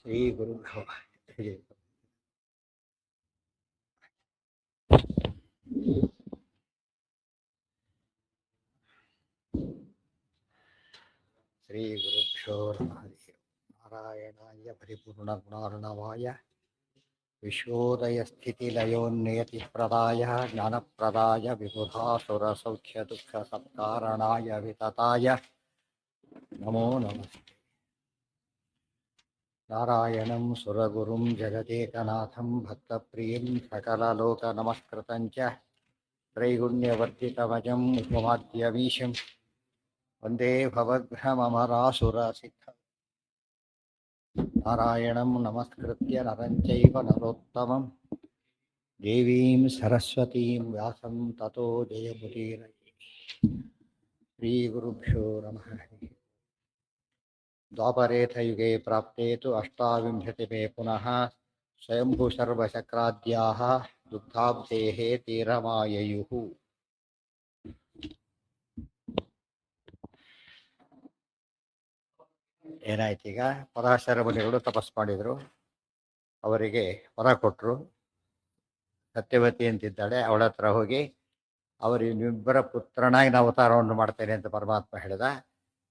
ಶ್ರೀ ಗುರುಭ್ಯೋ ಶ್ರೀ ಗುರುಭ್ಯೋ ನಮಃ. ನಾರಾಯಣಾಯ ಪರಿಪೂರ್ಣಗುಣಾರ್ಣವಾಯ ವಿಶ್ವೋದಯಸ್ಥಿತಿಲಯೋನ್ನಿಯತಿಪ್ರದಾಯ ಜ್ಞಾನಪ್ರದಾಯ ವಿಬುಧಾಸುರಸೌಖ್ಯದುಃಖಸತ್ಕಾರಣಾಯ ವಿತತಾಯ ನಮೋ ನಮಸ್ತೆ. ನಾರಾಯಣಂ ಸುರಗುರುಂ ಜಗದೇಕನಾಥಂ ಭಕ್ತಪ್ರಿಯಂ ಸಕಲಲೋಕನಮಸ್ಕೃತಂಚ ತ್ರೈಗುಣ್ಯವರ್ಧಿತಮಜಂ ಉಪಮಾದ್ಯವೀಶಂ ವಂದೇ ಭವಘ್ನಮರಾಸುರಸಿದ್ಧ. ನಾರಾಯಣಂ ನಮಸ್ಕೃತ್ಯ ನರಂ ಚೈವ ನರೋತ್ತಮಂ ದೇವೀಂ ಸರಸ್ವತೀಂ ವ್ಯಾಸಂ ತತೋ ಜಯಮುದೀರಯೇ. ಶ್ರೀ ಗುರುಭ್ಯೋ ನಮಃ. ದ್ವಾಪರೇಥಯುಗೆ ಪ್ರಾಪ್ತೆ ತು ಅಷ್ಟಾವಿಂಶತಿಮೇ ಪುನಃ ಸ್ವಯಂಭೂ ಸರ್ವಶಕ್ರಾದ್ಯಾಃ ದುಗ್ಧಾಬ್ಧೇಃ ತೀರಮಾಯಯುಃ. ಏನಾಯ್ತು ಈಗ? ಪರಾಶರ ಮುನಿಗಳು ತಪಸ್ ಮಾಡಿದರು, ಅವರಿಗೆ ವರ ಕೊಟ್ಟರು. ಸತ್ಯವತಿ ಅಂತಿದ್ದಾಳೆ, ಅವಳ ಹತ್ರ ಹೋಗಿ ಅವರಿಬ್ಬರ ಪುತ್ರನಾಗಿ ನಾನು ಅವತಾರವನ್ನು ಮಾಡ್ತೇನೆ ಅಂತ ಪರಮಾತ್ಮ ಹೇಳಿದ.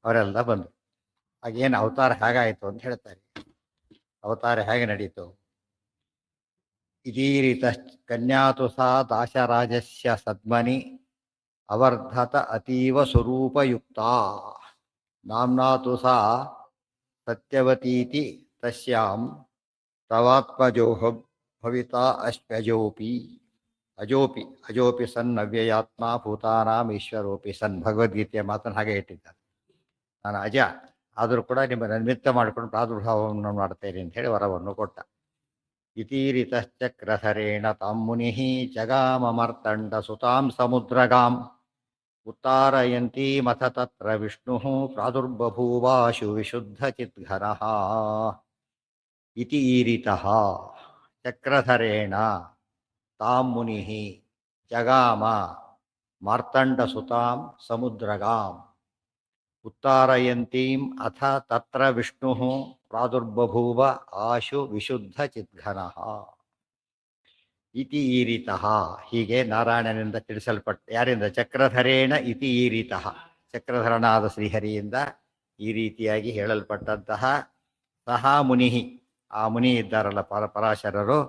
ಅವರೆಲ್ಲ ಬಂದರು. ಹಾಗೇನು ಅವತಾರ ಹೇಗಾಯಿತು ಅಂತ ಹೇಳ್ತಾರೆ. ಅವತಾರ ಹೇಗೆ ನಡೀತು? ಇದೀ ರೀತ ಕನ್ಯಾತು ಸಾ ದಾಶರಾಜಸ್ಯ ಸದ್ಮನಿ ಅವರ್ಧತ ಅತೀವ ಸ್ವರೂಪಯುಕ್ತ ನಾಮ್ನಾತು ಸಾ ಸತ್ಯವತೀತಿ ತಸ್ಯಾಂ ತವಾತ್ಮಜೋ ಭವಿತಾ ಅಜೋಪಿ ಸನ್ ಅವ್ಯಯಾತ್ಮ ಭೂತಾನಾಂ ಈಶ್ವರೋಪಿ ಸನ್. ಭಗವದ್ಗೀತೆಯ ಮಾತನ್ನು ಹಾಗೆ ಇಟ್ಟಿದ್ದಾರೆ. ನಾನು ಅಜ ಆದರೂ ಕೂಡ ನಿಮ್ಮ ನಿಮಿತ್ತ ಮಾಡಿಕೊಂಡು ಪ್ರಾದುರ್ಭಾವವನ್ನು ಮಾಡ್ತೇನೆ ಅಂತ ಹೇಳಿ ವರವನ್ನು ಕೊಟ್ಟ. ಇತೀರಿತಶ್ಚಕ್ರಧರೇಣ ತಾಂ ಮುನಿ ಜಗಾಮಮರ್ತಂಡ ಸುತಾಂ ಸಮುದ್ರಗಾಂ ಉತ್ತಾರಯಂತಿ ಮಥ ತತ್ರ ವಿಷ್ಣು ಪ್ರಾದುರ್ಬಭೂವಾಶು ವಿಶುದ್ಧ ಚಿದ್ಘನಃ. ಇತೀರಿತಃ ಚಕ್ರಧರೇಣ ತಾಂ ಮುನಿ ಜಗಾಮ ಮಾರ್ತಂಡ ಸುತಾಂ ಸಮುದ್ರಗಾಂ ಉತ್ತಾರಯಂತೀಂ ಅಥ ತತ್ರ ವಿಷ್ಣು ಪ್ರಾದುರ್ಬಭೂವ ಆಶು ವಿಶುದ್ಧ ಚಿದ್ಘನಃ. ಇತಿ ಈರಿತಃ, ಹೀಗೆ ನಾರಾಯಣನಿಂದ ತಿಳಿಸಲ್ಪಟ್ಟ. ಯಾರಿಂದ? ಚಕ್ರಧರೇಣ ಇತಿ ಈರಿತಃ, ಚಕ್ರಧರನಾದ ಶ್ರೀಹರಿಯಿಂದ ಈ ರೀತಿಯಾಗಿ ಹೇಳಲ್ಪಟ್ಟಂತಹ ಸಹ ಮುನಿ, ಆ ಮುನಿ ಇದ್ದಾರಲ್ಲ ಪರಾಶರರು,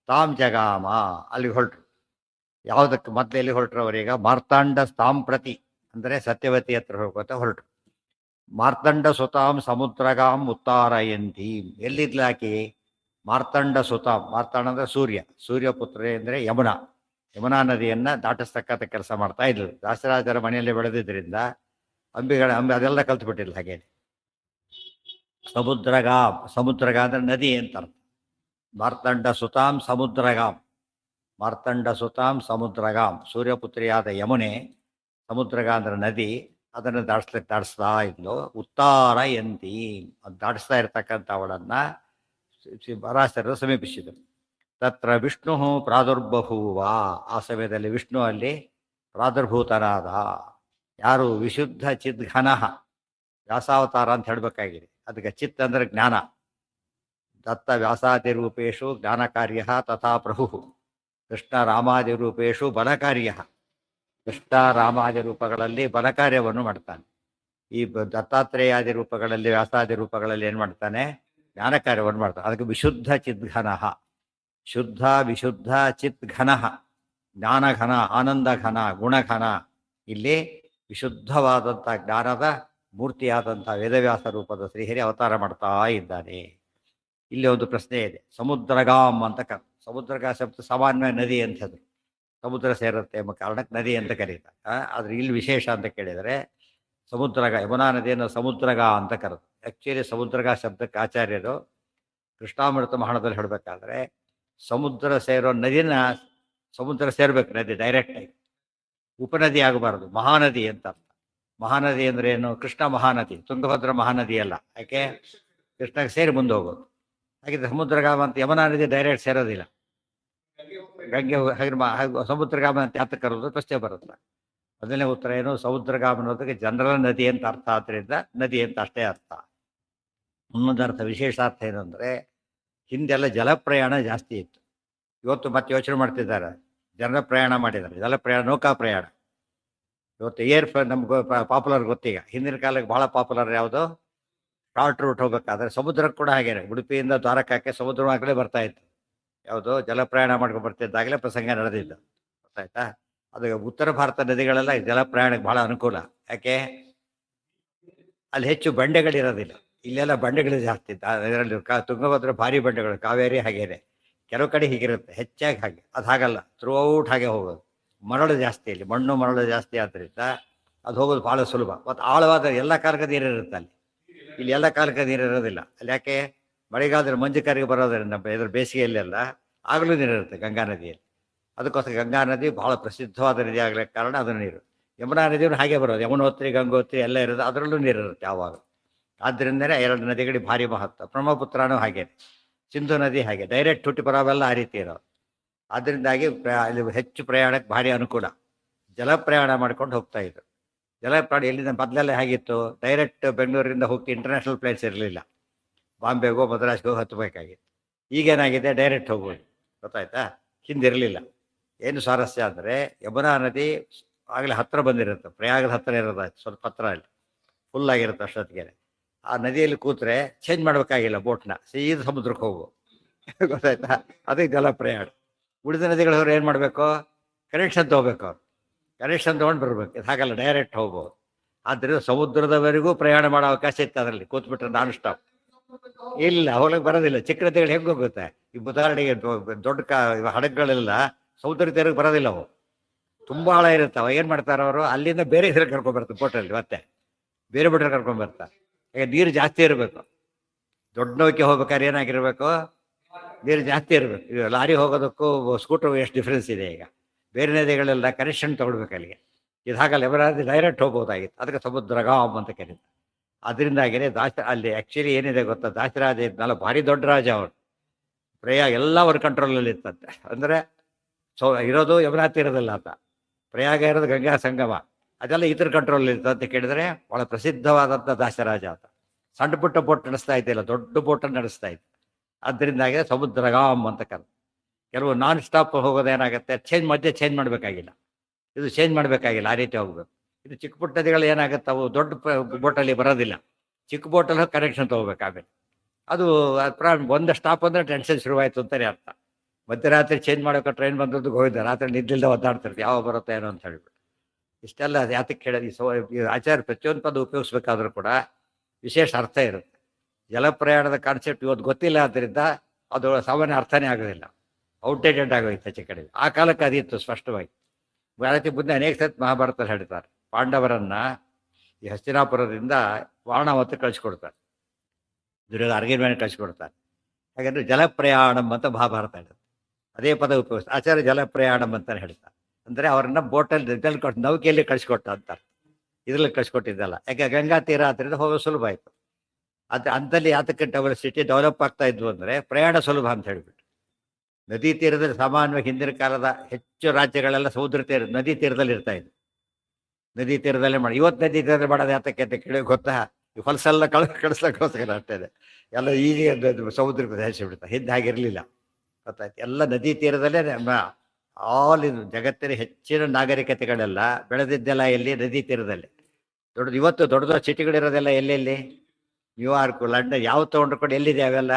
ತಾಂ ಜಗಾಮ, ಅಲ್ಲಿಗೆ ಹೊರಟ್ರು. ಯಾವುದಕ್ಕೆ ಮೊದಲಲ್ಲಿ ಹೊರಟ್ರು ಅವರೀಗ? ಮಾರ್ತಾಂಡ ತಾಂ ಪ್ರತಿ, ಅಂದರೆ ಸತ್ಯವತಿ ಹತ್ರ ಹೋಗ್ಕೊತ ಹೊರಟ್ರು. ಮಾರ್ತಂಡ ಸುತಾಂ ಸಮುದ್ರಗಾಂ ಉತ್ತಾರಯಂತಿ, ಎಲ್ಲಿದ್ಲಾಕಿ? ಮಾರ್ತಂಡ ಸುತಾಂ, ಮಾರ್ತಾಂಡ ಅಂದರೆ ಸೂರ್ಯಪುತ್ರ ಅಂದರೆ ಯಮುನಾ ನದಿಯನ್ನು ದಾಟಿಸ್ತಕ್ಕಂಥ ಕೆಲಸ ಮಾಡ್ತಾ ಇದ್ಲು. ದಾಸರಾಜರ ಮನೆಯಲ್ಲಿ ಬೆಳೆದಿದ್ದರಿಂದ ಅಂಬೆ ಅದೆಲ್ಲ ಕಲ್ತ್ಬಿಟ್ಟಿಲ್ಲ. ಹಾಗೆ ಸಮುದ್ರಗ ಅಂದರೆ ನದಿ ಅಂತ ಅರ್ಥ. ಮಾರ್ತಂಡ ಸುತಾಂ ಸಮುದ್ರಗಾಂ, ಸೂರ್ಯಪುತ್ರಿಯಾದ ಯಮುನೆ, ಸಮುದ್ರಗ ಅಂದ್ರೆ ನದಿ, ಅದನ್ನು ದಾಟಿಸ್ತಾ ಇದ್ಲು. ಉತ್ತಾರಯಂತಿ, ಅದು ದಾಟಿಸ್ತಾ ಇರ್ತಕ್ಕಂಥ ಅವಳನ್ನ ಪರಾಶರರು ಸಮೀಪಿಸಿದರು. ತತ್ರ ವಿಷ್ಣು ಪ್ರಾದುರ್ಬಭೂವ, ಆ ಸಮಯದಲ್ಲಿ ವಿಷ್ಣು ಅಲ್ಲಿ ಪ್ರಾದುರ್ಭೂತನಾದ. ಯಾರು? ವಿಶುದ್ಧ ಚಿದ್ಘನಃ, ವ್ಯಾಸಾವತಾರ ಅಂತ ಹೇಳಬೇಕಾಗಿದೆ. ಅದಕ್ಕೆ ಚಿತ್ ಅಂದರೆ ಜ್ಞಾನ. ದತ್ತ ವ್ಯಾಸಾದಿರೂಪೇಶು ಜ್ಞಾನಕಾರ್ಯ ತಥಾ ಪ್ರಭು ಕೃಷ್ಣ ರಾಮಾದಿರೂಪೇಶು ಬಲಕಾರ್ಯ. ಕೃಷ್ಣ ರಾಮಾದಿ ರೂಪಗಳಲ್ಲಿ ಬಲಕಾರ್ಯವನ್ನು ಮಾಡ್ತಾನೆ. ಈ ದತ್ತಾತ್ರೇಯಾದಿ ರೂಪಗಳಲ್ಲಿ, ವ್ಯಾಸಾದಿ ರೂಪಗಳಲ್ಲಿ ಏನು ಮಾಡ್ತಾನೆ? ಜ್ಞಾನ ಕಾರ್ಯವನ್ನು ಮಾಡ್ತಾನೆ. ಅದಕ್ಕೆ ವಿಶುದ್ಧ ಚಿದ್ಘನಃ, ಶುದ್ಧ ವಿಶುದ್ಧ ಚಿದ್ಘನಃ, ಜ್ಞಾನಘನ, ಆನಂದಘನ, ಗುಣಘನ. ಇಲ್ಲಿ ವಿಶುದ್ಧವಾದಂಥ ಜ್ಞಾನದ ಮೂರ್ತಿಯಾದಂಥ ವೇದವ್ಯಾಸ ರೂಪದ ಶ್ರೀಹರಿ ಅವತಾರ ಮಾಡ್ತಾ ಇದ್ದಾನೆ. ಇಲ್ಲಿ ಒಂದು ಪ್ರಶ್ನೆ ಇದೆ. ಸಮುದ್ರಗಾಂ ಅಂತ ಸಮುದ್ರಗಾ ಶಬ್ದ ಸಾಮಾನ್ಯ ನದಿ ಅಂತ ಹೇಳಿದ್ರು. ಸಮುದ್ರ ಸೇರುತ್ತೆ ಎಂಬ ಕಾರಣಕ್ಕೆ ನದಿ ಅಂತ ಕರೀತಾರೆ. ಆದರೆ ಇಲ್ಲಿ ವಿಶೇಷ ಅಂತ ಕೇಳಿದರೆ ಸಮುದ್ರಗ, ಯಮುನಾ ನದಿಯನ್ನು ಸಮುದ್ರಗ ಅಂತ ಕರೆದು. ಆ್ಯಕ್ಚುಲಿ ಸಮುದ್ರಗ ಶಬ್ದಕ್ಕೆ ಆಚಾರ್ಯರು ಕೃಷ್ಣಾಮೃತ ಮಹಾಣದಲ್ಲಿ ಹೇಳಬೇಕಾದ್ರೆ ಸಮುದ್ರ ಸೇರೋ ನದಿನ ಸಮುದ್ರ ಸೇರ್ಬೇಕು, ನದಿ ಡೈರೆಕ್ಟಾಗಿ, ಉಪನದಿ ಆಗಬಾರ್ದು, ಮಹಾನದಿ ಅಂತ ಅರ್ಥ. ಮಹಾನದಿ ಅಂದರೆ ಏನು? ಕೃಷ್ಣ ಮಹಾನದಿ, ತುಂಗಭದ್ರ ಮಹಾನದಿ ಅಲ್ಲ. ಯಾಕೆ? ಕೃಷ್ಣಗೆ ಸೇರಿ ಮುಂದೆ ಹೋಗೋದು. ಹಾಗಿದ್ರೆ ಸಮುದ್ರಗಾಮ ಅಂತ ಯಮುನಾ ನದಿ ಡೈರೆಕ್ಟ್ ಸೇರೋದಿಲ್ಲ. ಗಂಗೆ ಸಮುದ್ರಗಾಮ ಅಂತ ಯಾತ ಕರೋದು? ಪ್ರಶ್ನೆ ಬರುತ್ತೆ. ಮೊದಲನೇ ಉತ್ತರ ಏನು? ಸಮುದ್ರಗಾಮ ಅನ್ನೋದಕ್ಕೆ ಜನರಲ್ ನದಿ ಅಂತ ಅರ್ಥ, ಆದ್ದರಿಂದ ನದಿ ಅಂತ ಅಷ್ಟೇ ಅರ್ಥ. ಇನ್ನೊಂದು ಅರ್ಥ, ವಿಶೇಷ ಅರ್ಥ ಏನು ಅಂದರೆ ಹಿಂದೆಲ್ಲ ಜಲಪ್ರಯಾಣ ಜಾಸ್ತಿ ಇತ್ತು. ಇವತ್ತು ಮತ್ತೆ ಯೋಚನೆ ಮಾಡ್ತಿದ್ದಾರೆ, ಜನರ ಪ್ರಯಾಣ ಮಾಡಿದ್ದಾರೆ, ಜಲಪ್ರಯಾಣ, ನೌಕಾ ಪ್ರಯಾಣ. ಇವತ್ತು ನಮ್ಗೆ ಪಾಪ್ಯುಲರ್ ಗೊತ್ತೀಗ. ಹಿಂದಿನ ಕಾಲಕ್ಕೆ ಬಹಳ ಪಾಪ್ಯುಲರ್ ಯಾವುದು, ಶಾರ್ಟ್ ರೂಟ್ ಹೋಗ್ಬೇಕಾದ್ರೆ ಸಮುದ್ರಕ್ಕೆ ಕೂಡ ಹಾಗೇನೆ, ಉಡುಪಿಯಿಂದ ದ್ವಾರಕಕ್ಕೆ ಸಮುದ್ರ ಆಗಲೇ ಬರ್ತಾ ಇತ್ತು. ಯಾವುದು ಜಲಪ್ರಯಾಣ ಮಾಡ್ಕೊಂಡು ಬರ್ತಿದ್ದಾಗಲೇ ಪ್ರಸಂಗ ನಡೆದಿದ್ದು, ಗೊತ್ತಾಯ್ತಾ. ಅದು ಉತ್ತರ ಭಾರತ ನದಿಗಳೆಲ್ಲ ಜಲಪ್ರಯಾಣಕ್ಕೆ ಬಹಳ ಅನುಕೂಲ. ಯಾಕೆ, ಅಲ್ಲಿ ಹೆಚ್ಚು ಬಂಡೆಗಳಿರೋದಿಲ್ಲ. ಇಲ್ಲೆಲ್ಲ ಬಂಡೆಗಳು ಜಾಸ್ತಿ. ಇದರಲ್ಲಿ ತುಂಗಭದ್ರ ಭಾರಿ ಬಂಡೆಗಳು, ಕಾವೇರಿ ಹಾಗೇನೆ. ಕೆಲವು ಕಡೆ ಹೀಗಿರುತ್ತೆ ಹೆಚ್ಚಾಗಿ, ಹಾಗೆ ಅದು ಹಾಗಲ್ಲ, ಥ್ರೂ ಔಟ್ ಹಾಗೆ ಹೋಗೋದು. ಮರಳು ಜಾಸ್ತಿ, ಇಲ್ಲಿ ಮಣ್ಣು ಮರಳು ಜಾಸ್ತಿ ಆದ್ದರಿಂದ ಅದು ಹೋಗೋದು ಭಾಳ ಸುಲಭ. ಮತ್ತು ಆಳವಾದ ಎಲ್ಲ ಕಾಲಕ್ಕೆ ನೀರಿರುತ್ತೆ ಅಲ್ಲಿ. ಇಲ್ಲಿ ಎಲ್ಲ ಕಾಲಕ್ಕೆ ನೀರು ಇರೋದಿಲ್ಲ ಅಲ್ಲಿ. ಯಾಕೆ, ಮಳೆಗಾಲದಲ್ಲಿ ಮಂಜು ಕರಿಗೆ ಬರೋದ್ರಿಂದ ಇದ್ರ ಬೇಸಿಗೆಯಲ್ಲೆಲ್ಲ ಆಗಲೂ ನೀರಿರುತ್ತೆ ಗಂಗಾ ನದಿಯಲ್ಲಿ. ಅದಕ್ಕೋಸ್ಕರ ಗಂಗಾ ನದಿ ಬಹಳ ಪ್ರಸಿದ್ಧವಾದ ನದಿ ಆಗ್ಲಿಕ್ಕೆ ಕಾರಣ ಅದು ನೀರು. ಯಮುನಾ ನದಿಯೂ ಹಾಗೆ ಬರೋದು, ಯಮುನೋತ್ರಿ ಗಂಗೋತ್ರಿ ಎಲ್ಲ ಇರೋದು, ಅದರಲ್ಲೂ ನೀರಿರುತ್ತೆ ಯಾವಾಗ. ಆದ್ದರಿಂದನೇ ಎರಡು ನದಿಗಳಿಗೆ ಭಾರಿ ಮಹತ್ವ. ಬ್ರಹ್ಮಪುತ್ರನೂ ಹಾಗೆ, ಸಿಂಧು ನದಿ ಹಾಗೆ, ಡೈರೆಕ್ಟ್ ಹುಟ್ಟಿ ಬರೋವೆಲ್ಲ ಆ ರೀತಿ ಇರೋದು. ಆದ್ದರಿಂದಾಗಿ ಅಲ್ಲಿ ಹೆಚ್ಚು ಪ್ರಯಾಣಕ್ಕೆ ಭಾರಿ ಅನುಕೂಲ. ಜಲ ಪ್ರಯಾಣ ಮಾಡ್ಕೊಂಡು ಹೋಗ್ತಾ ಇದ್ರು. ಜಲಪ್ರಯಾಣ ಎಲ್ಲಿಂದ ಮೊದಲೆಲ್ಲ ಹೇಗಿತ್ತು, ಡೈರೆಕ್ಟ್ ಬೆಂಗಳೂರಿಂದ ಹೋಗ್ತಿ, ಇಂಟರ್ನ್ಯಾಷನಲ್ ಫ್ಲೈಟ್ಸ್ ಇರಲಿಲ್ಲ. ಬಾಂಬೆಗೋ ಮದ್ರಾಸ್ಗೋ ಹತ್ತಬೇಕಾಗಿತ್ತು. ಈಗೇನಾಗಿದೆ, ಡೈರೆಕ್ಟ್ ಹೋಗ್ಬೋದು, ಗೊತ್ತಾಯ್ತಾ. ಹಿಂದಿರಲಿಲ್ಲ. ಏನು ಸ್ವಾರಸ್ಯ ಅಂದರೆ, ಯಮುನಾ ನದಿ ಆಗಲೇ ಹತ್ತಿರ ಬಂದಿರುತ್ತೆ, ಪ್ರಯಾಗದ ಹತ್ತಿರ ಇರೋದಾಯ್ತು, ಸ್ವಲ್ಪ ಹತ್ತಿರ ಅಲ್ಲಿ ಫುಲ್ ಆಗಿರುತ್ತೆ ಅಷ್ಟೊತ್ತಿಗೆ. ಆ ನದಿಯಲ್ಲಿ ಕೂತ್ರೆ ಚೇಂಜ್ ಮಾಡಬೇಕಾಗಿಲ್ಲ ಬೋಟ್ನ, ಸೀದಾ ಸಮುದ್ರಕ್ಕೆ ಹೋಗು, ಗೊತ್ತಾಯ್ತಾ. ಅದಕ್ಕೆ ಜಲ ಪ್ರಯಾಣ. ಉಳಿದ ನದಿಗಳವ್ರು ಏನು ಮಾಡಬೇಕು, ಕನೆಕ್ಷನ್ ತೊಗೋಬೇಕು, ಅವ್ರು ಕನೆಕ್ಷನ್ ತೊಗೊಂಡು ಬರ್ಬೇಕು. ಇದು ಹಾಗಲ್ಲ, ಡೈರೆಕ್ಟ್ ಹೋಗ್ಬೋದು. ಆದ್ದರಿಂದ ಸಮುದ್ರದವರೆಗೂ ಪ್ರಯಾಣ ಮಾಡೋ ಅವಕಾಶ ಇತ್ತು ಅದರಲ್ಲಿ, ಕೂತ್ಬಿಟ್ರೆ ನಾನ್ ಸ್ಟಾಪ್. ಇಲ್ಲ, ಹೋಗ್ಲಿಕ್ಕೆ ಬರೋದಿಲ್ಲ. ಚಿಕ್ಕ ನದಿಗಳು ಹೆಂಗೆ ಹೋಗುತ್ತೆ, ಈ ಉದಾಹರಣೆಗೆ ದೊಡ್ಡ ಹಡಗುಗಳೆಲ್ಲ ಸಮುದ್ರ ತೀರಕ್ಕೆ ಬರೋದಿಲ್ಲ, ಅವು ತುಂಬ ಆಳ ಇರ್ತಾವೆ. ಏನು ಮಾಡ್ತಾರೆ ಅವರು, ಅಲ್ಲಿಂದ ಬೇರೆ ಹೆಸರು ಕರ್ಕೊಂಡ್ಬರ್ತಾರೆ ಬೋಟಲ್ಲಿ, ಮತ್ತೆ ಬೇರೆ ಬೋಟಲ್ಲಿ ಕರ್ಕೊಂಡ್ಬರ್ತಾರೆ. ಈಗ ನೀರು ಜಾಸ್ತಿ ಇರಬೇಕು. ದೊಡ್ಡ ನೌಕೆ ಹೋಗ್ಬೇಕಾದ್ರೆ ಏನಾಗಿರ್ಬೇಕು, ನೀರು ಜಾಸ್ತಿ ಇರಬೇಕು. ಈಗ ಲಾರಿ ಹೋಗೋದಕ್ಕೂ ಸ್ಕೂಟರ್ ಎಷ್ಟು ಡಿಫ್ರೆನ್ಸ್ ಇದೆ. ಈಗ ಬೇರೆ ನದಿಗಳೆಲ್ಲ ಕನೆಕ್ಷನ್ ತೊಗೊಳ್ಬೇಕು ಅಲ್ಲಿಗೆ. ಇದು ಹಾಗಲ್ಲ, ಎವರಾದಿ ಡೈರೆಕ್ಟ್ ಹೋಗ್ಬೋದಾಗಿತ್ತು. ಅದಕ್ಕೆ ಸಮುದ್ರಗಾಮ್ ಅಂತ ಕರೀತಾರೆ. ಅದರಿಂದಾಗಿಯೇ ಅಲ್ಲಿ ಆ್ಯಕ್ಚುಲಿ ಏನಿದೆ ಗೊತ್ತಾ, ದಾಸರಾಜ ಇದ್ನಲ್ಲ ಭಾರಿ ದೊಡ್ಡ ರಾಜ ಅವರು. ಪ್ರಯಾಗ ಎಲ್ಲ ಅವ್ರ ಕಂಟ್ರೋಲಲ್ಲಿ ಇರ್ತಂತೆ. ಅಂದರೆ ಇರೋದು ಯಮುನಾ ತೀರದಲ್ಲ ಆತ, ಪ್ರಯಾಗ ಇರೋದು ಗಂಗಾ ಸಂಗಮ, ಅದೆಲ್ಲ ಇತರ ಕಂಟ್ರೋಲ್ ಇರ್ತದೆ ಅಂತ ಕೇಳಿದರೆ ಭಾಳ ಪ್ರಸಿದ್ಧವಾದಂಥ ದಾಸರಾಜ ಆತ. ಸಣ್ಣ ಪುಟ್ಟ ಬೋಟ್ ನಡೆಸ್ತಾ ಇದ್ದಿಲ್ಲ, ದೊಡ್ಡ ಬೋಟನ್ನು ನಡೆಸ್ತಾ ಇತ್ತು. ಅದರಿಂದಾಗಿ ಸಮುದ್ರಗಾಮ್ ಅಂತ ಕೆಲವು ನಾನ್ ಸ್ಟಾಪ್ ಹೋಗೋದೇನಾಗುತ್ತೆ, ಮಧ್ಯೆ ಚೇಂಜ್ ಮಾಡಬೇಕಾಗಿಲ್ಲ. ಇದು ಚೇಂಜ್ ಮಾಡಬೇಕಾಗಿಲ್ಲ, ಆ ರೀತಿ ಹೋಗ್ಬೇಕು. ಇದು ಚಿಕ್ಕ ಪುಟ್ಟ ನದಿಗಳು ಏನಾಗುತ್ತೆ, ಅವು ದೊಡ್ಡ ಬೋಟಲ್ಲಿ ಬರೋದಿಲ್ಲ, ಚಿಕ್ಕ ಬೋಟಲ್ಲಿ ಕನೆಕ್ಷನ್ ತೊಗೋಬೇಕು. ಆಮೇಲೆ ಅದು ಒಂದು ಸ್ಟಾಪ್ ಅಂದರೆ ಟೆನ್ಷನ್ ಶುರುವಾಯಿತು ಅಂತಲೇ ಅರ್ಥ. ಮಧ್ಯರಾತ್ರಿ ಚೇಂಜ್ ಮಾಡೋಕೆ ಟ್ರೈನ್ ಬಂದದ್ದು ಹೋಗಿದ್ದೆ, ರಾತ್ರಿ ನಿದ್ದಿಲ್ದ ಒದ್ದಾಡ್ತಿರ್ತೀವಿ, ಯಾವಾಗ ಬರುತ್ತೆ ಏನೋ ಅಂತ ಹೇಳ್ಬಿಟ್ಟು. ಇಷ್ಟೆಲ್ಲ ಅದು ಯಾತಕ್ಕೆ ಕೇಳೋದು, ಈ ಆಚಾರ್ಯ ಪ್ರತಿಯೊಂದು ಪದ ಉಪಯೋಗಿಸ್ಬೇಕಾದ್ರೂ ಕೂಡ ವಿಶೇಷ ಅರ್ಥ ಇರುತ್ತೆ. ಜಲಪ್ರಯಾಣದ ಕಾನ್ಸೆಪ್ಟ್ ಇವತ್ತು ಗೊತ್ತಿಲ್ಲ, ಆದ್ದರಿಂದ ಅದು ಸಾಮಾನ್ಯ ಅರ್ಥನೇ ಆಗೋದಿಲ್ಲ, ಔಟ್ಡೇಟೆಡ್ ಆಗೋಯ್ತು ಹೆಚ್ಚು ಕಡೆ. ಆ ಕಾಲಕ್ಕೆ ಅದಿತ್ತು ಸ್ಪಷ್ಟವಾಗಿ. ಭಾರತೀಯ ಮುಂದೆ ಅನೇಕ ಸತ್ ಮಹಾಭಾರತ ಹೇಳ್ತಾರೆ, ಪಾಂಡವರನ್ನ ಈ ಹಸ್ತಿನಾಪುರದಿಂದ ವಾರಣಾವತಿ ಕಳಿಸ್ಕೊಡ್ತಾರೆ, ದುರ್ಯೋಧನ ಅರ್ಗಿನ ಮೇಲೆ ಕಳಿಸ್ಕೊಡ್ತಾರೆ. ಹಾಗಾದ್ರೆ ಜಲಪ್ರಯಾಣಂ ಅಂತ ಮಹಾಭಾರತ ಹೇಳುತ್ತೆ. ಅದೇ ಪದ ಉಪಯೋಗಿಸ್ತಾರೆ ಆಚಾರ್ಯ, ಜಲಪ್ರಯಾಣಂ ಅಂತಾನೆ ಹೇಳ್ತಾರೆ. ಅಂದರೆ ಅವರನ್ನ ಬೋಟಲ್ಲಿ ನೌಕೆಯಲ್ಲಿ ಕಳಿಸ್ಕೊಟ್ಟ ಅಂತಾರೆ, ಇದ್ರಲ್ಲಿ ಕಳಿಸ್ಕೊಟ್ಟಿದ್ದಲ್ಲ. ಯಾಕೆ, ಗಂಗಾ ತೀರ ಆದ್ದರಿಂದ ಹೋಗೋದು ಸುಲಭ ಆಯಿತು. ಅಂತಲ್ಲಿ ಯಾತಕ್ಕೆ ಸಿಟಿ ಡೆವಲಪ್ ಆಗ್ತಾ ಇದ್ವು ಅಂದರೆ ಪ್ರಯಾಣ ಸುಲಭ ಅಂತ ಹೇಳಿಬಿಟ್ಟು. ನದಿ ತೀರದಲ್ಲಿ ಸಾಮಾನ್ಯವಾಗಿ ಹಿಂದಿನ ಕಾಲದ ಹೆಚ್ಚು ರಾಜ್ಯಗಳೆಲ್ಲ ಸಮುದ್ರ ತೀರ ನದಿ ತೀರದಲ್ಲಿ ಇರ್ತಾ ಇದ್ವು. ನದಿ ತೀರದಲ್ಲೇ ಮಾಡಿ, ಇವತ್ತು ನದಿ ತೀರದಲ್ಲಿ ಮಾಡೋದು ಯಾತಕ್ಕೆ ಅಂತ ಕೇಳಿ ಗೊತ್ತಾ, ಈ ಹೊಲಸೆಲ್ಲ ಕಳಿಸ್ಲಿಕ್ಕೋಸ್ಕರ ಅಷ್ಟೇ. ಎಲ್ಲ ಈಜಿ ಸಮುದ್ರಕ್ಕೆ ಧರಿಸಿಬಿಡ್ತಾರೆ. ಹಿಂದೆ ಹಾಗಿರಲಿಲ್ಲ, ಗೊತ್ತಾಯ್ತು. ಎಲ್ಲ ನದಿ ತೀರದಲ್ಲೇ ಆಲ್ ಇದು ಜಗತ್ತಿನ ಹೆಚ್ಚಿನ ನಾಗರಿಕತೆಗಳೆಲ್ಲ ಬೆಳೆದಿದ್ದೆಲ್ಲ ಎಲ್ಲಿ, ನದಿ ತೀರದಲ್ಲಿ. ಇವತ್ತು ದೊಡ್ಡ ದೊಡ್ಡ ಸಿಟಿಗಳಿರೋದೆಲ್ಲ ಎಲ್ಲೆಲ್ಲಿ, ನ್ಯೂಯಾರ್ಕ್, ಲಂಡನ್, ಯಾವ ತೊಗೊಂಡ್ರು ಕೂಡ ಎಲ್ಲಿದೆ ಅವೆಲ್ಲ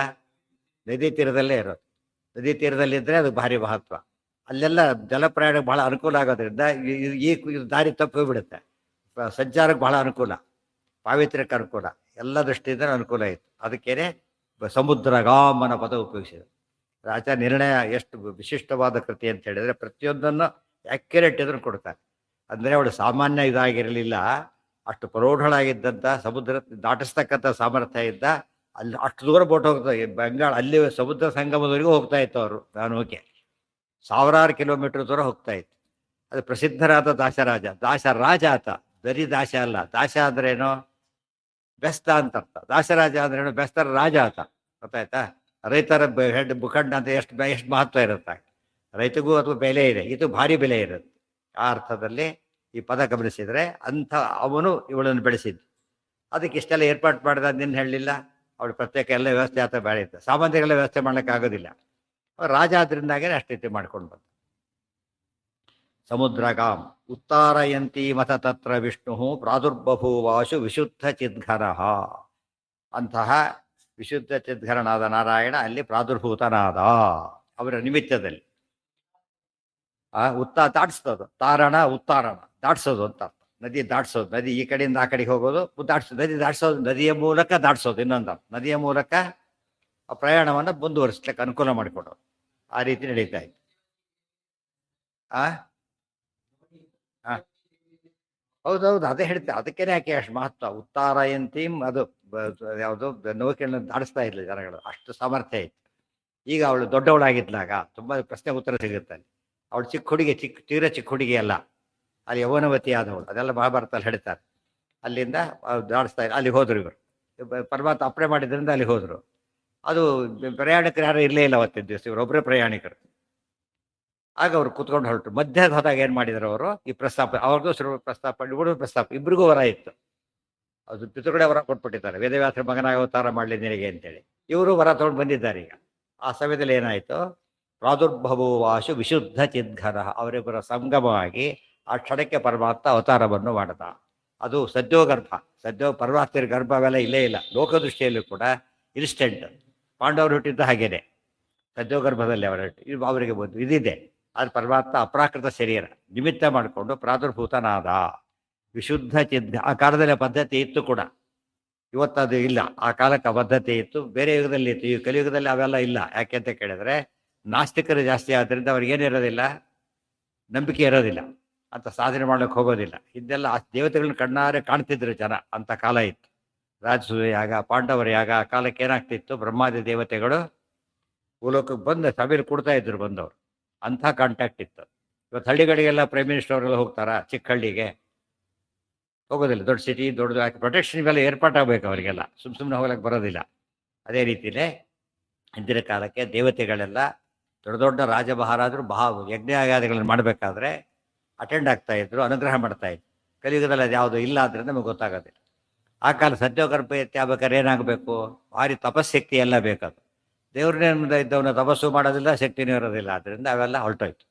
ನದಿ ತೀರದಲ್ಲೇ ಇರೋದು. ನದಿ ತೀರದಲ್ಲಿದ್ದರೆ ಅದು ಭಾರಿ ಮಹತ್ವ. ಅಲ್ಲೆಲ್ಲ ಜಲಪ್ರಯಾಣಕ್ಕೆ ಭಾಳ ಅನುಕೂಲ ಆಗೋದ್ರಿಂದ ಈ ದಾರಿ ತಪ್ಪಿ ಹೋಗ್ಬಿಡುತ್ತೆ. ಸಂಚಾರಕ್ಕೆ ಭಾಳ ಅನುಕೂಲ, ಪಾವಿತ್ರ್ಯಕ್ಕೆ ಅನುಕೂಲ, ಎಲ್ಲ ದೃಷ್ಟಿಯಿಂದ ಅನುಕೂಲ ಇತ್ತು. ಅದಕ್ಕೇನೆ ಸಮುದ್ರಗಾಮ್ ಅನ್ನೋ ಪದ ಉಪಯೋಗಿಸಿದ್ರು. ಆಚಾರ್ಯ ನಿರ್ಣಯ ಎಷ್ಟು ವಿಶಿಷ್ಟವಾದ ಕೃತಿ ಅಂತ ಹೇಳಿದರೆ ಪ್ರತಿಯೊಂದನ್ನು ಆ್ಯಕ್ಯುರೇಟ್ ಇದನ್ನು ಕೊಡ್ತಾರೆ. ಅಂದರೆ ಅವಳು ಸಾಮಾನ್ಯ ಇದಾಗಿರಲಿಲ್ಲ, ಅಷ್ಟು ಪ್ರೌಢಳಾಗಿದ್ದಂಥ ಸಮುದ್ರ ದಾಟಿಸ್ತಕ್ಕಂಥ ಸಾಮರ್ಥ್ಯ ಇದ್ದ. ಅಲ್ಲಿ ಅಷ್ಟು ದೂರ ಬೋಟ್ ಹೋಗ್ತದೆ, ಬಂಗಾಳ ಅಲ್ಲಿ ಸಮುದ್ರ ಸಂಗಮದವರೆಗೂ ಹೋಗ್ತಾ ಇತ್ತು ಅವರು ನೌಕೆ. ಸಾವಿರಾರು ಕಿಲೋಮೀಟರ್ ದೂರ ಹೋಗ್ತಾ ಇತ್ತು. ಅದು ಪ್ರಸಿದ್ಧರಾದ ದಾಸರಾಜ. ದಾಸರಾಜ ಆತ, ಬರೀ ದಾಸ ಅಲ್ಲ. ದಾಸ ಅಂದ್ರೇನು, ಬೆಸ್ತ ಅಂತ ಅರ್ಥ. ದಾಸರಾಜ ಅಂದ್ರೇನು, ಬೆಸ್ತರ ರಾಜ ಆತ, ಗೊತ್ತಾಯ್ತಾ. ರೈತರ ಹೆಡ್ ಮುಖಂಡ ಅಂತ ಎಷ್ಟು ಮಹತ್ವ ಇರುತ್ತೆ. ರೈತಗೂ ಅಥವಾ ಬೆಲೆ ಇದೆ, ಇದು ಭಾರಿ ಬೆಲೆ ಇರುತ್ತೆ. ಆ ಅರ್ಥದಲ್ಲಿ ಈ ಪದ ಗಮನಿಸಿದರೆ ಅಂಥ ಅವನು ಇವಳನ್ನು ಬೆಳೆಸಿದ್ದು. ಅದಕ್ಕೆ ಇಷ್ಟೆಲ್ಲ ಏರ್ಪಾಟ್ ಮಾಡಿದ ನಿನ್ನ ಹೇಳಲಿಲ್ಲ. ಅವಳು ಪ್ರತ್ಯೇಕ ಎಲ್ಲ ವ್ಯವಸ್ಥೆ ಆತ ಬೇರೆ ಇತ್ತು. ಸಾಮಾನ್ಯರಿಗೆಲ್ಲ ವ್ಯವಸ್ಥೆ ಮಾಡ್ಲಿಕ್ಕೆ ಆಗೋದಿಲ್ಲ. ರಾಜ ಆದ್ರಿಂದಾಗೆ ಅಷ್ಟೈತಿ ಮಾಡ್ಕೊಂಡು ಬಂದ. ಸಮುದ್ರಗಾಂ ಉತ್ತಾರಯಂತಿ ಮತ ತತ್ರ ವಿಷ್ಣು ಪ್ರಾದುರ್ಬಭೂವಾಶು ವಿಶುದ್ಧ ಚಿದ್ಘರ. ಅಂತಹ ವಿಶುದ್ಧ ಚಿದ್ಘರನಾದ ನಾರಾಯಣ ಅಲ್ಲಿ ಪ್ರಾದುರ್ಭೂತನಾದ ಅವರ ನಿಮಿತ್ತದಲ್ಲಿ. ದಾಟಿಸ್ತದು ತಾರಣ ಉತ್ತಾರಣ ದಾಟಿಸೋದು ಅಂತ ಅರ್ಥ. ನದಿ ದಾಟಿಸೋದು, ನದಿ ಈ ಕಡೆಯಿಂದ ಆ ಕಡೆಗೆ ಹೋಗೋದು, ದಾಟಿಸೋದು, ನದಿ ದಾಟಿಸೋದು, ನದಿಯ ಮೂಲಕ ದಾಟಿಸೋದು. ಇನ್ನೊಂದು ನದಿಯ ಮೂಲಕ ಆ ಪ್ರಯಾಣವನ್ನು ಮುಂದುವರಿಸ್ಲಿಕ್ಕೆ ಅನುಕೂಲ ಮಾಡಿಕೊಡೋದು. ಆ ರೀತಿ ನಡೀತಾ ಇತ್ತು. ಆ ಹೌದೌದು, ಅದೇ ಹೇಳ್ತೆ. ಅದಕ್ಕೇನೆ ಯಾಕೆ ಅಷ್ಟು ಮಹತ್ವ. ಉತ್ತಾರಯಂತೀಂ ಅದು ಯಾವುದು ನೌಕೆಯನ್ನು ದಾಡಿಸ್ತಾ ಇರಲಿಲ್ಲ ಜನಗಳು, ಅಷ್ಟು ಸಾಮರ್ಥ್ಯ ಇತ್ತು. ಈಗ ಅವಳು ದೊಡ್ಡವಳಾಗಿದ್ದಾಗ ತುಂಬಾ ಪ್ರಶ್ನೆ ಉತ್ತರ ಸಿಗುತ್ತೆ. ಅವಳು ಚಿಕ್ಕ ಹುಡುಗಿ, ತೀರ ಚಿಕ್ಕ ಹುಡುಗಿ ಅಲ್ಲ, ಅಲ್ಲಿ ಯೌವನವತಿ ಆದವಳು. ಅದೆಲ್ಲ ಮಹಾಭಾರತದಲ್ಲಿ ಹೇಳ್ತಾರೆ. ಅಲ್ಲಿಂದ ದಾಡಿಸ್ತಾ ಅಲ್ಲಿ ಹೋದ್ರು ಇವರು. ಪರಮಾತ್ಮ ಅಪ್ಪಣೆ ಮಾಡಿದ್ರಿಂದ ಅಲ್ಲಿ ಹೋದ್ರು. ಅದು ಪ್ರಯಾಣಿಕರು ಯಾರು ಇರಲೇ ಇಲ್ಲ ಅವತ್ತಿನ ದಿವಸ, ಇವರೊಬ್ಬರೇ ಪ್ರಯಾಣಿಕರು. ಆಗ ಅವ್ರು ಕೂತ್ಕೊಂಡು ಹೊರಟರು. ಮಧ್ಯದ ಹೋದಾಗ ಏನು ಮಾಡಿದ್ರು ಅವರು, ಈ ಪ್ರಸ್ತಾಪ ಅವ್ರದ್ದು ಶುರು ಪ್ರಸ್ತಾಪ, ಇವಳು ಪ್ರಸ್ತಾಪ, ಇಬ್ಬರಿಗೂ ವರ ಇತ್ತು. ಅದು ಪಿತೃಗಳೇ ವರ ಕೊಟ್ಬಿಟ್ಟಿದ್ದಾರೆ, ವೇದವ್ಯಾಸರ ಮಗನಾಗ ಅವತಾರ ಮಾಡಲಿ ನಿನಗೆ ಅಂತೇಳಿ. ಇವರು ವರ ತೊಗೊಂಡು ಬಂದಿದ್ದಾರೆ. ಈಗ ಆ ಸಮಯದಲ್ಲಿ ಏನಾಯಿತು, ಪ್ರಾದುರ್ಭವವಾಶು ವಿಶುದ್ಧ ಚಿದ್ಘರ, ಅವರಿಬ್ಬರ ಸಂಗಮವಾಗಿ ಆ ಕ್ಷಣಕ್ಕೆ ಪರಮಾತ್ಮ ಅವತಾರವನ್ನು ಮಾಡ್ದ. ಅದು ಸದ್ಯೋಗರ್ಭ. ಪರಮಾತ್ಮರ ಗರ್ಭ ಅವೆಲ್ಲ ಇಲ್ಲೇ ಇಲ್ಲ. ಲೋಕದೃಷ್ಟಿಯಲ್ಲೂ ಕೂಡ ಇನ್ಸ್ಟೆಂಟ್. ಪಾಂಡವರು ಹುಟ್ಟಿದ್ದ ಹಾಗೇನೆ ಸದ್ಯೋಗರ್ಭದಲ್ಲಿ ಅವರಿಗೆ ಬಂದು ಇದಿದೆ. ಅದು ಪರಮಾತ್ಮ ಅಪ್ರಾಕೃತ ಶರೀರ ನಿಮಿತ್ತ ಮಾಡಿಕೊಂಡು ಪ್ರಾದುರ್ಭೂತನಾದ ವಿಶುದ್ಧ ಚಿದ್ಧ. ಆ ಕಾಲದಲ್ಲಿ ಪದ್ಧತಿ ಇತ್ತು ಕೂಡ, ಇವತ್ತದು ಇಲ್ಲ. ಆ ಕಾಲಕ್ಕೆ ಪದ್ಧತಿ ಇತ್ತು, ಬೇರೆ ಯುಗದಲ್ಲಿ ಇತ್ತು. ಈ ಕಲಿಯುಗದಲ್ಲಿ ಅವೆಲ್ಲ ಇಲ್ಲ. ಯಾಕೆ ಅಂತ ಕೇಳಿದ್ರೆ ನಾಸ್ತಿಕರು ಜಾಸ್ತಿ ಆದ್ದರಿಂದ ಅವ್ರಿಗೇನಿರೋದಿಲ್ಲ, ನಂಬಿಕೆ ಇರೋದಿಲ್ಲ, ಅಂತ ಸಾಧನೆ ಮಾಡ್ಲಿಕ್ಕೆ ಹೋಗೋದಿಲ್ಲ. ಇದೆಲ್ಲ ಆ ದೇವತೆಗಳನ್ನ ಕಣ್ಣಾರೆ ಕಾಣ್ತಿದ್ರು ಜನ. ಅಂತ ಕಾಲ ಇತ್ತು. ರಾಜಸೂಯ ಯಾಗ, ಪಾಂಡವರ ಯಾಗ. ಆ ಕಾಲಕ್ಕೆ ಏನಾಗ್ತಿತ್ತು, ಬ್ರಹ್ಮಾದಿ ದೇವತೆಗಳು ಭೂಲೋಕಕ್ಕೆ ಬಂದು ಸಭೆಯಲ್ಲಿ ಕೊಡ್ತಾ ಇದ್ರು ಬಂದವರು. ಅಂಥ ಕಾಂಟ್ಯಾಕ್ಟ್ ಇತ್ತು. ಇವತ್ತು ಹಳ್ಳಿಗಳಿಗೆಲ್ಲ ಪ್ರೈಮ್ ಮಿನಿಸ್ಟರ್ ಅವರೆಲ್ಲ ಹೋಗ್ತಾರಾ, ಚಿಕ್ಕ ಹಳ್ಳಿಗೆ ಹೋಗೋದಿಲ್ಲ. ದೊಡ್ಡ ಸಿಟಿ ದೊಡ್ಡದು ಹಾಕಿ ಪ್ರೊಟೆಕ್ಷನ್ ಇವೆಲ್ಲ ಏರ್ಪಾಟಾಗಬೇಕು ಅವರಿಗೆಲ್ಲ, ಸುಮ್ಮನೆ ಹೋಗ್ಲಿಕ್ಕೆ ಬರೋದಿಲ್ಲ. ಅದೇ ರೀತಿಯೇ ಹಿಂದಿನ ಕಾಲಕ್ಕೆ ದೇವತೆಗಳೆಲ್ಲ ದೊಡ್ಡ ದೊಡ್ಡ ರಾಜ ಮಹಾರಾಜರು ಯಜ್ಞಯಾಗಾದಿಗಳನ್ನು ಮಾಡಬೇಕಾದ್ರೆ ಅಟೆಂಡ್ ಆಗ್ತಾ ಇದ್ರು, ಅನುಗ್ರಹ ಮಾಡ್ತಾ ಇದ್ರು. ಕಲಿಯುಗದಲ್ಲಿ ಅದು ಯಾವುದು ಇಲ್ಲ ಆದ್ದರಿಂದ ನಮಗೆ ಗೊತ್ತಾಗೋದಿಲ್ಲ. ಆ ಕಾಲ ಸದ್ಯೋಗರ್ಭ ಆಗ್ಬೇಕಾದ್ರೆ ಏನಾಗಬೇಕು, ಭಾರಿ ತಪಸ್ಸಕ್ತಿ ಎಲ್ಲ ಬೇಕದು. ದೇವ್ರನ್ನೇ ಇದ್ದವನ್ನ ತಪಸ್ಸು ಮಾಡೋದಿಲ್ಲ, ಶಕ್ತಿನೂ ಇರೋದಿಲ್ಲ. ಆದ್ದರಿಂದ ಅವೆಲ್ಲ ಹೊರಟೋಯ್ತು.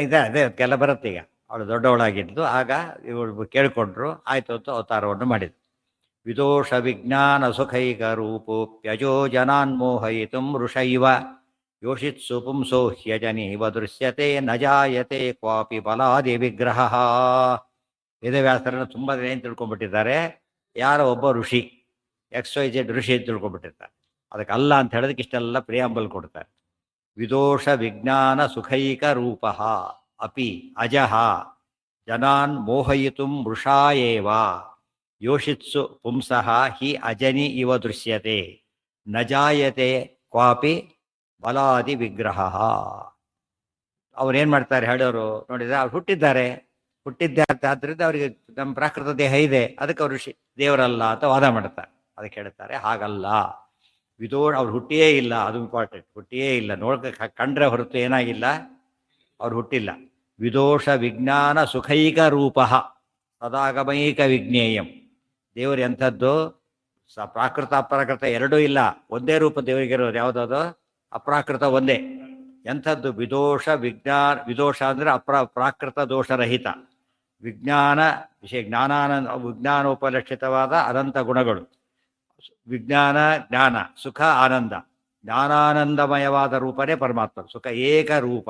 ಅದೇ ಅದಕ್ಕೆಲ್ಲ ಬರುತ್ತೆ. ಈಗ ಅವಳು ದೊಡ್ಡವಳಾಗಿದ್ದು, ಆಗ ಇವಳು ಕೇಳಿಕೊಂಡ್ರು, ಆಯ್ತು ಅಂತ ಅವತಾರವನ್ನು ಮಾಡಿದ್ರು. ವಿದೋಷ ವಿಜ್ಞಾನ ಸುಖೈಕ ರೂಪೋಪ್ಯಜೋ ಜನಾನ್ ಮೋಹಯಿತುಂ ಋಷೈವ ಯೋಷಿತ್ಸು ಪುಂಸೋ ಹ್ಯಜನೀವ ದೃಶ್ಯತೆ ನ ಜಾಯತೆ ಕ್ವಾಪಿ ಬಲಾದಿ ವಿಗ್ರಹ. ವೇದವ್ಯಾಸರನ್ನು ತುಂಬ ಜನ ಏನು ತಿಳ್ಕೊಂಡ್ಬಿಟ್ಟಿದ್ದಾರೆ, ಯಾರೋ ಒಬ್ಬ ಋಷಿ XYZ ಋಷಿ ಅಂತ ತಿಳ್ಕೊಂಡ್ಬಿಟ್ಟಿರ್ತಾರೆ. ಅದಕ್ಕೆ ಅಲ್ಲ ಅಂತ ಹೇಳೋದಕ್ಕೆ ಇಷ್ಟೆಲ್ಲ ಪ್ರಿಯಾಂಬಲ್ ಕೊಡ್ತಾರೆ. ವಿದೋಷ ವಿಜ್ಞಾನ ಸುಖೈಕ ರೂಪ ಅಪಿ ಅಜಃ ಜನಾನ್ ಮೋಹಯಿತುಂ ವೃಷಾ ಏವ ಯೋಷಿತ್ಸು ಪುಂಸಃ ಹಿ ಅಜನಿ ಇವ ದೃಶ್ಯತೆ ನ ಜಾಯತೆ ಕ್ವಾಪಿ ಬಲಾದಿ ವಿಗ್ರಹ. ಅವ್ರೇನು ಮಾಡ್ತಾರೆ ಹೇಳೋರು ನೋಡಿದ್ರೆ, ಅವ್ರು ಹುಟ್ಟಿದ್ದೆ ಆದ್ದರಿಂದ ಅವರಿಗೆ ನಮ್ಮ ಪ್ರಾಕೃತ ದೇಹ ಇದೆ, ಅದಕ್ಕೆ ಅವ್ರು ಋಷಿ ದೇವರಲ್ಲ ಅಂತ ವಾದ ಮಾಡ್ತಾರೆ. ಅದಕ್ಕೆ ಹೇಳ್ತಾರೆ ಹಾಗಲ್ಲ. ಅವ್ರು ಹುಟ್ಟಿಯೇ ಇಲ್ಲ, ಅದು ಇಂಪಾರ್ಟೆಂಟ್. ಹುಟ್ಟಿಯೇ ಇಲ್ಲ, ಕಂಡ್ರೆ ಹೊರತು ಏನಾಗಿಲ್ಲ, ಅವ್ರು ಹುಟ್ಟಿಲ್ಲ. ವಿದೋಷ ವಿಜ್ಞಾನ ಸುಖೈಕ ರೂಪ ಸದಾಗಮೈಕ ವಿಜ್ಞೇಯಂ. ದೇವರು ಎಂಥದ್ದು, ಪ್ರಾಕೃತ ಅಪ್ರಾಕೃತ ಎರಡೂ ಇಲ್ಲ, ಒಂದೇ ರೂಪ ದೇವರಿಗಿರೋದು. ಯಾವುದದು, ಅಪ್ರಾಕೃತ ಒಂದೇ. ಎಂಥದ್ದು, ವಿದೋಷ ವಿಜ್ಞಾನ. ವಿದೋಷ ಅಂದರೆ ಪ್ರಾಕೃತ ದೋಷರಹಿತ. ವಿಜ್ಞಾನ ವಿಷಯ ವಿಜ್ಞಾನೋಪಲಕ್ಷಿತವಾದ ಅನಂತ ಗುಣಗಳು. ವಿಜ್ಞಾನ ಜ್ಞಾನ, ಸುಖ ಆನಂದ, ಜ್ಞಾನಾನಂದಮಯವಾದ ರೂಪನೇ ಪರಮಾತ್ಮ. ಸುಖ ಏಕ ರೂಪ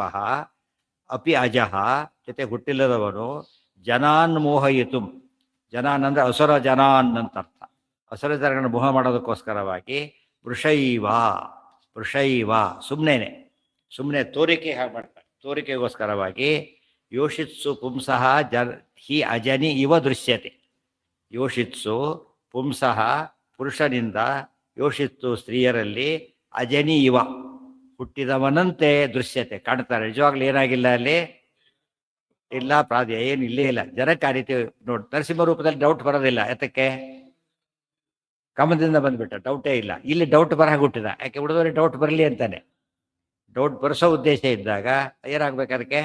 ಅಪಿ ಅಜಃ, ಜೊತೆ ಹುಟ್ಟಿಲ್ಲದವನು. ಜನಾನ್ ಮೋಹಯಿತು, ಜನಾನ್ ಅಂದರೆ ಅಸುರ ಜನಾನ್ ಅಂತ ಅರ್ಥ. ಅಸುರ ಜನಗಳನ್ನು ಮೋಹ ಮಾಡೋದಕ್ಕೋಸ್ಕರವಾಗಿ ವೃಷೈವ ಸುಮ್ಮನೆ ತೋರಿಕೆ ಮಾಡ್ತಾರೆ. ತೋರಿಕೆಗೋಸ್ಕರವಾಗಿ ಯೋಷಿತ್ಸು ಪುಂಸಃ ಹಿ ಅಜನಿ ಇವ ದೃಶ್ಯತೆ. ಯೋಷಿತ್ಸು ಪುಂಸಃ ಪುರುಷನಿಂದ, ಯೋಷಿತ್ತು ಸ್ತ್ರೀಯರಲ್ಲಿ, ಅಜನಿ ಇವ ಹುಟ್ಟಿದವನಂತೆ ದೃಶ್ಯತೆ ಕಾಣ್ತಾರೆ. ನಿಜವಾಗ್ಲೂ ಏನಾಗಿಲ್ಲ ಅಲ್ಲಿ, ಇಲ್ಲ ಏನು ಇಲ್ಲೇ ಇಲ್ಲ. ಜನಕ್ಕೆ ಆ ರೀತಿ ನೋಡಿ, ನರಸಿಂಹ ರೂಪದಲ್ಲಿ ಡೌಟ್ ಬರೋದಿಲ್ಲ. ಯಾತಕ್ಕೆ, ಕಮದಿಂದ ಬಂದ್ಬಿಟ್ಟ, ಡೌಟೇ ಇಲ್ಲ. ಇಲ್ಲಿ ಡೌಟ್ ಬರ ಹುಟ್ಟಿದ. ಯಾಕೆ ಹುಡುಗರಿಗೆ ಡೌಟ್ ಬರಲಿ ಅಂತಾನೆ. ಡೌಟ್ ಬರೆಸೋ ಉದ್ದೇಶ ಇದ್ದಾಗ ಏನಾಗ್ಬೇಕು, ಅದಕ್ಕೆ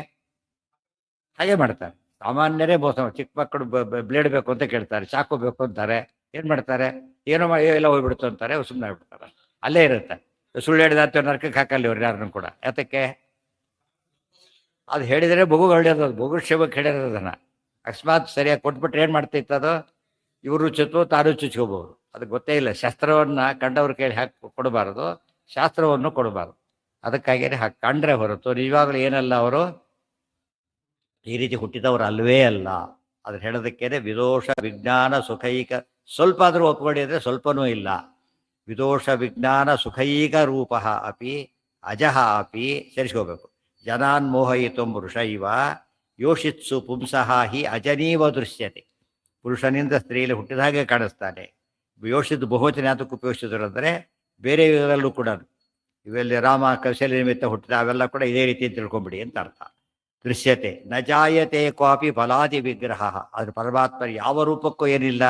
ಹಾಗೆ ಮಾಡ್ತಾರೆ. ಸಾಮಾನ್ಯರೇ ಮೋಸ. ಚಿಕ್ಕ ಮಕ್ಕಳು ಬ್ಲೇಡ್ ಬೇಕು ಅಂತ ಕೇಳ್ತಾರೆ, ಚಾಕು ಬೇಕು ಅಂತಾರೆ. ಏನು ಮಾಡ್ತಾರೆ, ಏನೋ ಮಾಡಿ ಎಲ್ಲ ಹೋಗ್ಬಿಡ್ತು ಅಂತಾರೆ, ಸುಮ್ಮನೆ ಆಗ್ಬಿಡ್ತಾರೆ, ಅಲ್ಲೇ ಇರುತ್ತೆ. ಸುಳ್ಳು ಹೇಳಿದ ಅಂತ ನರ್ಕಕ್ಕೆ ಹಾಕಲ್ಲ ಇವ್ರು ಯಾರನ್ನು ಕೂಡ. ಯಾತಕ್ಕೆ? ಅದು ಹೇಳಿದರೆ ಮಗು ಹೊಡೆಯೋದು, ಅದು ಮಗು ಕ್ಷೇಮಕ್ಕೆ ಹೇಳಿರೋದು ಅದನ್ನು. ಅಕಸ್ಮಾತ್ ಸರಿಯಾಗಿ ಕೊಟ್ಬಿಟ್ರೆ ಏನು ಮಾಡ್ತಿತ್ತು ಅದು, ಇವರು ಚುಚ್ಚು ತಾನು ಚುಚ್ಕೋಬಹುದು. ಅದಕ್ಕೆ ಗೊತ್ತೇ ಇಲ್ಲ. ಶಸ್ತ್ರವನ್ನು ಕಂಡವ್ರ ಕೈಲಿ ಹಾಕಿ ಕೊಡಬಾರ್ದು, ಶಾಸ್ತ್ರವನ್ನು ಕೊಡಬಾರ್ದು. ಅದಕ್ಕಾಗಿಯೇ ಹಾಕಿ ಕಂಡ್ರೆ ಹೊರತು ನಿಜವಾಗ್ಲೂ ಏನಲ್ಲ, ಅವರು ಈ ರೀತಿ ಹುಟ್ಟಿದವರು ಅಲ್ವೇ ಅಲ್ಲ. ಅದ್ರ ಹೇಳೋದಕ್ಕೇನೆ ವಿದೋಷ ವಿಜ್ಞಾನ ಸುಖೈಕ. ಸ್ವಲ್ಪ ಆದರೂ ಒಪ್ಕೊಳ್ಳಿ ಅಂದರೆ ಸ್ವಲ್ಪನೂ ಇಲ್ಲ. ವಿದೋಷ ವಿಜ್ಞಾನ ಸುಖೈಕ ರೂಪ ಅಪಿ ಅಜಃ ಅಪಿ ಸೇರಿಸ್ಕೋಬೇಕು. ಜನಾನ್ ಮೋಹಯಿತು ಪುರುಷ ಇವ ಯೋಷಿತ್ಸು ಪುಂಸಃ ಹಿ ಅಜನೀವ ದೃಶ್ಯತೆ. ಪುರುಷನಿಂದ ಸ್ತ್ರೀಯಲ್ಲಿ ಹುಟ್ಟಿದ ಹಾಗೆ ಕಾಣಿಸ್ತಾನೆ. ಯೋಷಿದ್ದು ಬಹುವಚನ ಯಾತಕ್ಕೆ ಉಪಯೋಗಿಸಿದ್ರು ಅಂದರೆ ಬೇರೆ ಯುಗದಲ್ಲೂ ಕೂಡ ಇವೆಲ್ಲಿ ರಾಮ ಕೌಶಲ್ಯ ನಿಮಿತ್ತ ಹುಟ್ಟಿದ ಅವೆಲ್ಲ ಕೂಡ ಇದೇ ರೀತಿ ತಿಳ್ಕೊಂಬಿಡಿ ಅಂತ ಅರ್ಥ. ದೃಶ್ಯತೆ ನ ಜಾಯತೆ ಕ್ವಾಪಿ ಫಲಾದಿ ವಿಗ್ರಹ. ಅದ್ರ ಪರಮಾತ್ಮ ಯಾವ ರೂಪಕ್ಕೂ ಏನಿಲ್ಲ.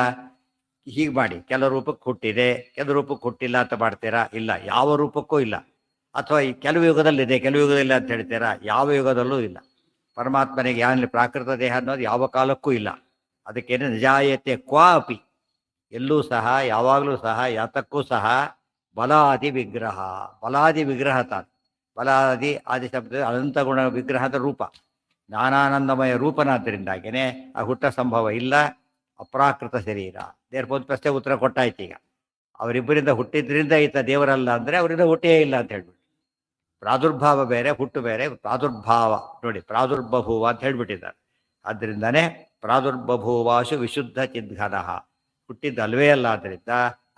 ಹೀಗೆ ಮಾಡಿ ಕೆಲವು ರೂಪಕ್ಕೆ ಹುಟ್ಟಿದೆ, ಕೆಲವು ರೂಪಕ್ಕೆ ಹುಟ್ಟಿಲ್ಲ ಅಂತ ಮಾಡ್ತೀರಾ? ಇಲ್ಲ, ಯಾವ ರೂಪಕ್ಕೂ ಇಲ್ಲ. ಅಥವಾ ಈ ಕೆಲವು ಯುಗದಲ್ಲಿದೆ, ಕೆಲವು ಯುಗದಲ್ಲಿ ಅಂತ ಹೇಳ್ತೀರಾ? ಯಾವ ಯುಗದಲ್ಲೂ ಇಲ್ಲ. ಪರಮಾತ್ಮನಿಗೆ ಯಾರಲ್ಲಿ ಪ್ರಾಕೃತ ದೇಹ ಅನ್ನೋದು ಯಾವ ಕಾಲಕ್ಕೂ ಇಲ್ಲ. ಅದಕ್ಕೇನೆ ನಿಜಾಯತೆ ಕ್ವಾಪಿ, ಎಲ್ಲೂ ಸಹ ಯಾವಾಗಲೂ ಸಹ ಯಾತಕ್ಕೂ ಸಹ ಬಲಾದಿ ವಿಗ್ರಹ. ಬಲಾದಿ ವಿಗ್ರಹ ತಾನು. ಬಲಾದಿ ಆದಿ ಶಬ್ದ ಅನಂತ ಗುಣ ವಿಗ್ರಹದ ರೂಪ, ಜ್ಞಾನಾನಂದಮಯ ರೂಪನಾದ್ದರಿಂದಾಗೇನೆ ಆ ಹುಟ್ಟ ಸಂಭವ ಇಲ್ಲ. ಅಪ್ರಾಕೃತ ಶರೀರ. ದೇವ್ರ ಪ್ರಶ್ನೆ ಉತ್ತರ ಕೊಟ್ಟಾಯ್ತು. ಈಗ ಅವರಿಬ್ಬರಿಂದ ಹುಟ್ಟಿದ್ರಿಂದ ಈತ ದೇವರಲ್ಲ ಅಂದರೆ ಅವರಿಂದ ಹುಟ್ಟೇ ಇಲ್ಲ ಅಂತ ಹೇಳ್ಬಿಟ್ಟು. ಪ್ರಾದುರ್ಭಾವ ಬೇರೆ, ಹುಟ್ಟು ಬೇರೆ. ಪ್ರಾದುರ್ಭಾವ ನೋಡಿ, ಪ್ರಾದುರ್ಬಭೂವ ಅಂತ ಹೇಳ್ಬಿಟ್ಟಿದ್ದಾರೆ. ಆದ್ದರಿಂದನೇ ಪ್ರಾದುರ್ಬಭೂವಾಸು ವಿಶುದ್ಧ ಚಿದ್ಘನ. ಹುಟ್ಟಿದ್ದು ಅಲ್ವೇ ಅಲ್ಲ. ಆದ್ದರಿಂದ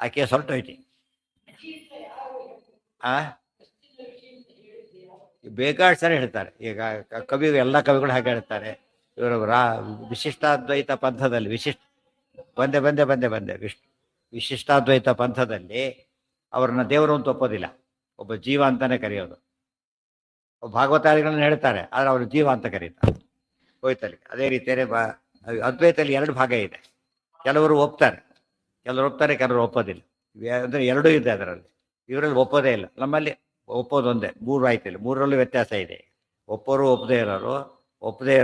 ಆಕೆ ಹೊರಟೋಯ್ತಿ. ಆ ಬೇಕಾದ ಸರಿ ಹೇಳ್ತಾರೆ. ಈಗ ಎಲ್ಲ ಕವಿಗಳು ಹಾಗೆ ಹೇಳ್ತಾರೆ. ಇವರು ವಿಶಿಷ್ಟಾದ್ವೈತ ಪಂಥದಲ್ಲಿ ಬಂದೆ ವಿಶಿಷ್ಟಾದ್ವೈತ ಪಂಥದಲ್ಲಿ ಅವ್ರನ್ನ ದೇವರು ಅಂತ ಒಪ್ಪೋದಿಲ್ಲ, ಒಬ್ಬ ಜೀವ ಅಂತಾನೆ ಕರೆಯೋದು. ಭಾಗವತಾದಿಗಳನ್ನ ಹೇಳ್ತಾರೆ, ಆದರೆ ಅವರು ಜೀವ ಅಂತ ಕರೀತಾರೆ ಹೋಯ್ತಲ್ಲಿ. ಅದೇ ರೀತಿಯೇ ಅದ್ವೈತಲ್ಲಿ ಎರಡು ಭಾಗ ಇದೆ. ಕೆಲವರು ಒಪ್ತಾರೆ, ಕೆಲವರು ಒಪ್ಪೋದಿಲ್ಲ. ಅಂದರೆ ಎರಡೂ ಇದೆ ಅದರಲ್ಲಿ. ಇವರಲ್ಲಿ ಒಪ್ಪೋದೇ ಇಲ್ಲ. ನಮ್ಮಲ್ಲಿ ಒಪ್ಪೋದೊಂದೇ. ಮೂರು ಆಯ್ತಿಲ್ಲ, ಮೂರರಲ್ಲೂ ವ್ಯತ್ಯಾಸ ಇದೆ. ಒಪ್ಪೋರು ಒಪ್ಪದೇ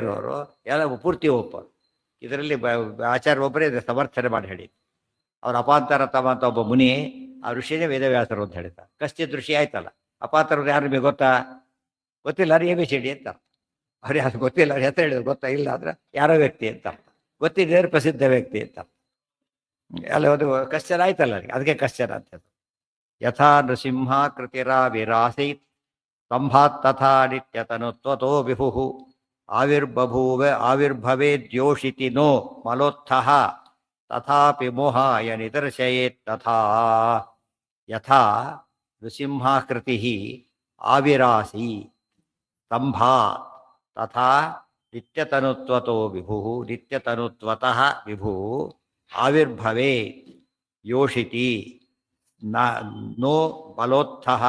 ಇರೋರು ಎಲ್ಲ ಪೂರ್ತಿ ಒಪ್ಪೋರು. ಇದರಲ್ಲಿ ಆಚಾರ್ಯ ಒಬ್ಬರೇ ಸಮರ್ಥನೆ ಮಾಡಿ ಹೇಳಿ. ಅವ್ರ ಅಪಾಂತರ ತಮ ಅಂತ ಒಬ್ಬ ಮುನಿ, ಆ ಋಷಿನೇ ವೇದವ್ಯಾಸರು ಅಂತ ಹೇಳ್ತಾರೆ. ಕಶ್ಚಿತ್ ಋಷಿ ಆಯ್ತಲ್ಲ. ಅಪಾಂತರರು ಯಾರು ನಿಮಗೆ ಗೊತ್ತಿಲ್ಲ, ಅದು ಎ ಬಿ ಸಿ ಡಿ ಅಂತ. ಅವ್ರು ಯಾರು ಗೊತ್ತಿಲ್ಲ, ಅವ್ರ ಹೆಸರು ಹೇಳಿದ್ರು ಗೊತ್ತಾ ಇಲ್ಲ ಅಂದ್ರೆ ಯಾರೋ ವ್ಯಕ್ತಿ ಅಂತ. ಗೊತ್ತಿದ್ದರೆ ಪ್ರಸಿದ್ಧ ವ್ಯಕ್ತಿ ಅಂತ ಅಲ್ಲ. ಒಂದು ಕಶ್ಚನ ಆಯ್ತಲ್ಲ, ಅದಕ್ಕೆ ಕಶ್ಚನ ಅಂತ. ಯಥಾ ನೃಸಿಂಹ ಕೃತಿರಾ ವಿರಾಸೈತ್ ಸ್ತಂಭಾತ್ ತಥಾ ನಿತ್ಯತನುತ್ವತೋ ವಿಭುಃ ಆವಿರ್ಭವೇದ್ಯೋಷಿತಿ ನೋ ಮಲೋತ್ಥಃ ತಥಾಪಿ ಮೋಹಾಯ ನಿದರ್ಶಯೇತ್ ತಥಾ. ಯಥಾ ನೃಸಿಂಹಾಕೃತಿ ಆವಿರಾಸಿ ಸ್ತಂಭಾತ್ ತಥಾ ನಿತ್ಯತನುತ್ವತೋ ವಿಭುಃ ನಿತ್ಯತನುತ್ವತಃ ವಿಭುಃ ಆವಿರ್ಭವೇತ್ ಯೋಷಿತಿ ನೋ ಬಲೋತ್ಥಃ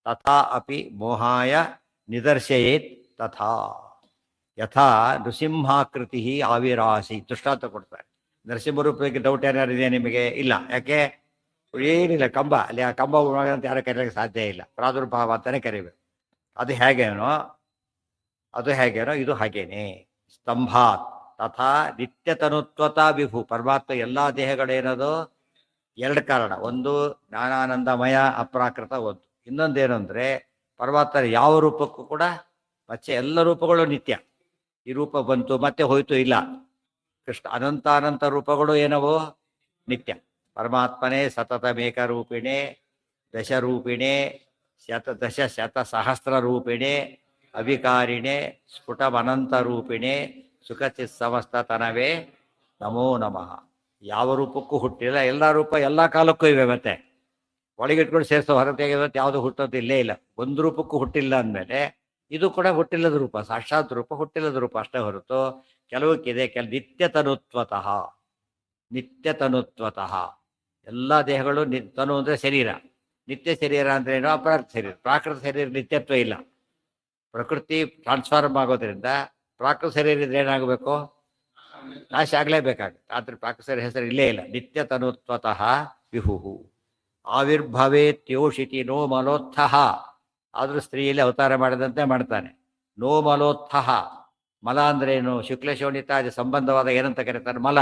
ತಥಾ ಅಪಿ ಮೋಹಾಯ ನಿದರ್ಶಯೇತ್ ತಥಾ. ಯಥಾ ನೃಸಿಂಹಾಕೃತಿ ಆವಿರಾಸಿ. ದೃಷ್ಟಾಂತ ಕೊಡ್ತಾರೆ. ನರಸಿಂಹರೂಪಕ್ಕೆ ಡೌಟ್ ಏನಾರಿದೆ ನಿಮಗೆ? ಇಲ್ಲ. ಯಾಕೆ? ಏನಿಲ್ಲ, ಕಂಬ ಅಲ್ಲಿ. ಆ ಕಂಬ ಅಂತ ಯಾರು ಕರೆಯೋಕ್ಕೆ ಸಾಧ್ಯ ಇಲ್ಲ. ಪ್ರಾದುರ್ಭಾವ ಅಂತಾನೆ ಕರಿಬೇಕು. ಅದು ಹೇಗೇನೋ ಇದು ಹಾಗೇನೆ. ಸ್ತಂಭಾತ್ ತಥಾ ನಿತ್ಯತನುತ್ವತಾ ವಿಭು. ಪರಮಾತ್ಮ ಎಲ್ಲ ದೇಹಗಳೇನದು? ಎರಡು ಕಾರಣ. ಒಂದು ಜ್ಞಾನಾನಂದಮಯ ಅಪ್ರಾಕೃತ. ಒಂದು ಇನ್ನೊಂದೇನು ಅಂದರೆ ಪರಮಾತ್ಮ ಯಾವ ರೂಪಕ್ಕೂ ಕೂಡ ಮತ್ತೆ ಎಲ್ಲ ರೂಪಗಳು ನಿತ್ಯ. ಈ ರೂಪ ಬಂತು ಮತ್ತೆ ಹೋಯ್ತು ಇಲ್ಲ. ಕೃಷ್ಣ ಅನಂತ ರೂಪಗಳು ಏನವು? ನಿತ್ಯ. ಪರಮಾತ್ಮನೇ ಸತತಮೇಕ ರೂಪಿಣೆ ದಶರೂಪಿಣೆ ಶತ ಸಹಸ್ರ ರೂಪಿಣೆ ಅವಿಕಾರಿಣೆ ಸ್ಫುಟಮನಂತ ರೂಪಿಣೆ ಸುಖಚಿತ್ ಸಮಸ್ತ ತನವೇ ನಮೋ ನಮಃ. ಯಾವ ರೂಪಕ್ಕೂ ಹುಟ್ಟಿಲ್ಲ. ಎಲ್ಲ ರೂಪ ಎಲ್ಲ ಕಾಲಕ್ಕೂ ಇವೆ. ಮತ್ತೆ ಒಳಗಿಟ್ಕೊಂಡು ಸೇರಿಸೋ ಹೊರತೆಗೆದು ಯಾವುದು ಹುಟ್ಟೋದು ಇಲ್ಲೇ ಇಲ್ಲ. ಒಂದು ರೂಪಕ್ಕೂ ಹುಟ್ಟಿಲ್ಲ ಅಂದಮೇಲೆ ಇದು ಕೂಡ ಹುಟ್ಟಿಲ್ಲದ ರೂಪ, ಸಾಕ್ಷಾತ್ ರೂಪ, ಹುಟ್ಟಿಲ್ಲದ ರೂಪ ಅಷ್ಟೇ ಹೊರತು ಕೆಲವಕ್ಕಿದೆ. ನಿತ್ಯತನುತ್ವತಃ ಎಲ್ಲ ದೇಹಗಳು ತನು ಅಂದರೆ ಶರೀರ. ನಿತ್ಯ ಶರೀರ ಅಂದ್ರೆ ಏನೋ ಅಪ್ರಾಕೃತ ಶರೀರ. ಪ್ರಾಕೃತ ಶರೀರ ನಿತ್ಯತ್ವ ಇಲ್ಲ. ಪ್ರಕೃತಿ ಟ್ರಾನ್ಸ್ಫಾರ್ಮ್ ಆಗೋದ್ರಿಂದ ಪ್ರಾಕೃತ ಶರೀರ ಇದ್ರೆ ಏನಾಗಬೇಕು? ನಾಶ ಆಗಲೇಬೇಕಾಗುತ್ತೆ. ಆದರೆ ಪ್ರಾಕೃತ ಶರೀರ ಹೆಸರು ಇಲ್ಲೇ ಇಲ್ಲ. ನಿತ್ಯತನುತ್ವತಃ ವಿಭುಃ ಆವಿರ್ಭವೇತ್ಯೋಷಿತಿ ನೋ ಮಲೋತ್ಥಃ. ಆದರೂ ಸ್ತ್ರೀಯಲ್ಲಿ ಅವತಾರ ಮಾಡಿದಂತೆ ಮಾಡ್ತಾನೆ. ನೋ ಮಲೋತ್ಥಃ. ಮಲ ಅಂದ್ರೇನು? ಶುಕ್ಲಶೋಣಿತ ಸಂಬಂಧವಾದ ಏನಂತ ಕರೀತಾರೆ? ಮಲ.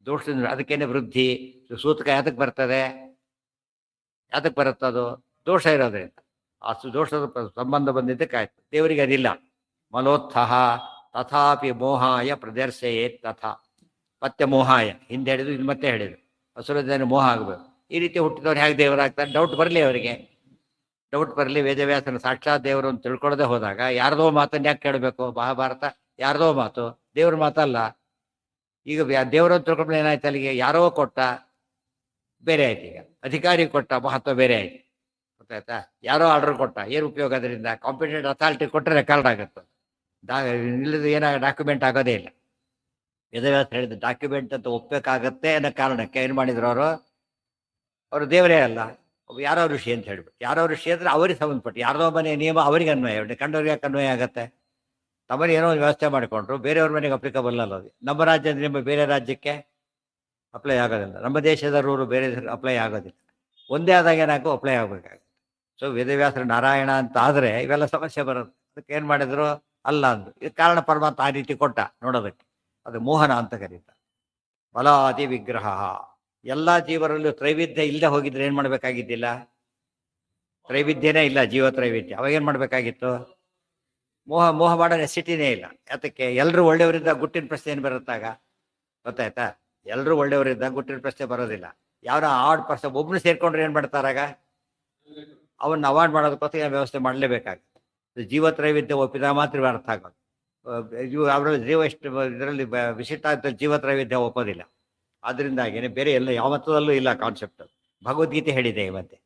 ದೋಷದಿಂದ ಅದಕ್ಕೇನೆ ವೃದ್ಧಿ. ಸೂತಕ ಯಾತಕ್ಕೆ ಬರ್ತದೆ? ಯಾತಕ್ಕೆ ಬರುತ್ತದು? ದೋಷ ಇರೋದ್ರಿಂದ. ಆ ದೋಷದ ಸಂಬಂಧ ಬಂದಿದ್ದಕ್ಕಾಯ್ತು. ದೇವರಿಗೆ ಅದಿಲ್ಲ. ಮಲೋತ್ಥಃ ತಥಾಪಿ ಮೋಹಾಯ ಪ್ರದರ್ಶಯೇತ್ ತಥಾ. ಮತ್ತೆ ಮೋಹಾಯ ಹಿಂದೆ ಹೇಳಿದ್ರು, ಇದು ಮತ್ತೆ ಹೇಳಿದ್ರು. ಅಸುರದೇನು ಮೋಹ ಆಗಬೇಕು. ಈ ರೀತಿ ಹುಟ್ಟಿದವ್ರು ಹೇಗೆ ದೇವರಾಗ್ತಾರೆ? ಡೌಟ್ ಬರಲಿ ಅವರಿಗೆ, ಡೌಟ್ ಬರಲಿ. ವೇದವ್ಯಾಸನ ಸಾಕ್ಷಾತ್ ದೇವರು ಅಂತ ತಿಳ್ಕೊಳ್ಳದೆ ಹೋದಾಗ ಯಾರದೋ ಮಾತನ್ನು ಯಾಕೆ ಕೇಳಬೇಕು? ಮಹಾಭಾರತ ಯಾರದೋ ಮಾತು, ದೇವ್ರ ಮಾತಲ್ಲ. ಈಗ ದೇವರು ಅಂತ ತಿಳ್ಕೊಂಡ್ರೆ ಏನಾಯ್ತು? ಅಲ್ಲಿಗೆ ಯಾರೋ ಕೊಟ್ಟ ಬೇರೆ ಆಯ್ತು. ಈಗ ಅಧಿಕಾರಿ ಕೊಟ್ಟ ಮಹತ್ವ ಬೇರೆ ಆಯ್ತು. ಗೊತ್ತಾಯ್ತಾ? ಯಾರೋ ಆರ್ಡರ್ ಕೊಟ್ಟ, ಏನು ಉಪಯೋಗ? ಅದರಿಂದ ಕಾಂಪಿಟೆಂಟ್ ಅಥಾರಿಟಿ ಕೊಟ್ಟರೆ ರೆಕಾರ್ಡ್ ಆಗುತ್ತೆ. ಇಲ್ಲದ ಏನಾಗ ಡಾಕ್ಯುಮೆಂಟ್ ಆಗೋದೇ ಇಲ್ಲ. ವೇದವ್ಯಾಸ ಹೇಳಿದ ಡಾಕ್ಯುಮೆಂಟ್ ಅಂತ ಒಪ್ಪಬೇಕಾಗತ್ತೆ ಅನ್ನೋ ಕಾರಣಕ್ಕೆ ಏನು ಮಾಡಿದ್ರು ಅವರು ದೇವರೇ ಅಲ್ಲ, ಯಾರೋ ಋಷಿ ಅಂತ ಹೇಳ್ಬಿಟ್ಟು. ಯಾರೋ ಋಷಿ ಅಂದರೆ ಅವರಿಗೆ ಸಂಬಂಧಪಟ್ಟು ಯಾರದೋ ಮನೆ ನಿಯಮ ಅವರಿಗೆ ಅನ್ವಯ, ಕಂಡವ್ರಿಗೆ ಯಾಕೆ ಅನ್ವಯ ಆಗುತ್ತೆ? ತಮ್ಮಲ್ಲಿ ಏನೋ ಒಂದು ವ್ಯವಸ್ಥೆ ಮಾಡಿಕೊಂಡ್ರು, ಬೇರೆಯವ್ರ ಮನೆಗೆ ಅಪ್ಲಿಕಬಲ್ ಅಲ್ಲ ಅದು. ನಮ್ಮ ರಾಜ್ಯದ ನಿಯಮ ಬೇರೆ ರಾಜ್ಯಕ್ಕೆ ಅಪ್ಲೈ ಆಗೋದಿಲ್ಲ, ನಮ್ಮ ದೇಶದ ರೂರು ಬೇರೆ ಅಪ್ಲೈ ಆಗೋದಿಲ್ಲ. ಒಂದೇ ಆದಾಗ ಏನಾಗೋ ಅಪ್ಲೈ ಆಗಬೇಕಾಗುತ್ತೆ. ಸೊ ವೇದವ್ಯಾಸರು ನಾರಾಯಣ ಅಂತ ಆದರೆ ಇವೆಲ್ಲ ಸಮಸ್ಯೆ ಬರೋದು. ಅದಕ್ಕೆ ಏನು ಮಾಡಿದ್ರು? ಅಲ್ಲ ಅಂದ್ರು. ಇದು ಕಾರಣ ಪರಮಾತ್ಮ ಆ ರೀತಿ ಕೊಟ್ಟ ನೋಡೋದಕ್ಕೆ. ಅದು ಮೋಹನ ಅಂತ ಕರೀತಾರೆ. ಬಲಾದಿ ವಿಗ್ರಹ. ಎಲ್ಲ ಜೀವರಲ್ಲೂ ತ್ರೈವಿಧ್ಯ ಇಲ್ಲದೆ ಹೋಗಿದ್ರೆ ಏನು ಮಾಡಬೇಕಾಗಿದ್ದಿಲ್ಲ? ತ್ರೈವಿಧ್ಯನೇ ಇಲ್ಲ, ಜೀವ ತ್ರೈವಿಧ್ಯ. ಅವಾಗೇನು ಮಾಡಬೇಕಾಗಿತ್ತು? ಮೋಹ ಮಾಡೋ ನೆಸಿಟಿನೇ ಇಲ್ಲ. ಯಾತಕ್ಕೆ? ಎಲ್ಲರೂ ಒಳ್ಳೆಯವರಿದ್ದ ಗುಟ್ಟಿನ ಪ್ರಶ್ನೆ ಏನು ಬರುತ್ತಾಗ? ಗೊತ್ತಾಯ್ತಾ? ಎಲ್ಲರೂ ಒಳ್ಳೆಯವರಿದ್ದ ಗುಟ್ಟಿನ ಪ್ರಶ್ನೆ ಬರೋದಿಲ್ಲ. ಯಾವ ಆಡ್ ಪ್ರಶ್ನೆ ಒಬ್ಬನು ಸೇರ್ಕೊಂಡ್ರೆ ಏನು ಮಾಡ್ತಾರಾಗ? ಅವನ್ನ ಅವಾಯ್ಡ್ ಮಾಡೋದಕ್ಕೋಸ್ಕರ ವ್ಯವಸ್ಥೆ ಮಾಡಲೇಬೇಕಾಗುತ್ತೆ. ಜೀವ ತ್ರೈವಿಧ್ಯ ಒಪ್ಪಿದ ಮಾತ್ರ ಅರ್ಥ ಆಗೋದು. ಅವರಲ್ಲಿ ಜೀವ ಎಷ್ಟು ಇದರಲ್ಲಿ ವಿಶಿಷ್ಟ ಜೀವ ತ್ರೈವಿಧ್ಯ ಒಪ್ಪೋದಿಲ್ಲ. ಆದ್ದರಿಂದಾಗಿಯೇ ಬೇರೆ ಎಲ್ಲ ಯಾವ ಮತದಲ್ಲೂ ಇಲ್ಲ ಕಾನ್ಸೆಪ್ಟ್. ಭಗವದ್ಗೀತೆ ಹೇಳಿದೆ, ಇವತ್ತೆ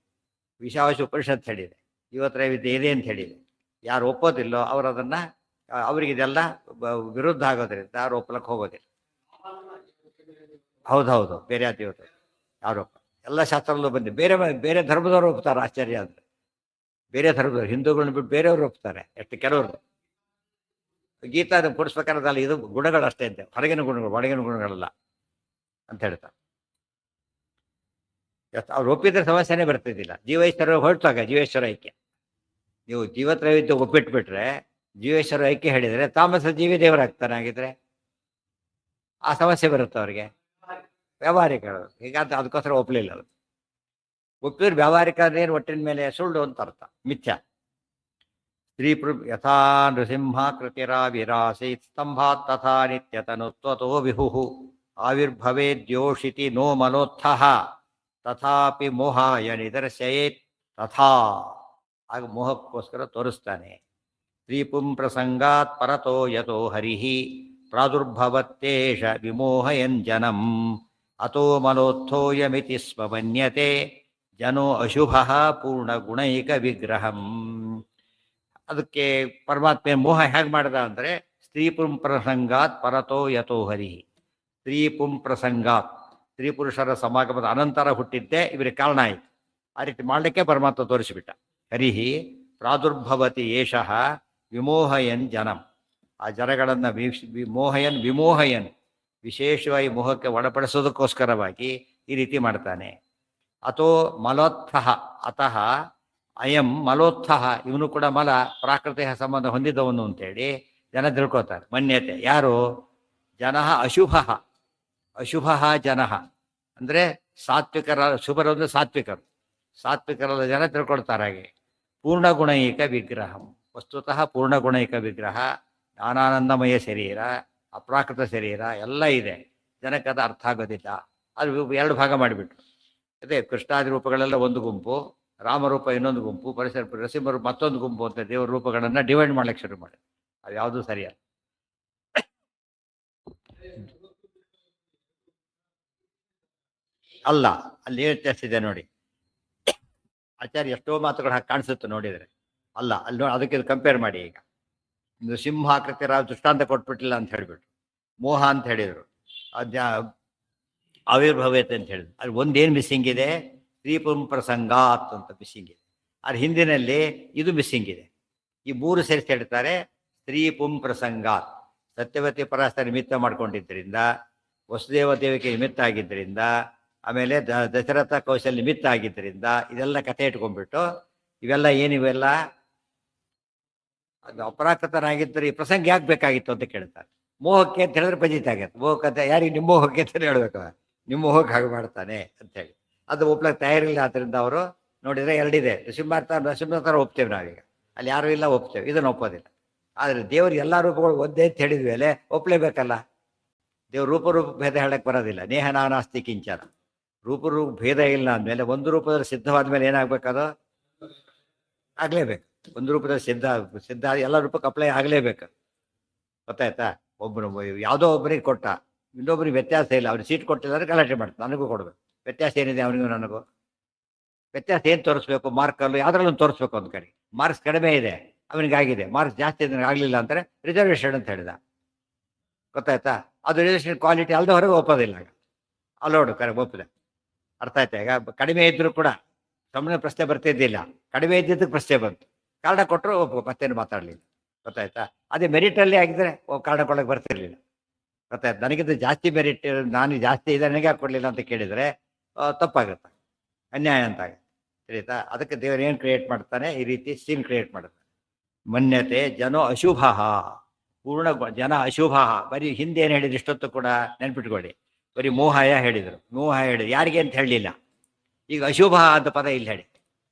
ವಿಶಾವಾಶ ಉಪನಿಷತ್ ಹೇಳಿದೆ, ಜೀವ ತ್ರೈವಿಧ್ಯ ಇದೆ ಅಂತ ಹೇಳಿದೆ. ಯಾರು ಒಪ್ಪೋದಿಲ್ಲೋ ಅವರು ಅದನ್ನು, ಅವರಿಗಿದೆಲ್ಲ ವಿರುದ್ಧ ಆಗೋದ್ರಿಂದ ಯಾರು ಒಪ್ಪಲಕ್ಕೆ ಹೋಗೋದಿಲ್ಲ. ಹೌದೌದು, ಬೇರೆ ದೇವತೆ ಯಾರು ಒಪ್ಪ. ಎಲ್ಲ ಶಾಸ್ತ್ರದಲ್ಲೂ ಬಂದು ಬೇರೆ ಬೇರೆ ಧರ್ಮದವರು ಒಪ್ತಾರೆ. ಆಶ್ಚರ್ಯ ಅಂದರೆ ಬೇರೆ ಧರ್ಮದವರು, ಹಿಂದೂಗಳನ್ನ ಬಿಟ್ಟು ಬೇರೆಯವರು ಒಪ್ತಾರೆ. ಎಷ್ಟು ಕೆಲವರು ಗೀತಾ ಕೊಡಿಸ್ಬೇಕಾದ್ರಲ್ಲ, ಇದು ಗುಣಗಳು ಅಷ್ಟೇ ಅಂತೆ, ಹೊರಗಿನ ಗುಣಗಳು, ಒಳಗಿನ ಗುಣಗಳಲ್ಲ ಅಂತ ಹೇಳ್ತಾರೆ. ಅವ್ರು ಒಪ್ಪಿದ್ರೆ ಸಮಸ್ಯೆನೇ ಬರ್ತಿದ್ದಿಲ್ಲ. ಜೀವೇಶ್ವರ ಹೊರಟಾಗ ಜೀವೇಶ್ವರ ಐಕ್ಯ. ನೀವು ಜೀವತ್ರೈವಿಧ್ಯ ಒಪ್ಪಿಟ್ಬಿಟ್ರೆ, ಜೀವೇಶ್ವರ ಐಕ್ಯ ಹೇಳಿದರೆ ತಾಮಸ ಜೀವಿ ದೇವರಾಗ್ತಾನೆ. ಆಗಿದ್ರೆ ಆ ಸಮಸ್ಯೆ ಬರುತ್ತೆ ಅವ್ರಿಗೆ. ವ್ಯಾವಹಾರಿಕ ಹೀಗಂತ ಅದಕ್ಕೋಸ್ಕರ ಒಪ್ಪಲಿಲ್ಲ. ಅದು ಒಪ್ಪಿದ್ರೆ ವ್ಯಾವಹಾರಿಕ ಏನು ಒಟ್ಟಿನ ಮೇಲೆ ಸುಳ್ಳು ಅಂತ ಅರ್ಥ, ಮಿಥ್ಯ. ಸ್ತ್ರೀ ಯಥಾ ನೃಸಿಂಹ ಕೃತಿರಾವಿರಾಸೀತ್ ಸ್ತಂಭಾತ್ ತಥಾ ನಿತ್ಯತನುತ್ವತೋ ವಿಹು ಆವಿರ್ಭವೇದ್ಯೋಷಿತಿ ನೋ ಮನೋತ್ಥಃ ತಥಾಪಿ ಮೋಹಾಯ ನಿದರ್ಶಯೇತ್ ತಥಾ. ಆಗ ಮೋಹಕ್ಕೋಸ್ಕರ ತೋರಿಸ್ತಾನೆ. ಸ್ತ್ರೀಪುಂ ಪ್ರಸಂಗಾತ್ ಪರತೋ ಯತೋ ಹರಿಹಿ ಪ್ರಾದುರ್ಭವತ್ತೇಷ ವಿಮೋಹಯನ್ ಜನಂ ಅತೋ ಮನೋತ್ಥೋಯಮಿತಿ ಸ್ಮನ್ಯತೆ ಜನೋ ಅಶುಭಃ ಪೂರ್ಣಗುಣೈಕ ವಿಗ್ರಹಂ. ಅದಕ್ಕೆ ಪರಮಾತ್ಮ ಮೋಹ ಹೇಗೆ ಮಾಡಿದ ಅಂದರೆ, ಸ್ತ್ರೀಪುಂ ಪ್ರಸಂಗಾತ್ ಪರತೋ ಯತೋ ಹರಿಹಿ. ಸ್ತ್ರೀಪುಂ ಪ್ರಸಂಗಾತ್, ಸ್ತ್ರೀ ಪುರುಷರ ಸಮಾಗಮದ ಅನಂತರ ಹುಟ್ಟಿದ್ದೇ ಇವರಿಗೆ ಕಾರಣ ಆಯಿತು. ಆ ರೀತಿ ಮಾಡಲಿಕ್ಕೆ ಪರಮಾತ್ಮ ತೋರಿಸಿಬಿಟ್ಟ. ಹರಿಹಿ ಪ್ರಾದುರ್ಭವತಿ ಏಷಃ ವಿಮೋಹಯನ್ ಜನಂ. ಆ ಜನಗಳನ್ನು ವಿಮೋಹಯನ್ ವಿಶೇಷವಾಗಿ ಮೋಹಕ್ಕೆ ಒಳಪಡಿಸೋದಕ್ಕೋಸ್ಕರವಾಗಿ ಈ ರೀತಿ ಮಾಡ್ತಾನೆ. ಅಥೋ ಮಲೋತ್ಥಃ, ಅತಃ ಅಯಂ ಮಲೋತ್ಥಃ, ಇವನು ಕೂಡ ಮಲ ಪ್ರಾಕೃತಿಕ ಸಂಬಂಧ ಹೊಂದಿದವನು ಅಂತೇಳಿ ಜನ ತಿಳ್ಕೊತಾರೆ. ಮನ್ಯತೆ ಯಾರು? ಜನ ಅಶುಭ. ಅಶುಭ ಜನ ಅಂದರೆ ಸಾತ್ವಿಕರ, ಶುಭರಂದ್ರೆ ಸಾತ್ವಿಕರು, ಸಾತ್ವಿಕರಲ್ಲ ಜನ ತಿಳ್ಕೊಳ್ತಾರೆ. ಹಾಗೆ ಪೂರ್ಣಗುಣೈಕ ವಿಗ್ರಹ, ವಸ್ತುತಃ ಪೂರ್ಣಗುಣೈಕ ವಿಗ್ರಹ, ಜ್ಞಾನಾನಂದಮಯ ಶರೀರ, ಅಪ್ರಾಕೃತ ಶರೀರ ಎಲ್ಲ ಇದೆ. ಜನಕ್ಕೆ ಅದು ಅರ್ಥ ಆಗೋದಿಲ್ಲ. ಅದು ಎರಡು ಭಾಗ ಮಾಡಿಬಿಟ್ರು. ಅದೇ ಕೃಷ್ಣಾದಿ ರೂಪಗಳೆಲ್ಲ ಒಂದು ಗುಂಪು, ರಾಮರೂಪ ಇನ್ನೊಂದು ಗುಂಪು, ಪರಿಸರ ನರಸಿಂಹರೂಪ ಮತ್ತೊಂದು ಗುಂಪು ಅಂತ ದೇವರ ರೂಪಗಳನ್ನು ಡಿವೈಡ್ ಮಾಡ್ಲಿಕ್ಕೆ ಶುರು ಮಾಡಿ. ಅದು ಯಾವುದೂ ಸರಿಯಲ್ಲ. ಅಲ್ಲ, ಅಲ್ಲಿ ಏನು ವ್ಯತ್ಯಾಸ ಇದೆ ನೋಡಿ. ಆಚಾರ್ಯ ಎಷ್ಟೋ ಮಾತುಗಳು ಹಾಗೆ ಕಾಣಿಸುತ್ತೆ ನೋಡಿದರೆ. ಅಲ್ಲ, ಅಲ್ಲಿ ಅದಕ್ಕೆ ಕಂಪೇರ್ ಮಾಡಿ. ಈಗ ಒಂದು ಸಿಂಹಾಕೃತಿ ದೃಷ್ಟಾಂತ ಕೊಟ್ಬಿಟ್ಟಿಲ್ಲ ಅಂತ ಹೇಳಿಬಿಟ್ರು. ಮೋಹ ಅಂತ ಹೇಳಿದರು, ಆವಿರ್ಭವೇತ್ ಅಂತ ಹೇಳಿದ್ರು. ಅಲ್ಲಿ ಒಂದೇನು ಮಿಸ್ಸಿಂಗ್ ಇದೆ? ಸ್ತ್ರೀಪುಂ ಪ್ರಸಂಗಾತ್ ಅಂತ ಮಿಸ್ಸಿಂಗ್ ಇದೆ. ಅದ್ರ ಹಿಂದಿನಲ್ಲಿ ಇದು ಮಿಸ್ಸಿಂಗ್ ಇದೆ. ಈ ಮೂರು ಸೇರಿಸಿ ಹೇಳ್ತಾರೆ. ಸ್ತ್ರೀಪುಂ ಪ್ರಸಂಗಾತ್, ಸತ್ಯವತಿ ಪರಾಸ್ತ ನಿಮಿತ್ತ ಮಾಡ್ಕೊಂಡಿದ್ದರಿಂದ, ವಸುದೇವ ದೇವಿಗೆ ನಿಮಿತ್ತ ಆಗಿದ್ದರಿಂದ, ಆಮೇಲೆ ದಶರಥ ಕೌಶಲ್ಯ ನಿಮಿತ್ತ ಆಗಿದ್ದರಿಂದ ಇದೆಲ್ಲ ಕಥೆ ಇಟ್ಕೊಂಡ್ಬಿಟ್ಟು ಇವೆಲ್ಲ ಏನಿವೆಲ್ಲ ಅದು ಅಪರಾಕೃತನಾಗಿದ್ದರೆ ಈ ಪ್ರಸಂಗ ಯಾಕೆ ಬೇಕಾಗಿತ್ತು ಅಂತ ಕೇಳ್ತಾರೆ. ಮೋಹಕ್ಕೆ ಅಂತ ಹೇಳಿದ್ರೆ ಪಂಜಿತ ಆಗತ್ತೆ. ಮೋಹಕ್ಕೆ ಅಂತ ಯಾರಿಗೆ ನಿಮ್ಮ ಮೋಹಕ್ಕೆ ಅಂತಲೇ ಹೇಳ್ಬೇಕು, ನಿಮ್ಮ ಮೋಹಕ್ಕೆ ಹಾಗೆ ಮಾಡ್ತಾನೆ ಅಂತೇಳಿ. ಅದು ಒಪ್ಲಕ್ಕೆ ತಯಾರಿಲ್ಲ. ಆದ್ದರಿಂದ ಅವರು ನೋಡಿದರೆ ಎರಡಿದೆ. ನರಸಿಂಹ ಥರ ಒಪ್ತೇವೆ ನಾವೀಗ, ಅಲ್ಲಿ ಯಾರೂ ಇಲ್ಲ ಒಪ್ತೇವೆ, ಇದನ್ನು ಒಪ್ಪೋದಿಲ್ಲ. ಆದರೆ ದೇವರು ಎಲ್ಲ ರೂಪಗಳು ಒಂದೇ ಅಂತ ಹೇಳಿದ ಮೇಲೆ ಒಪ್ಪಲೇಬೇಕಲ್ಲ. ದೇವ್ರ ರೂಪರೂಪ ಭೇದ ಹೇಳಕ್ಕೆ ಬರೋದಿಲ್ಲ. ನೇಹ ನಾನಾಸ್ತಿ ಕಿಂಚನ, ರೂಪರೂಪ ಭೇದ ಇಲ್ಲ ಅಂದಮೇಲೆ ಒಂದು ರೂಪದಲ್ಲಿ ಸಿದ್ಧವಾದ ಮೇಲೆ ಏನಾಗಬೇಕದು ಆಗಲೇಬೇಕು. ಒಂದು ರೂಪದಲ್ಲಿ ಸಿದ್ಧ ಎಲ್ಲ ರೂಪಕ್ಕೆ ಅಪ್ಲೈ ಆಗಲೇಬೇಕು. ಗೊತ್ತಾಯ್ತಾ? ಒಬ್ಬರು ಯಾವುದೋ ಒಬ್ಬರಿಗೆ ಕೊಟ್ಟ, ಇನ್ನೊಬ್ಬರಿಗೆ ವ್ಯತ್ಯಾಸ ಇಲ್ಲ. ಅವ್ರಿಗೆ ಸೀಟ್ ಕೊಟ್ಟಿದ್ದಾರೆ, ಗಲಾಟೆ ಮಾಡ್ತಾರೆ, ನನಗೂ ಕೊಡಬೇಕು. ವ್ಯತ್ಯಾಸ ಏನಿದೆ ಅವನಿಗೂ ನನಗೂ? ವ್ಯತ್ಯಾಸ ಏನು ತೋರಿಸ್ಬೇಕು? ಮಾರ್ಕಲ್ಲೂ ಯಾವುದ್ರಲ್ಲೂ ತೋರಿಸ್ಬೇಕು. ಒಂದು ಕಡೆ ಮಾರ್ಕ್ಸ್ ಕಡಿಮೆ ಇದೆ, ಅವನಿಗಾಗಿದೆ. ಮಾರ್ಕ್ಸ್ ಜಾಸ್ತಿ ಇದೆ, ಆಗಲಿಲ್ಲ ಅಂತಾರೆ ರಿಸರ್ವೇಷನ್ ಅಂತ ಹೇಳಿದ. ಗೊತ್ತಾಯ್ತಾ? ಅದು ರಿಸರ್ವೇಷನ್ ಕ್ವಾಲಿಟಿ ಅಲ್ಲದೆ ಹೊರಗೆ ಒಪ್ಪೋದಿಲ್ಲ. ಅಲೋಡು ಕರೆ ಒಪ್ಪಿದೆ. ಅರ್ಥ ಆಯ್ತಾ? ಈಗ ಕಡಿಮೆ ಇದ್ದರೂ ಕೂಡ ಸುಮ್ಮನೆ ಪ್ರಶ್ನೆ ಬರ್ತಿದ್ದಿಲ್ಲ, ಕಡಿಮೆ ಇದ್ದಿದ್ದಕ್ಕೆ ಪ್ರಶ್ನೆ ಬಂತು, ಕಾರಣ ಕೊಟ್ಟರು ಮತ್ತೇನು ಮಾತಾಡಲಿಲ್ಲ. ಗೊತ್ತಾಯ್ತಾ? ಅದೇ ಮೆರಿಟಲ್ಲಿ ಆಗಿದ್ರೆ ಕಾರಣ ಕೊಡೋಕ್ಕೆ ಬರ್ತಿರ್ಲಿಲ್ಲ. ಗೊತ್ತಾಯ್ತು? ನನಗಿಂತ ಜಾಸ್ತಿ ಮೆರಿಟ್, ನಾನು ಜಾಸ್ತಿ ಇದೆ, ನನಗೆ ಯಾಕೆ ಕೊಡಲಿಲ್ಲ ಅಂತ ಕೇಳಿದರೆ ತಪ್ಪಾಗುತ್ತೆ, ಅನ್ಯಾಯ ಅಂತ ಆಗುತ್ತೆ. ತಿಳಿತಾ? ಅದಕ್ಕೆ ದೇವರು ಏನು ಕ್ರಿಯೇಟ್ ಮಾಡ್ತಾನೆ, ಈ ರೀತಿ ಸೀನ್ ಕ್ರಿಯೇಟ್ ಮಾಡ್ತಾನೆ. ಮನ್ಯತೆ ಜನೋ ಅಶುಭ, ಪೂರ್ಣ ಜನ ಅಶುಭ. ಬರೀ ಹಿಂದೆ ಏನು ಹೇಳಿದ್ರು ಇಷ್ಟೊತ್ತು ಕೂಡ ನೆನ್ಪಿಟ್ಕೊಳ್ಳಿ, ಬರೀ ಮೋಹಯ ಹೇಳಿದರು. ಮೋಹಯ ಹೇಳಿದ್ರು, ಯಾರಿಗೆ ಅಂತ ಹೇಳಲಿಲ್ಲ. ಈಗ ಅಶುಭ ಅಂತ ಪದ ಇಲ್ಲಿ ಹೇಳಿ,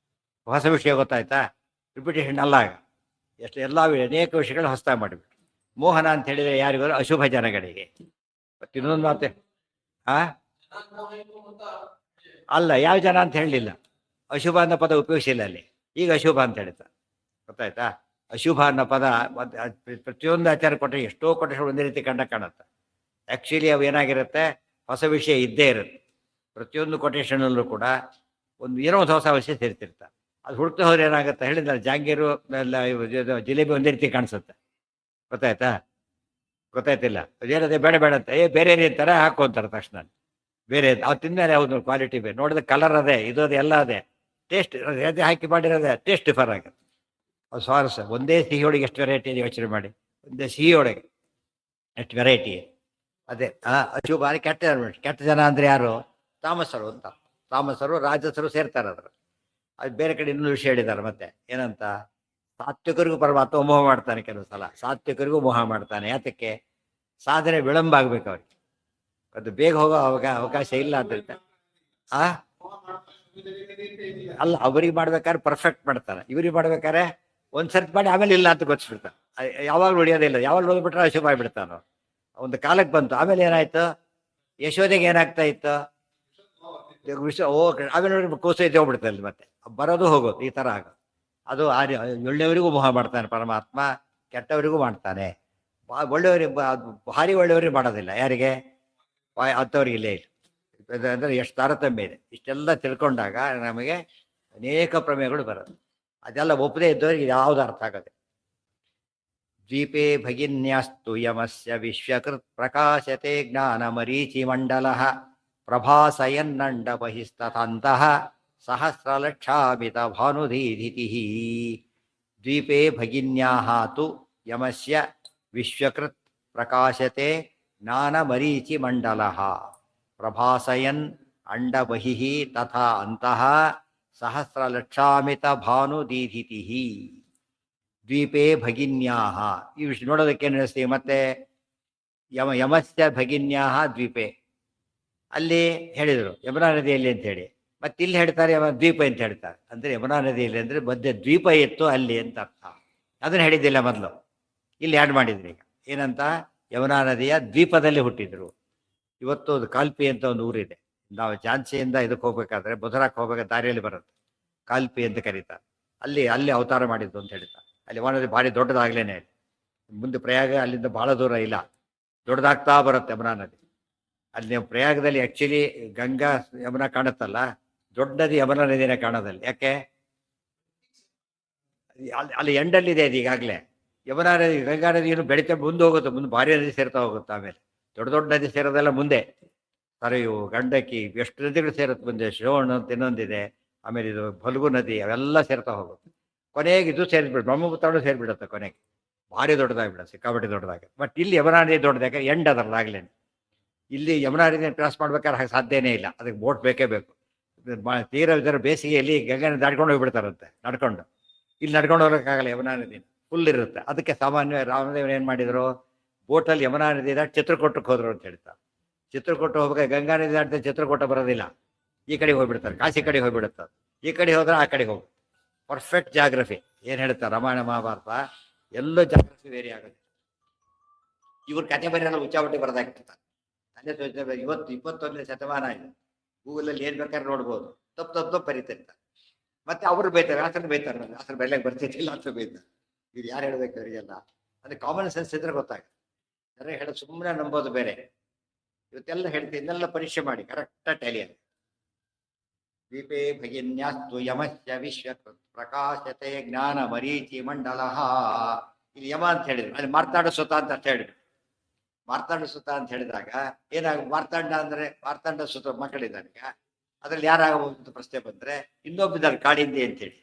ಹೊಸ ವಿಷಯ. ಗೊತ್ತಾಯ್ತಾ? ರಿಪಿಟೇಷನ್ ಅಲ್ಲ. ಎಷ್ಟು ಎಲ್ಲ ಅನೇಕ ವಿಷಯಗಳು ಹೊಸದಾಗಿ ಮಾಡಿಬಿಟ್ಟು ಮೋಹನ ಅಂತ ಹೇಳಿದರೆ ಯಾರಿಗೂ? ಅಶುಭ ಜನಗಳಿಗೆ. ಮತ್ತೆ ಇನ್ನೊಂದು ಮಾತೆ ಅಲ್ಲ, ಯಾವ ಜನ ಅಂತ ಹೇಳಲಿಲ್ಲ. ಅಶುಭ ಅನ್ನೋ ಪದ ಉಪಯೋಗಿಸಿಲ್ಲ ಅಲ್ಲಿ. ಈಗ ಅಶುಭ ಅಂತ ಹೇಳ್ತಾ. ಗೊತ್ತಾಯ್ತಾ? ಅಶುಭ ಅನ್ನೋ ಪದ ಪ್ರತಿಯೊಂದು ಆಚಾರ ಕೊಟ್ಟರೆ ಎಷ್ಟೋ ಕೊಟ್ಟರೆ ಒಂದೇ ರೀತಿ ಕಾಣುತ್ತೆ. ಆ್ಯಕ್ಚುಲಿ ಅವು ಏನಾಗಿರುತ್ತೆ, ಹೊಸ ವಿಷಯ ಇದ್ದೇ ಇರುತ್ತೆ. ಪ್ರತಿಯೊಂದು ಕೊಟೇಶನಲ್ಲೂ ಕೂಡ ಒಂದು ಏನೋ ಒಂದು ಹೊಸ ವಿಷಯ ಸೇರ್ತಿರ್ತಾರೆ. ಅದು ಹುಡುಕ್ತಾ ಹೋದ್ರೆ ಏನಾಗುತ್ತೆ ಹೇಳಿದ್ರೆ, ಜಾಂಗೀರು ಜಿಲೇಬಿ ಒಂದೇ ರೀತಿ ಕಾಣಿಸುತ್ತೆ. ಗೊತ್ತಾಯ್ತಾ? ಗೊತ್ತಾಯ್ತಿಲ್ಲ, ಅದೇನದೆ ಬೇಡ ಬೇಡ ಅಂತ ಬೇರೆ ಥರ ಹಾಕೋಂತಾರೆ ತಕ್ಷಣ. ಬೇರೆ ಅವ್ರು ತಿಂದರೆ ಅವ್ನು ಕ್ವಾಲಿಟಿ ಬೇರೆ, ನೋಡಿದ್ರೆ ಕಲರ್ ಅದೇ, ಇದು ಅದೇ, ಎಲ್ಲ ಅದೇ, ಟೇಸ್ಟ್ ಅದೇ ಹಾಕಿ ಮಾಡಿರೋದೇ, ಟೇಸ್ಟ್ ಡಿಫರ್ ಆಗುತ್ತೆ. ಅದು ಸ್ವಾರಸ್ಯ. ಒಂದೇ ಸಿಹಿ ಒಳಗೆ ಎಷ್ಟು ವೆರೈಟಿ ಇದೆ ಯೋಚನೆ ಮಾಡಿ. ಒಂದೇ ಸಿಹಿ ಒಳಗೆ ಎಷ್ಟು ವೆರೈಟಿ ಇದೆ. ಅದೇ ಅಶುಭ. ಕೆಟ್ಟ ಜನ ಅಂದರೆ ಯಾರು? ತಾಮಸರು ಅಂತ. ತಾಮಸರು ರಾಜಸರು ಸೇರ್ತಾರೆ ಅದ್ರ. ಅದು ಬೇರೆ ಕಡೆ ಇನ್ನೊಂದು ವಿಷಯ ಹೇಳಿದ್ದಾರೆ ಮತ್ತೆ, ಏನಂತ? ಸಾತ್ವಿಕರಿಗೂ ಪರಮಾತ್ಮ ಮೋಹ ಮಾಡ್ತಾನೆ. ಕೆಲವು ಸಲ ಸಾತ್ವಿಕರಿಗೂ ಮೋಹ ಮಾಡ್ತಾನೆ. ಯಾತಕ್ಕೆ? ಸಾಧನೆ ವಿಳಂಬ ಆಗ್ಬೇಕು ಅವ್ರಿಗೆ, ಅದು ಬೇಗ ಹೋಗೋ ಅವಕಾಶ ಇಲ್ಲ ಅಂತ. ಅಲ್ಲ, ಅವ್ರಿಗೆ ಮಾಡ್ಬೇಕಾದ್ರೆ ಪರ್ಫೆಕ್ಟ್ ಮಾಡ್ತಾರೆ, ಇವ್ರಿಗೆ ಮಾಡ್ಬೇಕಾದ್ರೆ ಒಂದ್ಸರ್ತಿ ಮಾಡಿ ಆಮೇಲೆ ಇಲ್ಲ ಅಂತ ಗೊತ್ತಿಬಿಡ್ತಾರೆ. ಯಾವಾಗಲೂ ಉಳಿಯೋದಿಲ್ಲ. ಯಾವಾಗ ಓದ್ಬಿಟ್ರೆ ಅಶುಭ ಆಗಿಬಿಡ್ತಾನೆ. ಒಂದು ಕಾಲಕ್ಕೆ ಬಂತು, ಆಮೇಲೆ ಏನಾಯ್ತು? ಯಶೋದೆಗೆ ಏನಾಗ್ತಾ ಇತ್ತು? ಆಮೇಲೆ ನೋಡಿ ಕೂಸು ಎದ್ದು ಹೋಗ್ಬಿಡ್ತಾರೆ. ಮತ್ತೆ ಬರೋದು ಹೋಗೋದು ಈ ಥರ ಆಗೋದು. ಅದು ಒಳ್ಳೆಯವರಿಗೂ ಮೋಹ ಮಾಡ್ತಾನೆ ಪರಮಾತ್ಮ, ಕೆಟ್ಟವರಿಗೂ ಮಾಡ್ತಾನೆ. ಒಳ್ಳೆಯವರಿಗೆ ಭಾರಿ ಒಳ್ಳೆಯವರಿಗೆ ಮಾಡೋದಿಲ್ಲ. ಯಾರಿಗೆ? ಅಂಥವ್ರಿಗೆ ಇಲ್ಲೇ ಇಲ್ಲ. ಅಂದರೆ ಎಷ್ಟು ತಾರತಮ್ಯ ಇದೆ. ಇಷ್ಟೆಲ್ಲ ತಿಳ್ಕೊಂಡಾಗ ನಮಗೆ ಅನೇಕ ಪ್ರಮೇಯಗಳು ಬರೋದು. ಅದೆಲ್ಲ ಒಪ್ಪದೇ ಇದ್ದವರಿಗೆ ಯಾವುದು ಅರ್ಥ ಆಗೋದೆ. ದ್ವೀಪೇ ಭಗಿನ್ಯಾಸ್ತು ಯಮಸ್ಯ ವಿಶ್ವಕೃತ್ ಪ್ರಕಾಶತೆ ಜ್ಞಾನಮರೀಚಿ ಮಂಡಲಃ ಪ್ರಭಾಸಯನ್ನಂಡ ಬಹಿಸ್ತತಂತಃ ಸಹಸ್ರಲಕ್ಷಾಮಿತ ಭಾನುಧೀಧಿತಿಃ. ದ್ವೀಪೇ ಭಗಿನ್ಯಾಃ ತು ಯಮಸ್ಯ ವಿಶ್ವಕೃತ್ ಪ್ರಕಾಶತೆ ಜ್ಞಾನಮರೀಚಿ ಮಂಡಲಃ ಪ್ರಭಾಸಯನ್ ಅಂಡಬಹಿಃ ತಥಾ ಅಂತಃ ಸಹಸ್ರಲಕ್ಷಾಮಿತ ಭಾನುದೀಧಿತಿಃ. ದ್ವೀಪೇ ಭಗಿನ್ಯಾಃ, ಈ ವಿಷಯ ನೋಡೋದಕ್ಕೆ ಏನು ಅನಿಸ್ತೀವಿ? ಮತ್ತೆ ಯಮಸ್ಯ ಭಗಿನ್ಯಾಃ ದ್ವೀಪೆ, ಅಲ್ಲಿ ಹೇಳಿದರು ಯಮುನಾ ನದಿಯಲ್ಲಿ ಅಂತ ಹೇಳಿ. ಮತ್ತೆ ಇಲ್ಲಿ ಹೇಳ್ತಾರೆ ದ್ವೀಪ ಅಂತ ಹೇಳ್ತಾರೆ. ಅಂದರೆ ಯಮುನಾ ನದಿಯಲ್ಲಿ ಅಂದರೆ ಮಧ್ಯೆ ದ್ವೀಪ ಇತ್ತು ಅಲ್ಲಿ ಅಂತ ಅರ್ಥ. ಅದನ್ನು ಹೇಳಿದ್ದಿಲ್ಲ ಮೊದಲು, ಇಲ್ಲಿ ಆ್ಯಡ್ ಮಾಡಿದ್ರು. ಈಗ ಏನಂತ? ಯಮುನಾ ನದಿಯ ದ್ವೀಪದಲ್ಲಿ ಹುಟ್ಟಿದ್ರು. ಇವತ್ತು ಅದು ಕಾಲ್ಪಿ ಅಂತ ಒಂದು ಊರಿದೆ. ನಾವು ಝಾನ್ಸಿಯಿಂದ ಇದಕ್ಕೆ ಹೋಗ್ಬೇಕಾದ್ರೆ, ಬುಧರಾಕ್ ಹೋಗ್ಬೇಕಾದ್ರೆ ದಾರಿಯಲ್ಲಿ ಬರುತ್ತೆ, ಕಾಲ್ಪಿ ಅಂತ ಕರೀತಾರೆ. ಅಲ್ಲಿ ಅವತಾರ ಮಾಡಿದ್ದು ಅಂತ ಹೇಳ್ತಾರೆ. ಅಲ್ಲಿ ಯಮುನಾ ನದಿ ಭಾರಿ ದೊಡ್ಡದಾಗ್ಲೇನೆ. ಮುಂದೆ ಪ್ರಯಾಗ ಅಲ್ಲಿಂದ ಬಹಳ ದೂರ ಇಲ್ಲ, ದೊಡ್ಡದಾಗ್ತಾ ಬರುತ್ತೆ ಯಮುನಾ ನದಿ. ಅಲ್ಲಿ ನೀವು ಪ್ರಯಾಗದಲ್ಲಿ ಆ್ಯಕ್ಚುಲಿ ಗಂಗಾ ಯಮುನಾ ಕಾಣುತ್ತಲ್ಲ, ದೊಡ್ಡ ನದಿ ಯಮುನಾ ನದಿನೇ ಕಾಣೋದಲ್ಲಿ. ಯಾಕೆ? ಅಲ್ಲಿ ಎಂಡಲ್ಲಿದೆ ಅದು ಈಗಾಗಲೇ. ಯಮುನಾ ನದಿ ಗಂಗಾ ನದಿ ಏನು ಬೆಳೀತಾ ಮುಂದೆ ಹೋಗುತ್ತೆ, ಮುಂದೆ ಭಾರಿ ನದಿ ಸೇರ್ತಾ ಹೋಗುತ್ತೆ. ಆಮೇಲೆ ದೊಡ್ಡ ದೊಡ್ಡ ನದಿ ಸೇರೋದೆಲ್ಲ ಮುಂದೆ. ಸರಿಯು, ಗಂಡಕಿ, ಎಷ್ಟು ನದಿಗಳು ಸೇರುತ್ತೆ ಮುಂದೆ. ಶ್ರವಣ ಅಂತ ಇನ್ನೊಂದಿದೆ, ಆಮೇಲೆ ಇದು ಫಲ್ಗು ನದಿ, ಅವೆಲ್ಲ ಸೇರ್ತಾ ಹೋಗುತ್ತೆ. ಕೊನೆಗೆ ಇದು ಸೇರಿಬಿಡುತ್ತೆ, ಬ್ರಹ್ಮಪುತ್ರನೂ ಸೇರಿಬಿಡುತ್ತೆ ಕೊನೆಗೆ. ಭಾರಿ ದೊಡ್ಡದಾಗಿಬಿಡುತ್ತೆ, ಸಿಕ್ಕಾಪಟ್ಟೆ ದೊಡ್ಡದಾಗಿ. ಬಟ್ ಇಲ್ಲಿ ಯಮುನಾ ನದಿ ದೊಡ್ಡದಾಗೆ, ಎಂಡ್ ಅದರಲ್ಲ ಆಗ್ಲೇನೆ. ಇಲ್ಲಿ ಯಮುನಾ ನದಿನ ಕ್ರಾಸ್ ಮಾಡ್ಬೇಕಾದ್ರೆ ಹಾಗೆ ಸಾಧ್ಯನೇ ಇಲ್ಲ, ಅದಕ್ಕೆ ಬೋಟ್ ಬೇಕೇ ಬೇಕು. ತೀರ ಇದರ ಬೇಸಿಗೆಯಲ್ಲಿ ಗಂಗನ ದಾಟ್ಕೊಂಡು ಹೋಗ್ಬಿಡ್ತಾರಂತೆ ನಡ್ಕೊಂಡು. ಇಲ್ಲಿ ನಡ್ಕೊಂಡು ಹೋಗೋಕ್ಕಾಗಲ್ಲ, ಯಮುನಾ ನದಿ ಫುಲ್ ಇರುತ್ತೆ. ಅದಕ್ಕೆ ಸಾಮಾನ್ಯ ರಾಮದೇವರು ಏನು ಮಾಡಿದರು? ಬೋಟಲ್ಲಿ ಯಮುನಾ ನದಿ ದಾಟಿ ಚಿತ್ರಕೂಟಕ್ಕೆ ಹೋದ್ರು ಅಂತ ಹೇಳ್ತಾರೆ. ಚಿತ್ರಕೂಟ ಹೋಗ್ಬೇಕು, ಗಂಗಾ ನದಿ ದಾಟಿದ್ರೆ ಚಿತ್ರಕೂಟ ಬರೋದಿಲ್ಲ, ಈ ಕಡೆ ಹೋಗ್ಬಿಡ್ತಾರೆ, ಕಾಶಿ ಕಡೆ ಹೋಗ್ಬಿಡುತ್ತೆ. ಈ ಕಡೆ ಹೋದ್ರೆ ಆ ಕಡೆ ಹೋಗಿ ಪರ್ಫೆಕ್ಟ್ ಜಾಗ್ರಫಿ. ಏನು ಹೇಳ್ತಾರೆ ರಾಮಾಯಣ ಮಹಾಭಾರತ, ಎಲ್ಲೋ ಜಾಗ್ರಫಿ ವೇರಿ ಆಗುತ್ತೆ. ಇವ್ರ ಕತೆ ಬರೆಯಲ್ಲ ಉಚ್ಚಾವಟಿ ಬರೆದಾಕಿರ್ತಾರೆ. ಅದೇ ಇವತ್ತು 21ನೇ ಶತಮಾನ ಇದೆ, ಗೂಗಲಲ್ಲಿ ಏನು ಬೇಕಾದ್ರೆ ನೋಡ್ಬೋದು. ತಪ್ಪು ಬರೀತಿರ್ತಾರೆ. ಮತ್ತೆ ಅವರು ಬೈತಾರೆ, ಆಸರು ಬೈತಾರೆ, ನನಗೆ ಆಸರು ಬೆಲೆಗೆ ಬರ್ತಿದ್ದಿಲ್ಲ ಅಂತ ಬೈತಾರೆ. ಇದು ಯಾರು ಹೇಳ್ಬೇಕು ಅವರಿಗೆಲ್ಲ? ಅದು ಕಾಮನ್ ಸೆನ್ಸ್ ಇದ್ರೆ ಗೊತ್ತಾಗುತ್ತೆ. ಜನ ಹೇಳೋದು ಸುಮ್ಮನೆ ನಂಬೋದು ಬೇರೆ. ಇವತ್ತೆಲ್ಲ ಹೇಳ್ತೀವಿ, ಇದನ್ನೆಲ್ಲ ಪರೀಕ್ಷೆ ಮಾಡಿ ಕರೆಕ್ಟಾಗಿ ಟ್ಯಾಲಿ ಆಗಿ. ದೀಪೇ ಭಗಿನ್ಯಾಸ್ತು ಯಮಶ್ಚ ವಿಶ್ವ ಪ್ರಕಾಶತೆ ಜ್ಞಾನ ಮರೀಚಿ ಮಂಡಲ. ಇಲ್ಲಿ ಯಮ ಅಂತ ಹೇಳಿದ್ರು, ಅಲ್ಲಿ ಮಾರ್ತಾಂಡ ಸುತ ಅಂತ ಅಷ್ಟೇ ಹೇಳಿದ್ರು. ಮಾರ್ತಾಂಡ ಸುತ ಅಂತ ಹೇಳಿದಾಗ ಏನಾಗ, ಮಾರ್ತಾಂಡ ಅಂದ್ರೆ ಮಾರ್ತಾಂಡ ಸುತ ಮಕ್ಕಳಿದ್ದಾನೆ. ಅದ್ರಲ್ಲಿ ಯಾರಾಗಬಹುದು ಅಂತ ಪ್ರಶ್ನೆ ಬಂದ್ರೆ ಇನ್ನೊಬ್ಬಿದ್ದಾರೆ ಕಾಳಿಂದಿ ಅಂತೇಳಿ,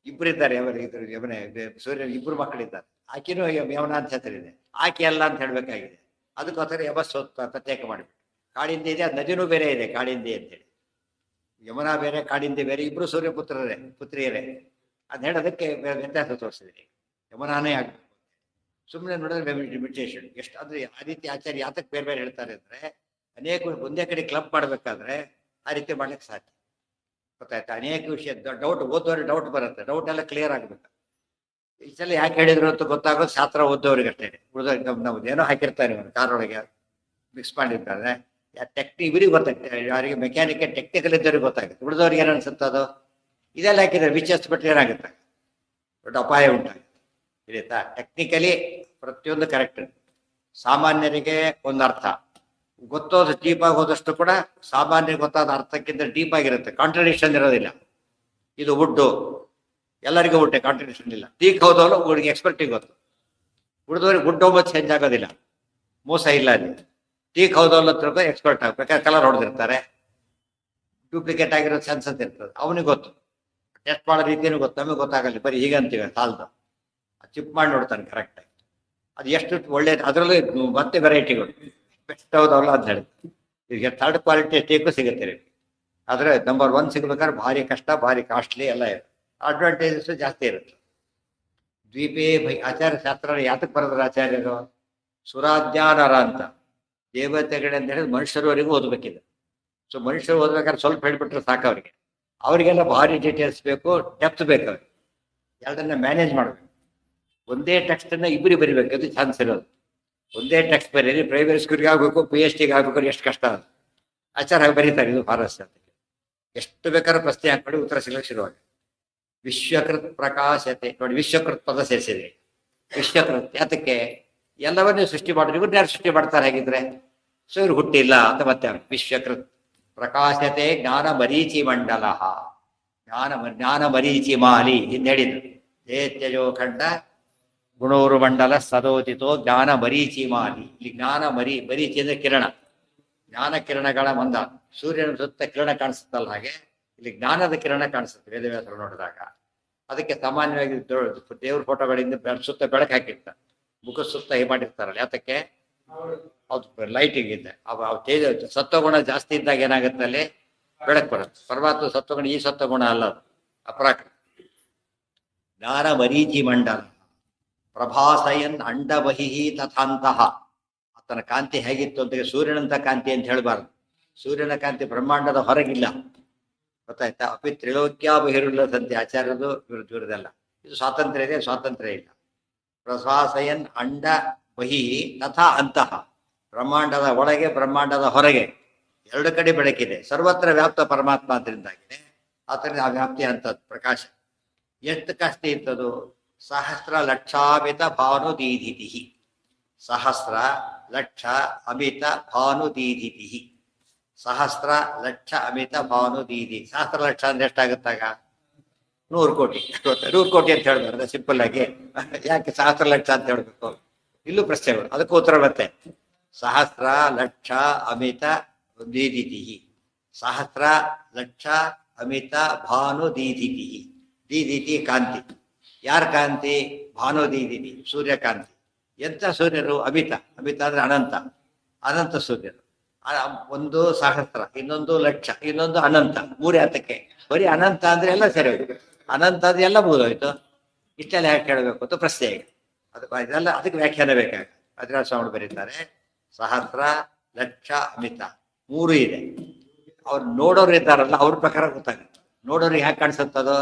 ಇಬ್ಬರಿದ್ದಾರೆ. ಇದ್ರ ಯಮನೆ ಸೂರ್ಯ ಇಬ್ಬರು ಮಕ್ಕಳಿದ್ದಾರೆ. ಆಕೆನೂ ಯಮನ ಅಂತ ಹೆಸರಿದೆ, ಆಕೆ ಅಲ್ಲ ಅಂತ ಹೇಳ್ಬೇಕಾಗಿದೆ. ಅದಕ್ಕೋಸ್ಕರ ಯಮಸ್ಸೋತ್ ಪ್ರತ್ಯೇಕ ಮಾಡಿಬಿಟ್ಟು ಕಾಳಿಂದಿ ಇದೆ. ಅದು ನದಿನೂ ಬೇರೆ ಇದೆ ಕಾಳಿಂದಿ ಅಂತೇಳಿ. ಯಮುನಾ ಬೇರೆ, ಕಾಳಿಂದಿ ಬೇರೆ, ಇಬ್ರು ಸೂರ್ಯ ಪುತ್ರಿಯರೇ. ಅದ್ ಹೇಳೋದಕ್ಕೆ ವ್ಯತ್ಯಾಸ ತೋರಿಸಿದ್ರಿ. ಯಮುನಾನೇ ಆಗ್ಬೇಕು. ಸುಮ್ಮನೆ ನೋಡಿದ್ರೆ ಲಿಮಿಟೇಷನ್ ಎಷ್ಟು ಅಂದ್ರೆ ಆ ರೀತಿ ಆಚಾರ್ಯ ಯಾತಕ್ಕೆ ಬೇರೆ ಬೇರೆ ಹೇಳ್ತಾರೆ ಅಂದ್ರೆ, ಅನೇಕ ಒಂದೇ ಕಡೆ ಕ್ಲಬ್ ಮಾಡ್ಬೇಕಾದ್ರೆ ಆ ರೀತಿ ಮಾಡ್ಲಿಕ್ಕೆ ಸಾಧ್ಯ. ಗೊತ್ತಾಯ್ತಾ? ಅನೇಕ ವಿಷಯ ಡೌಟ್ ಓದೋರಿಗೆ ಡೌಟ್ ಬರುತ್ತೆ, ಡೌಟ್ ಎಲ್ಲ ಕ್ಲಿಯರ್ ಆಗ್ಬೇಕು. ಈ ಸಲ ಯಾಕೆ ಹೇಳಿದ್ರು ಅಂತ ಗೊತ್ತಾಗೋದು ಶಾಸ್ತ್ರ ಓದೋರಿಗೆ ಅಷ್ಟೇ. ಉಳಿದವ್ರಿಗೆ ನಾವು ಏನೋ ಹಾಕಿರ್ತಾರೆ ಕಾರೊಳಗೆ ಮಿಕ್ಸ್ ಮಾಡಿರ್ತಾರೆ. ಇವರಿಗೆ ಗೊತ್ತಾಗ್ತದೆ, ಯಾರಿಗೆ ಮೆಕ್ಯಾನಿಕ್ ಟೆಕ್ನಿಕಲ್ ಇದ್ದವ್ರಿಗೆ ಗೊತ್ತಾಗುತ್ತೆ. ಉಳಿದವ್ರಿಗೆ ಏನು ಅನ್ಸುತ್ತೆ ಅದು ಇದೆಲ್ಲ ಹಾಕಿದ್ರೆ ವಿಚಾರಿಸ್ಬಿಟ್ರೆ ಏನಾಗುತ್ತೆ, ದೊಡ್ಡ ಅಪಾಯ ಉಂಟಾಗುತ್ತೆ. ತಿಳಿಯುತ್ತಾ? ಟೆಕ್ನಿಕಲಿ ಪ್ರತಿಯೊಂದು ಕರೆಕ್ಟ್. ಸಾಮಾನ್ಯರಿಗೆ ಒಂದು ಅರ್ಥ ಗೊತ್ತೋದು ಡೀಪ್ ಆಗಿ ಹೋದಷ್ಟು ಕೂಡ ಸಾಮಾನ್ಯರಿಗೆ ಗೊತ್ತಾದ ಅರ್ಥಕ್ಕಿಂತ ಡೀಪ್ ಆಗಿರುತ್ತೆ, ಕಾಂಟ್ರಡಿಕ್ಷನ್ ಇರೋದಿಲ್ಲ. ಇದು ವುಡ್ಡು ಎಲ್ಲರಿಗೂ ಉಂಟೆ, ಕಾಂಟ್ರಡಿಕ್ಷನ್ ಇಲ್ಲ. ಟೀಕ್ ಹೋದವನು ಹುಡುಗಿ ಎಕ್ಸ್ಪರ್ಟಿಗೆ ಗೊತ್ತು, ಉಳಿದವ್ರಿಗೆ ವುಡ್ ಹೋಗೋದು ಚೇಂಜ್ ಆಗೋದಿಲ್ಲ, ಮೋಸ ಇಲ್ಲ ಅಲ್ಲಿ. ಟೀಕ್ ಹೌದಲ್ಲ ತಿಳ್ಕೊ ಎಕ್ಸ್ಪರ್ಟ್ ಆಗ್ಬೇಕಾದ್ರೆ ಕಲರ್ ಹೊಡೆದಿರ್ತಾರೆ, ಡೂಪ್ಲಿಕೇಟ್ ಆಗಿರೋ ಚಾನ್ಸ್ ಅಂತ ಇರ್ತದೆ, ಅವನಿಗೆ ಗೊತ್ತು. ಟೆಸ್ಟ್ ಮಾಡೋ ರೀತಿಯೂ ಗೊತ್ತು, ನಮಗೆ ಗೊತ್ತಾಗಲ್ಲ. ಬರೀ ಹೀಗೆ ಅಂತೀವಿ ಸಾಲದು, ಚಿಪ್ ಮಾಡಿ ನೋಡ್ತಾನೆ ಕರೆಕ್ಟಾಗಿ. ಅದು ಎಷ್ಟು ಒಳ್ಳೇದು, ಅದರಲ್ಲೂ ಮತ್ತೆ ವೆರೈಟಿಗಳು ಬೆಸ್ಟ್ ಹೌದವಲ್ಲ ಅಂತ ಹೇಳಿ. ಈಗ ಥರ್ಡ್ ಕ್ವಾಲಿಟಿ ಟೀಕು ಸಿಗುತ್ತೆ ರೀ. ಆದರೆ ನಂಬರ್ 1 ಸಿಗ್ಬೇಕಾದ್ರೆ ಭಾರಿ ಕಷ್ಟ, ಭಾರಿ ಕಾಸ್ಟ್ಲಿ ಎಲ್ಲ ಇರುತ್ತೆ. ಅಡ್ವಾಂಟೇಜಸ್ ಜಾಸ್ತಿ ಇರುತ್ತೆ. ದ್ವೀಪೇ ಆಚಾರ್ಯ ಶಾಸ್ತ್ರ ಯಾತಕ್ಕೆ ಬರೆದ್ರೆ ಆಚಾರ್ಯರು? ಸುರಾಜ್ಞಾನರ ಅಂತ ದೇವತೆಗಳಂತ ಹೇಳಿದ್ರೆ ಮನುಷ್ಯರವರೆಗೂ ಓದಬೇಕಿದೆ. ಸೊ ಮನುಷ್ಯರು ಓದ್ಬೇಕಾದ್ರೆ ಸ್ವಲ್ಪ ಹೇಳ್ಬಿಟ್ರೆ ಸಾಕು ಅವ್ರಿಗೆ. ಅವರಿಗೆಲ್ಲ ಭಾರಿ ಡೀಟೇಲ್ಸ್ ಬೇಕು, ಡೆಪ್ತ್ ಬೇಕು. ಅವ್ರಿಗೆ ಎರಡನ್ನ ಮ್ಯಾನೇಜ್ ಮಾಡಬೇಕು. ಒಂದೇ ಟೆಕ್ಸ್ಟನ್ನ ಇಬ್ಬರಿಗೆ ಬರಿಬೇಕು, ಅದು ಚಾನ್ಸ್ ಇರೋದು. ಒಂದೇ ಟೆಕ್ಸ್ಟ್ ಬರೀರಿ, ಪ್ರೈಮರಿ ಸ್ಕೂಲ್ಗೆ ಆಗಬೇಕು, PhD ಆಗಬೇಕು, ಎಷ್ಟು ಕಷ್ಟ ಅದು. ಆಚಾರ ಹಾಗೆ ಬರೀತಾರೆ. ಇದು ಫಾರಸ್ಟ್ ಅಂತ ಎಷ್ಟು ಬೇಕಾದ್ರೂ ಪ್ರಶ್ನೆ ಹಾಕ್ಬೇಡಿ, ಉತ್ತರ ಸಿಗಕ್ಕೆ ಶುರುವಾಗಿ. ವಿಶ್ವಕೃತ್ ಪ್ರಕಾಶತೆ ನೋಡಿ, ವಿಶ್ವಕೃತ್ ಪದ ಸೇರಿಸಿದೆ. ವಿಶ್ವಕೃತ್ ಯಾತಕ್ಕೆ? ಎಲ್ಲವನ್ನೂ ಸೃಷ್ಟಿ ಮಾಡಿದ್ರು, ಇವ್ರನ್ನ ಯಾರು ಸೃಷ್ಟಿ ಮಾಡ್ತಾರೆ ಹಾಗಿದ್ರೆ? ಸೊ ಇವ್ರು ಹುಟ್ಟಿಲ್ಲ ಅಂತ ಮತ್ತೆ ವಿಶ್ವಕೃತ್ ಪ್ರಕಾಶತೆ ಜ್ಞಾನ ಮರೀಚಿ ಮಂಡಲ. ಜ್ಞಾನ ಮರೀಚಿ ಮಾಲಿ ಹಿಂದೆ ಹೇಳಿದ್ರು. ತೇಜೋ ಖಂಡ ಗುಣೋರು ಮಂಡಲ ಸದೋದಿತೋ ಜ್ಞಾನ ಮರೀಚಿ ಮಾಲಿ. ಇಲ್ಲಿ ಜ್ಞಾನ ಮರೀಚಿ ಅಂದ್ರೆ ಕಿರಣ, ಜ್ಞಾನ ಕಿರಣಗಳ ಮಂದ. ಸೂರ್ಯನ ಸುತ್ತ ಕಿರಣ ಕಾಣಿಸುತ್ತಲ್ಲ, ಹಾಗೆ ಇಲ್ಲಿ ಜ್ಞಾನದ ಕಿರಣ ಕಾಣಿಸುತ್ತೆ ವೇದವ್ಯಾಸರು ನೋಡಿದಾಗ. ಅದಕ್ಕೆ ಸಾಮಾನ್ಯವಾಗಿ ದೇವ್ರ ಫೋಟೋಗಳಿಂದ ಸುತ್ತ ಬೆಳಕು ಹಾಕಿರ್ತಾರೆ, ಮುಖದ ಸುತ್ತ ಹೀಗೆ ಮಾಡಿರ್ತಾರಲ್ಲ. ಯಾತಕ್ಕೆ? ಅದು ಲೈಟಿಂಗ್ ಇದೆ. ತೇಜ ಸತ್ವಗುಣ ಜಾಸ್ತಿ ಇದ್ದಾಗ ಏನಾಗುತ್ತೆ, ಅಲ್ಲಿ ಬೆಳಕು ಬರುತ್ತೆ. ಪರಮಾತ್ಮ ಸತ್ವಗುಣ, ಈ ಸತ್ವಗುಣ ಅಲ್ಲ, ಅದು ಅಪರಾಕೃತ. ಜ್ಞಾನ ಮರೀಚಿ ಮಂಡಲ ಪ್ರಭಾಸಯನ್ ಅಂಡಬಹಿ ತಥಾಂತಹ. ಆತನ ಕಾಂತಿ ಹೇಗಿತ್ತು ಅಂತ, ಸೂರ್ಯನಂತ ಕಾಂತಿ ಅಂತ ಹೇಳಬಾರ್ದು. ಸೂರ್ಯನ ಕಾಂತಿ ಬ್ರಹ್ಮಾಂಡದ ಹೊರಗಿಲ್ಲ, ಗೊತ್ತಾಯ್ತಾ? ಅಪಿ ತ್ರಿಲೋಕ್ಯ ಬಹಿರುಲ್ಲದಂತೆ ಆಚಾರ್ಯದು ಇವ್ರದೆಲ್ಲ. ಇದು ಸ್ವಾತಂತ್ರ್ಯ ಇದೆ, ಸ್ವಾತಂತ್ರ್ಯ ಇಲ್ಲ. ಪ್ರಭಾಸಯನ್ ಅಂಡ ಬಹಿ ತಥಾ ಅಂತಃ. ಬ್ರಹ್ಮಾಂಡದ ಒಳಗೆ, ಬ್ರಹ್ಮಾಂಡದ ಹೊರಗೆ ಎರಡು ಕಡೆ ಬೆಳಕಿದೆ. ಸರ್ವತ್ರ ವ್ಯಾಪ್ತ ಪರಮಾತ್ಮ ಅದರಿಂದಾಗಿದೆ. ಆತನಿಂದ ಆ ವ್ಯಾಪ್ತಿ ಅಂತದ್ದು ಪ್ರಕಾಶ. ಎಷ್ಟು ಕಾಸ್ತಿ ಇರ್ತದು? ಸಹಸ್ರ ಲಕ್ಷಾಮಿತ ಭಾನು ದೀಧಿತಿ. ಸಹಸ್ರ ಲಕ್ಷ ಅಮಿತ ಭಾನು ದೀಧಿತಿ. ಸಹಸ್ರ ಲಕ್ಷ ಅಮಿತ ಭಾನು ದೀದಿ. ಸಹಸ್ರ ಲಕ್ಷ ಅಂದ್ರೆ ಎಷ್ಟಾಗುತ್ತಾಗ? 100 ಕೋಟಿ. ಎಷ್ಟು 100 ಕೋಟಿ ಅಂತ ಹೇಳ್ಬಾರ್ದು ಸಿಂಪಲ್ ಆಗಿ? ಯಾಕೆ ಸಹಸ್ರ ಲಕ್ಷ ಅಂತ ಹೇಳ್ಬೇಕು? ಇಲ್ಲೂ ಪ್ರಶ್ನೆಗಳು, ಅದಕ್ಕೂ ಉತ್ತರ ಬರುತ್ತೆ. ಸಹಸ್ರ ಲಕ್ಷ ಅಮಿತ ದೀದಿತಿ. ಸಹಸ್ರ ಲಕ್ಷ ಅಮಿತ ಭಾನು ದೀದಿತಿ. ದೀದಿತಿ ಕಾಂತಿ. ಯಾರ ಕಾಂತಿ? ಭಾನು ದೀದಿತಿ, ಸೂರ್ಯಕಾಂತಿ. ಎಂಥ ಸೂರ್ಯರು? ಅಮಿತ. ಅಮಿತ ಅಂದ್ರೆ ಅನಂತ, ಅನಂತ ಸೂರ್ಯರು. ಒಂದು ಸಹಸ್ರ, ಇನ್ನೊಂದು ಲಕ್ಷ, ಇನ್ನೊಂದು ಅನಂತ. 3 ಹತ್ತಕ್ಕೆ ಬರೀ ಅನಂತ ಅಂದ್ರೆ ಎಲ್ಲ ಸರಿ ಹೋಯ್ತು. ಅನಂತ ಅಂದ್ರೆ ಎಲ್ಲ ಮುಗಿದೋಯ್ತು. ಇಷ್ಟೆಲ್ಲ ಯಾಕೆ ಕೇಳಬೇಕು ಅಂತ ಪ್ರಶ್ನೆ ಈಗ. ಇದೆಲ್ಲ ಅದಕ್ಕೆ ವ್ಯಾಖ್ಯಾನ ಬೇಕಾಗ. ಅದಿರಾಜ ಸ್ವಾಮಿ ಬರೀತಾರೆ ಸಹಸ್ರ ಲಕ್ಷ ಅಮಿತ ಮೂರು ಇದೆ. ಅವ್ರು ನೋಡೋರು ಇದ್ದಾರಲ್ಲ ಅವ್ರ ಪ್ರಕಾರ ಗೊತ್ತಾಗುತ್ತೆ. ನೋಡೋರಿಗೆ ಹ್ಯಾಕೆ ಕಾಣಿಸುತ್ತದೋ,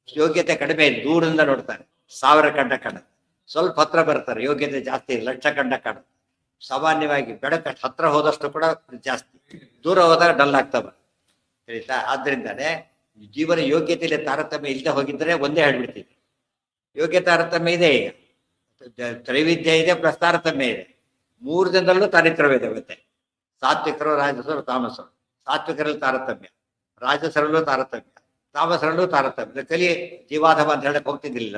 ಯೋಗ್ಯತೆ ಕಡಿಮೆ ಇದೆ, ದೂರದಿಂದ ನೋಡ್ತಾರೆ, 1000 ಕಂಡ ಕಾಣುತ್ತೆ. ಸ್ವಲ್ಪ ಹತ್ರ ಬರ್ತಾರೆ, ಯೋಗ್ಯತೆ ಜಾಸ್ತಿ, ಲಕ್ಷ ಕಂಡ ಕಾಣುತ್ತೆ. ಸಾಮಾನ್ಯವಾಗಿ ಬೆಳಕು ಹತ್ರ ಹೋದಷ್ಟು ಕೂಡ ಜಾಸ್ತಿ, ದೂರ ಹೋದಾಗ ಡಲ್ ಆಗ್ತವೆ. ತಿಳಿತಾ? ಆದ್ರಿಂದಾನೆ ಜೀವನ ಯೋಗ್ಯತೆಯಲ್ಲಿ ತಾರತಮ್ಯ ಇಲ್ಲದೆ ಹೋಗಿದ್ರೆ ಒಂದೇ ಹೇಳ್ಬಿಡ್ತೀವಿ. ಯೋಗ್ಯ ತಾರತಮ್ಯ ಇದೆ, ಈಗ ತ್ರೈವಿಧ್ಯ ಇದೆ, ಪ್ಲಸ್ ತಾರತಮ್ಯ ಇದೆ. 3 ಜನದಲ್ಲೂ ತಾರಿತ್ರವಿದೆ. ಮತ್ತೆ ಸಾತ್ವಿಕರು, ರಾಜಸರು, ತಾಮಸರು. ಸಾತ್ವಿಕರಲ್ಲಿ ತಾರತಮ್ಯ, ರಾಜಸರಲ್ಲೂ ತಾರತಮ್ಯ, ತಾಮಸರಲ್ಲೂ ತಾರತಮ್ಯ. ಕಲಿ ಜೀವಾಧಮ ಅಂತ ಹೇಳಕ್ ಹೋಗ್ತಿದ್ದಿಲ್ಲ,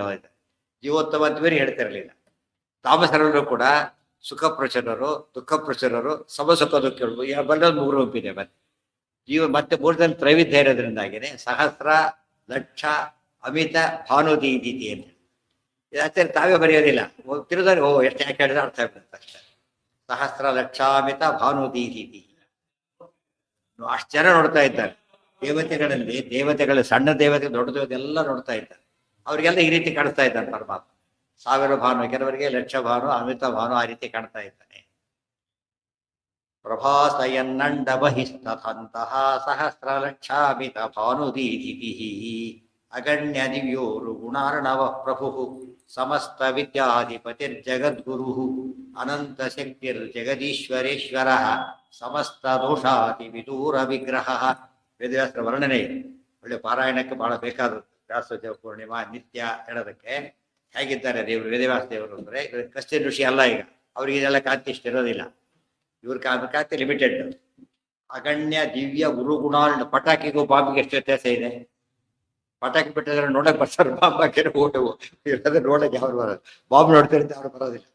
ಜೀವೋತ್ತಮ ಅಂತ ಬೇರೆ ಹೇಳ್ತಿರ್ಲಿಲ್ಲ. ತಾಮಸರಲ್ಲೂ ಕೂಡ ಸುಖ ಪ್ರಚರರು, ದುಃಖ ಪ್ರಚರರು, ಸಮಸುಖ ದುಃಖಗಳು ಬಲ್ಲೊಂದು 3 ಗುಂಪಿದೆ. ಮತ್ತೆ ಮತ್ತೆ 3 ಜನ ತ್ರೈವಿಧ್ಯ ಇರೋದ್ರಿಂದಾಗಿನೇ ಸಹಸ್ರ ಲಕ್ಷ ಅಮಿತ ಭಾನುದೀದಿತಿ ಅಂತ ಅಷ್ಟೇ. ತಾವೇ ಬರೆಯೋದಿಲ್ಲ, ತಿರುದರೆ ಎಷ್ಟು ಯಾಕೆ ಹೇಳಿದ್ರೆ ಅರ್ಥ ಆಗ್ಬಿಡುತ್ತೆ ಅಷ್ಟೇ. ಸಹಸ್ರ ಲಕ್ಷಾಮಿತ ಭಾನುದೀದಿತಿ. ಅಷ್ಟು ಜನ ನೋಡ್ತಾ ಇದ್ದಾರೆ. ದೇವತೆಗಳಲ್ಲಿ ದೇವತೆಗಳು, ಸಣ್ಣ ದೇವತೆ, ದೊಡ್ಡ ದೇವತೆ ಎಲ್ಲ ನೋಡ್ತಾ ಇದ್ದಾರೆ. ಅವ್ರಿಗೆಲ್ಲ ಈ ರೀತಿ ಕಾಣಿಸ್ತಾ ಇದ್ದಾನೆ ಪರಮಾತ್ಮ. 1000 ಭಾನು, ಕೆಲವರಿಗೆ ಲಕ್ಷ ಭಾನು, ಅಮಿತ ಭಾನು, ಆ ರೀತಿ ಕಾಣ್ತಾ ಇದ್ದಾನೆ. ಪ್ರಭಾಸಯನ್ನಂಡ ಬಹಿಸ್ತಂತಹ ಸಹಸ್ರ ಲಕ್ಷಾಮಿತ ಭಾನುದೀದಿತಿ ಅಗಣ್ಯ ದಿವ್ಯೋರು ಗುಣಾರ್ಣವ ಪ್ರಭು ಸಮಸ್ತ ವಿದ್ಯಾಧಿಪತಿರ್ಜಗದ್ಗುರು ಅನಂತ ಶಕ್ತಿರ್ ಜಗದೀಶ್ವರೇಶ್ವರ ಸಮಸ್ತ ದೋಷಾತಿ ವಿದೂರ ವಿಗ್ರಹ. ವೇದವ್ಯಾಸರ ವರ್ಣನೆ ಇದೆ, ಒಳ್ಳೆ ಪಾರಾಯಣಕ್ಕೆ ಬಹಳ ಬೇಕಾದದ್ದು. ವ್ಯಾಸೋತ್ಸವ ಪೂರ್ಣಿಮಾ ನಿತ್ಯ ಹೇಳೋದಕ್ಕೆ ಹೇಗಿದ್ದಾರೆ ದೇವರು, ವೇದವ್ಯಾಸ ದೇವರು ಅಂದರೆ ಕಷ್ಟೇ ಋಷಿ ಅಲ್ಲ. ಈಗ ಅವ್ರಿಗೆ ಇದೆಲ್ಲ ಕಾಂತಿ ಇಷ್ಟ ಇರೋದಿಲ್ಲ, ಇವ್ರ ಕಾಂತಿ ಲಿಮಿಟೆಡ್. ಅಗಣ್ಯ ದಿವ್ಯ ಗುರುಗುಣಾರ್ಣ. ಪಟಾಕಿಗೂ ಬಾಂಬಿಗೆ ಎಷ್ಟು ವ್ಯತ್ಯಾಸ ಇದೆ. ಪಟಾಕಿ ಬಿಟ್ಟಿದ್ರೆ ನೋಡಕ್ ಬರ್ತಾರೆ, ಬಾಂಬ್ ಹಾಕಿದ್ರೆ ಓಟವು ಇರೋದ್ರೆ ನೋಡಕ್ಕೆ ಅವ್ರು ಬರೋದು. ಬಾಂಬ್ ನೋಡ್ತಿರ್ತಾರೆ, ಅವ್ರು ಬರೋದಿಲ್ಲ.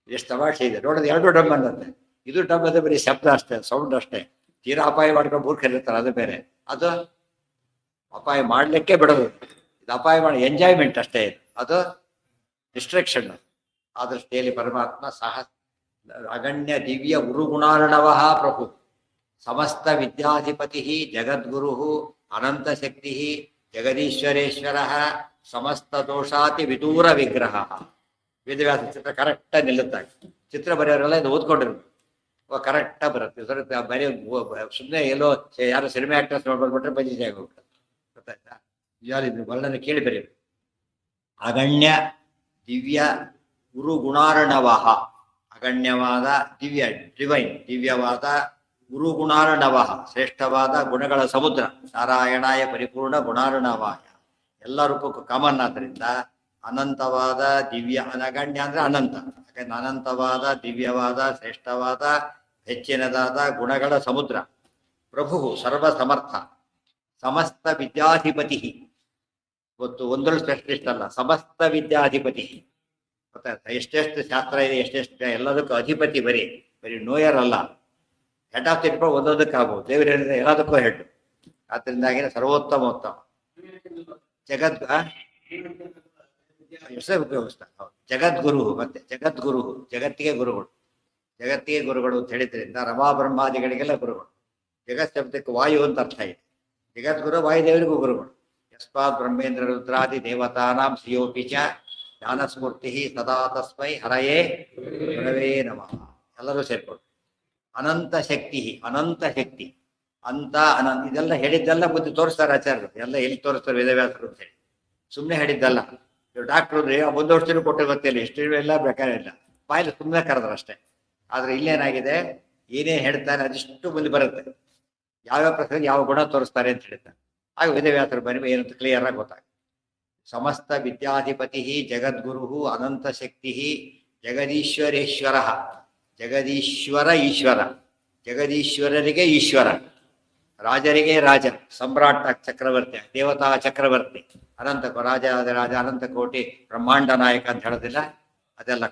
ಎಷ್ಟು ತಮಾಷೆ ಇದೆ ನೋಡೋದು. 2 ಡಬ್ಬ ಅನ್ನತ್ತೆ, ಇದು ಡಬ್ಬದ ಬರೀ ಶಬ್ದ ಅಷ್ಟೇ, ಸೌಂಡ್ ಅಷ್ಟೇ. ತೀರಾ ಅಪಾಯ ಮಾಡ್ಕೊಂಡು ಮೂರ್ಖರಿರ್ತಾರೆ, ಅದು ಬೇರೆ. ಅದು ಅಪಾಯ ಮಾಡ್ಲಿಕ್ಕೆ ಬಿಡೋದು, ಇದು ಅಪಾಯ ಮಾಡಿ ಎಂಜಾಯ್ಮೆಂಟ್ ಅಷ್ಟೇ. ಅದು ಡಿಸ್ಟ್ರಾಕ್ಷನ್. ಆ ದೃಷ್ಟಿಯಲ್ಲಿ ಪರಮಾತ್ಮ ಅಗಣ್ಯ ದಿವ್ಯ ಗುರುಗುಣಾರ್ಣವ ಪ್ರಭು ಸಮಸ್ತ ವಿದ್ಯಾಧಿಪತಿ ಜಗದ್ಗುರು ಅನಂತ ಶಕ್ತಿ ಜಗದೀಶ್ವರೇಶ್ವರ ಸಮಸ್ತ ದೋಷಾತಿ ವಿದೂರ ವಿಗ್ರಹ. ವೇದವ್ಯಾಸ ಚಿತ್ರ ಕರೆಕ್ಟಾಗಿ ನಿಲ್ಲುತ್ತಾಗ. ಚಿತ್ರ ಬರೆಯೋರೆಲ್ಲ ಇದು ಓದ್ಕೊಂಡಿರ್ಬೇಕು, ಕರೆಕ್ಟಾಗಿ ಬರುತ್ತೆ. ಬರೀ ಸುಮ್ಮನೆ ಎಲ್ಲೋ ಯಾರು ಸಿನಿಮಾ ಆಕ್ಟರ್ಸ್ ನೋಡ್ಬಿಟ್ರೆ ಬಜಿ ಜಾಗ ಹೋಗ್ತಾರೆ. ಗೊತ್ತಾಯ್ತಾ? ಇದು ವರ್ಣನೆ ಕೇಳಿ ಬರೀಬೇಕು. ಅಗಣ್ಯ ದಿವ್ಯ ಗುರು ಗುಣಾರ್ಣವ, ಅಗಣ್ಯವಾದ ದಿವ್ಯ ಡಿವೈನ್, ದಿವ್ಯವಾದ ಗುರು ಗುಣಾರ್ಣವ, ಶ್ರೇಷ್ಠವಾದ ಗುಣಗಳ ಸಮುದ್ರ. ನಾರಾಯಣಾಯ ಪರಿಪೂರ್ಣ ಗುಣಾರ್ಣವಾಯ, ಎಲ್ಲ ರೂಪಕ್ಕೂ ಕಾಮನ್. ಆದ್ದರಿಂದ ಅನಂತವಾದ ದಿವ್ಯ, ಅನಗಣ್ಯ ಅಂದ್ರೆ ಅನಂತ, ಯಾಕಂದ್ರೆ ಅನಂತವಾದ ದಿವ್ಯವಾದ ಶ್ರೇಷ್ಠವಾದ ಹೆಚ್ಚಿನದಾದ ಗುಣಗಳ ಸಮುದ್ರ. ಪ್ರಭು ಸರ್ವ ಸಮರ್ಥ, ಸಮಸ್ತ ವಿದ್ಯಾಧಿಪತಿ. ಇವತ್ತು ಒಂದೊಂದು ಸ್ಪೆಷಲಿಸ್ಟ್ ಅಲ್ಲ, ಸಮಸ್ತ ವಿದ್ಯಾಧಿಪತಿ. ಗೊತ್ತಾಯ್ತಾ? ಎಷ್ಟೆಷ್ಟು ಶಾಸ್ತ್ರ ಇದೆ, ಎಷ್ಟೆಷ್ಟು ಎಲ್ಲದಕ್ಕೂ ಅಧಿಪತಿ. ಬರೀ ನೋಯರ್ ಅಲ್ಲ, ಹೆಡ್ ಆಫ್ ದಿ ಡಿಪಾರ್ಟ್ಮೆಂಟ್ ಒಂದೊಂದಕ್ಕೆ ಆಗ್ಬೋದು. ದೇವರು ಹೇಳಿದ್ರೆ ಎಲ್ಲದಕ್ಕೂ ಹೆಡ್. ಆದ್ರಿಂದಾಗಿನ ಸರ್ವೋತ್ತಮ ಉತ್ತಮ ಜಗದ್ ಹೆಸರು ಉಪಯೋಗಿಸ್ತಾರೆ. ಜಗದ್ಗುರು, ಮತ್ತೆ ಜಗದ್ಗುರು, ಜಗತ್ತಿಗೆ ಗುರುಗಳು. ಜಗತ್ತಿಗೆ ಗುರುಗಳು ಅಂತ ಹೇಳಿದ್ರಿಂದ ರಮಾ ಬ್ರಹ್ಮಾದಿಗಳಿಗೆಲ್ಲ ಗುರುಗಳು. ಜಗತ್ ಶಬ್ದಕ್ಕೆ ವಾಯು ಅಂತ ಅರ್ಥ ಇದೆ. ಜಗದ್ಗುರು ವಾಯುದೇವರಿಗೂ ಗುರುಗಳು. ಯಸ್ಮಾತ್ ಬ್ರಹ್ಮೇಂದ್ರ ರುದ್ರಾದಿ ದೇವತಾನಾಂ ಶ್ರಿಯೋಪಿ ಚ ಜ್ಞಾನಸ್ಫೂರ್ತಿ ಸದಾ ತಸ್ಮೈ ಹರಯೇ ಗುರವೇ ನಮಃ. ಎಲ್ಲರೂ ಸೇರ್ಕೊಂಡು ಅನಂತ ಶಕ್ತಿ, ಅನಂತ ಶಕ್ತಿ ಅಂತ ಅನಂತ. ಇದೆಲ್ಲ ಹೇಳಿದ್ದೆಲ್ಲ ಬುದ್ಧಿ ತೋರಿಸ್ತಾರೆ ಆಚಾರ್ಯರು. ಎಲ್ಲ ಎಲ್ಲಿ ತೋರಿಸ್ತಾರೆ ವೇದವ್ಯಾಸರು ಅಂತ ಹೇಳಿ, ಸುಮ್ಮನೆ ಹೇಳಿದ್ದಲ್ಲ. ಡಾಕ್ಟ್ರು ಅಂದ್ರೆ 1 ವರ್ಷನೂ ಕೊಟ್ಟೆ ಗೊತ್ತಿಲ್ಲ, ಎಷ್ಟು ಎಲ್ಲ ಬೇಕಾದ್ರೆ ಇಲ್ಲ, ಬಾಯಲ್ಲಿ ಸುಮ್ಮನೆ ಕರೆದ್ರು ಅಷ್ಟೇ. ಆದ್ರೆ ಇಲ್ಲೇನಾಗಿದೆ, ಏನೇನು ಹೇಳ್ತಾರೆ ಅದಿಷ್ಟು ಮುಂದೆ ಬರುತ್ತೆ. ಯಾವ್ಯಾವ ಪ್ರಸಂಗ ಯಾವ ಗುಣ ತೋರಿಸ್ತಾರೆ ಅಂತ ಹೇಳ್ತಾರೆ. ಆಗ ವೇದವ್ಯಾಸರು ಬನ್ನಿ ಏನಂತ ಕ್ಲಿಯರ್ ಆಗಿ ಗೊತ್ತಾಗುತ್ತೆ. ಸಮಸ್ತ ವಿದ್ಯಾಧಿಪತಿ ಜಗದ್ಗುರು ಅನಂತ ಶಕ್ತಿ ಜಗದೀಶ್ವರೇಶ್ವರ. ಜಗದೀಶ್ವರ ಈಶ್ವರ, ಜಗದೀಶ್ವರರಿಗೆ ಈಶ್ವರ, ರಾಜರಿಗೆ ರಾಜ, ಸಮ್ರಾಟ ಚಕ್ರವರ್ತಿ, ದೇವತಾ ಚಕ್ರವರ್ತಿ, ಅನಂತ ರಾಜ ರಾಜ, ಅನಂತ ಕೋಟಿ ಬ್ರಹ್ಮಾಂಡ ನಾಯಕ ಅಂತ ಹೇಳೋದಿಲ್ಲ, ಅದೆಲ್ಲ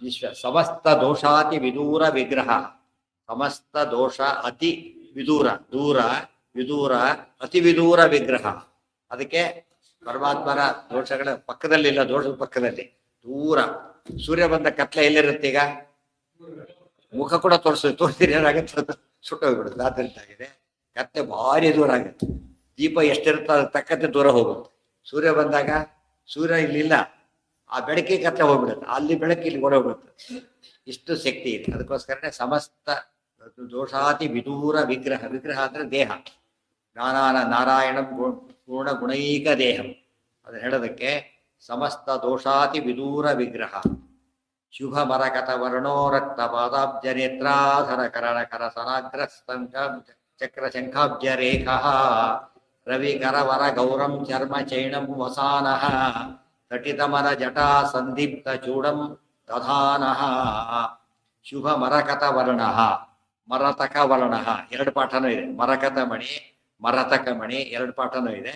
ಈಶ್ವರ. ಸಮಸ್ತ ದೋಷಾತಿ ವಿದೂರ ವಿಗ್ರಹ. ಸಮಸ್ತ ದೋಷ ಅತಿ ವಿದೂರ, ದೂರ ವಿದೂರ ಅತಿ ವಿದೂರ ವಿಗ್ರಹ. ಅದಕ್ಕೆ ಪರಮಾತ್ಮನ ದೋಷಗಳ ಪಕ್ಕದಲ್ಲಿಲ್ಲ, ದೋಷದ ಪಕ್ಕದಲ್ಲಿ ದೂರ. ಸೂರ್ಯ ಬಂದ ಕತ್ಲೆ ಎಲ್ಲಿರುತ್ತೆ? ಈಗ ಮುಖ ಕೂಡ ತೋರಿಸ್ತೀರಿ, ಏನಾಗುತ್ತೆ? ಸುಟ್ಟೋಗ್ಬಿಡುತ್ತೆ. ಆದ್ದರಿಂದಾಗಿದೆ ಕತ್ಲೆ ಭಾರಿ ದೂರ ಆಗುತ್ತೆ. ದೀಪ ಎಷ್ಟಿರುತ್ತೋ ಅದಕ್ಕೆ ತಕ್ಕಂತೆ ದೂರ ಹೋಗುತ್ತೆ. ಸೂರ್ಯ ಬಂದಾಗ ಸೂರ್ಯ ಇಲ್ಲಿಲ್ಲ, ಆ ಬೆಳಕಿಗೆ ಕತ್ತಲೆ ಹೋಗ್ಬಿಡುತ್ತೆ, ಅಲ್ಲಿ ಬೆಳಕು ಇಲ್ಲಿ ಓಡೋಗ್ಬಿಡುತ್ತೆ. ಇಷ್ಟು ಶಕ್ತಿ ಇದೆ. ಅದಕ್ಕೋಸ್ಕರನೇ ಸಮಸ್ತ ದೋಷಾತಿ ವಿದೂರ ವಿಗ್ರಹ. ವಿಗ್ರಹ ಅಂದ್ರೆ ದೇಹ. ನಾರಾಯಣ ಪೂರ್ಣ ಗುಣೈಕ ದೇಹಂ ಅದನ್ನ ಹೇಳೋದಕ್ಕೆ ಸಮಸ್ತ ದೋಷಾತಿ ವಿದೂರ ವಿಗ್ರಹ. ಶುಭ ಮರಕತ ವರ್ಣೋ ರಕ್ತ ಪಾದಾಬ್ಜ ನೇತ್ರಾಧರ ಕರಣ ಕರ ಸನಾಗ್ರ ಚಕ್ರ ಶಂಖಾಬ್ಜ ರೇಖ ರವಿ ಕರವರ ಗೌರಂ ಚರ್ಮ ಚೈಣಂ ವಸಾನಃ ತಟಿತಮರ ಜಟಾ ಸಂದೀಪ್ತ ಚೂಡಂ ದಧಾನಃ. ಶುಭ ಮರಕತ ವರ್ಣ ಮರತಕ ವರ್ಣ ಎರಡು ಪಾಠನೂ ಇದೆ. ಮರಕತ ಮಣಿ ಮರತಕ ಮಣಿ ಎರಡು ಪಾಠನೂ ಇದೆ.